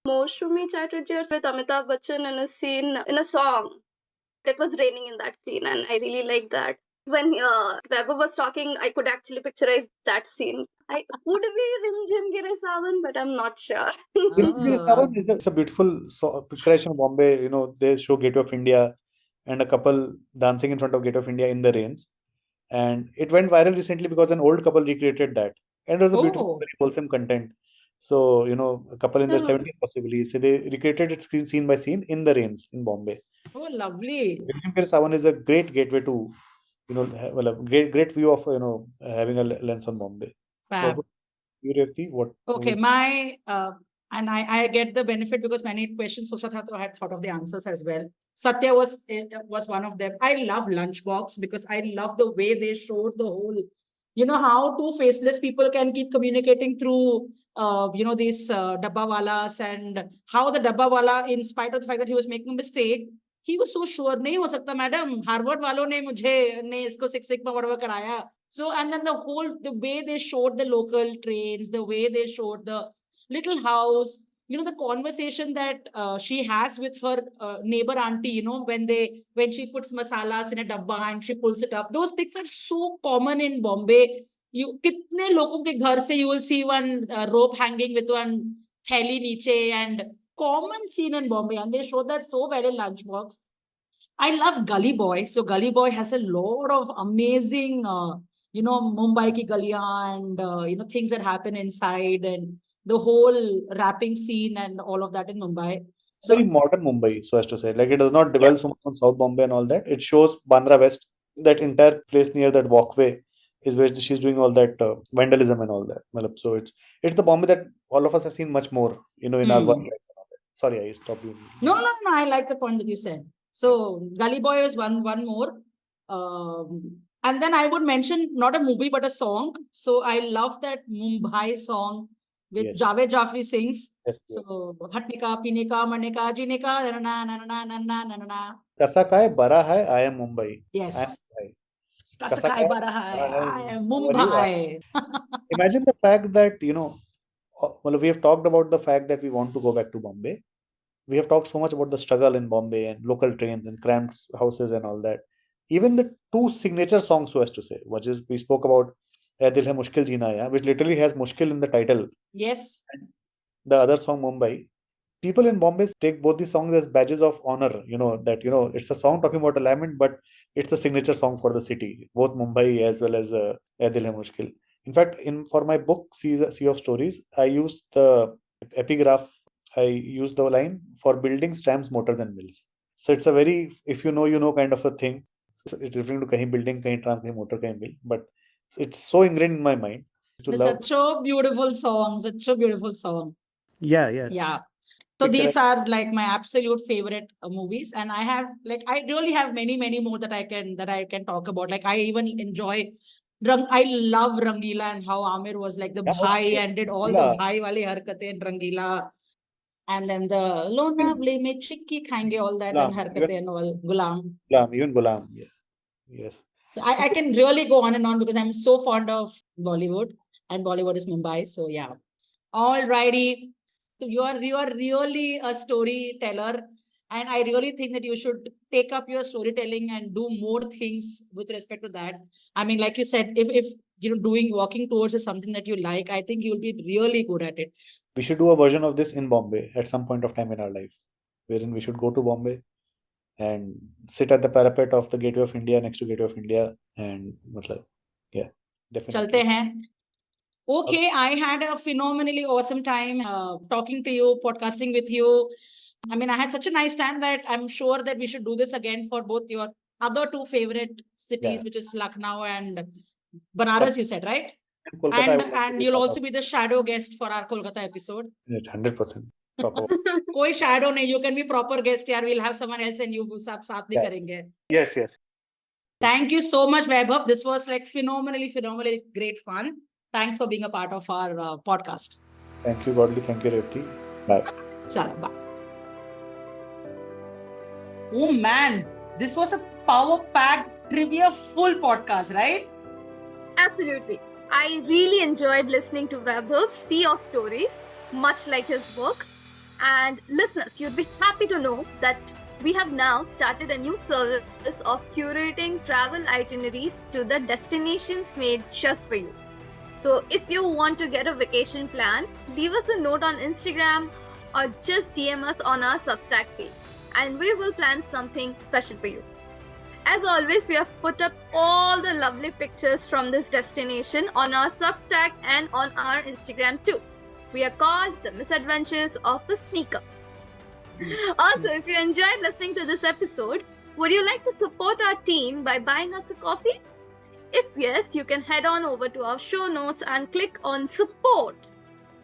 Moshumi Chatterjee with Amitabh Bachchan in a scene, in a song. It was raining in that scene, and I really liked that. When Vaibhav was talking, I could actually picturize that scene. I could be Rimjim Gire Savan, but I'm not sure. It's a beautiful picturization of Bombay. They show Gateway of India and a couple dancing in front of Gateway of India in the rains. And it went viral recently because an old couple recreated that. And it was a beautiful, very wholesome content. So, a couple in their 70s possibly. So they recreated it scene by scene in the rains in Bombay. Oh, lovely. Rimjim Gire Savan is a great gateway to, well, a great view of, having a lens on Bombay. Fab. What? Okay, my and I get the benefit because many questions I had thought of the answers as well. Satya was one of them. I love Lunchbox because I love the way they showed the whole, how two faceless people can keep communicating through these dabbawalas, and how the dabbawala, in spite of the fact that he was making a mistake, he was so sure, नहीं हो सकता madam, Harvard वालों ने इसको six sigma whatever कराया. So, and then the way they showed the local trains, the way they showed the little house, the conversation that she has with her neighbor auntie, when she puts masalas in a dabba and she pulls it up. Those things are so common in Bombay. Kitne लोगों के घर से you will see one rope hanging with one theli niche, and common scene in Bombay, and they show that so well in Lunchbox. I love Gully Boy. So Gully Boy has a lot of amazing, Mumbai ki galiyan and, things that happen inside and the whole rapping scene and all of that in Mumbai. So Very modern Mumbai, so as to say. Like it does not yeah, dwell so much on South Bombay and all that. It shows Bandra West, that entire place near that walkway is where she's doing all that vandalism and all that. Matlab, so it's the Bombay that all of us have seen much more, in our work lives and all that. Sorry, I stopped you. no, I like the point that you said. So Gully Boy is one more. And then I would mention not a movie but a song. So I love that Mumbai song which Yes. Javed Jafri sings. Yes, yes. So hatne ka, pine ka, marne ka, jeene ka, na na na na na na na na. Kasa kai bara hai, I am Mumbai. I am Yes. Mumbai. Kasakai Barahai, I am Mumbai. Imagine the fact that, well, we have talked about the fact that we want to go back to Bombay. We have talked so much about the struggle in Bombay and local trains and cramped houses and all that. Even the two signature songs, so as to say, which is we spoke about "Ae Dil Hai Mushkil Jeena Aaya," which literally has Mushkil in the title. Yes. The other song, Mumbai. People in Bombay take both these songs as badges of honor. It's a song talking about a lament, but it's the signature song for the city, both Mumbai as well as "Ae Dil Hai Mushkil." In fact, for my book Sea of Stories, I used the epigraph. I used the line for buildings, trams, motors, and mills. So it's a very, if you know kind of a thing. So it's referring to kahin building, kahin tram, kahin motor, kahin mill. But it's so ingrained in my mind. It's such a beautiful song. Such a beautiful song. Yeah. Yeah. So these are like my absolute favorite movies, and I really have many more that I can talk about. Like I even enjoy I love Rangila and how Amir was like the bhai and did all the bhai wale harkate in Rangila, and then the Lonavle mein chikki khayenge, all that and harkate and all Gulam. Even Gulam, yes. So I can really go on and on because I'm so fond of Bollywood, and Bollywood is Mumbai. So yeah. Alrighty. So you are really a storyteller, and I really think that you should take up your storytelling and do more things with respect to that. I mean, like you said, if walking towards is something that you like, I think you'll be really good at it. We should do a version of this in Bombay at some point of time in our life, wherein we should go to Bombay and sit at the parapet of the Gateway of India, next to Gateway of India, and yeah, definitely. Chalte hain. Okay, I had a phenomenally awesome time talking to you, podcasting with you. I mean, I had such a nice time that I'm sure that we should do this again for both your other two favorite cities, which is Lucknow and Banaras, you said, right? And you'll also be the shadow guest for our Kolkata episode. 100%. Koi shadow nahi, you can be proper guest, yaar. We'll have someone else and you sab saath bhi karenge. Yes. Thank you so much, Vaibhav. This was like phenomenally great fun. Thanks for being a part of our podcast. Thank you, Godly. Thank you, Revati. Bye. Chala, bye. Oh man, this was a power-packed trivia full podcast, right? Absolutely. I really enjoyed listening to Vaibhav's Sea of Stories, much like his work. And listeners, you'd be happy to know that we have now started a new service of curating travel itineraries to the destinations made just for you. So if you want to get a vacation plan, leave us a note on Instagram or just DM us on our Substack page, and we will plan something special for you. As always, we have put up all the lovely pictures from this destination on our Substack and on our Instagram too. We are called The Misadventures of a Sneaker. Also, if you enjoyed listening to this episode, would you like to support our team by buying us a coffee? If yes, you can head on over to our show notes and click on support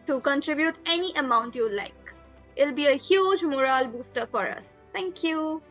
to contribute any amount you like. It'll be a huge morale booster for us. Thank you.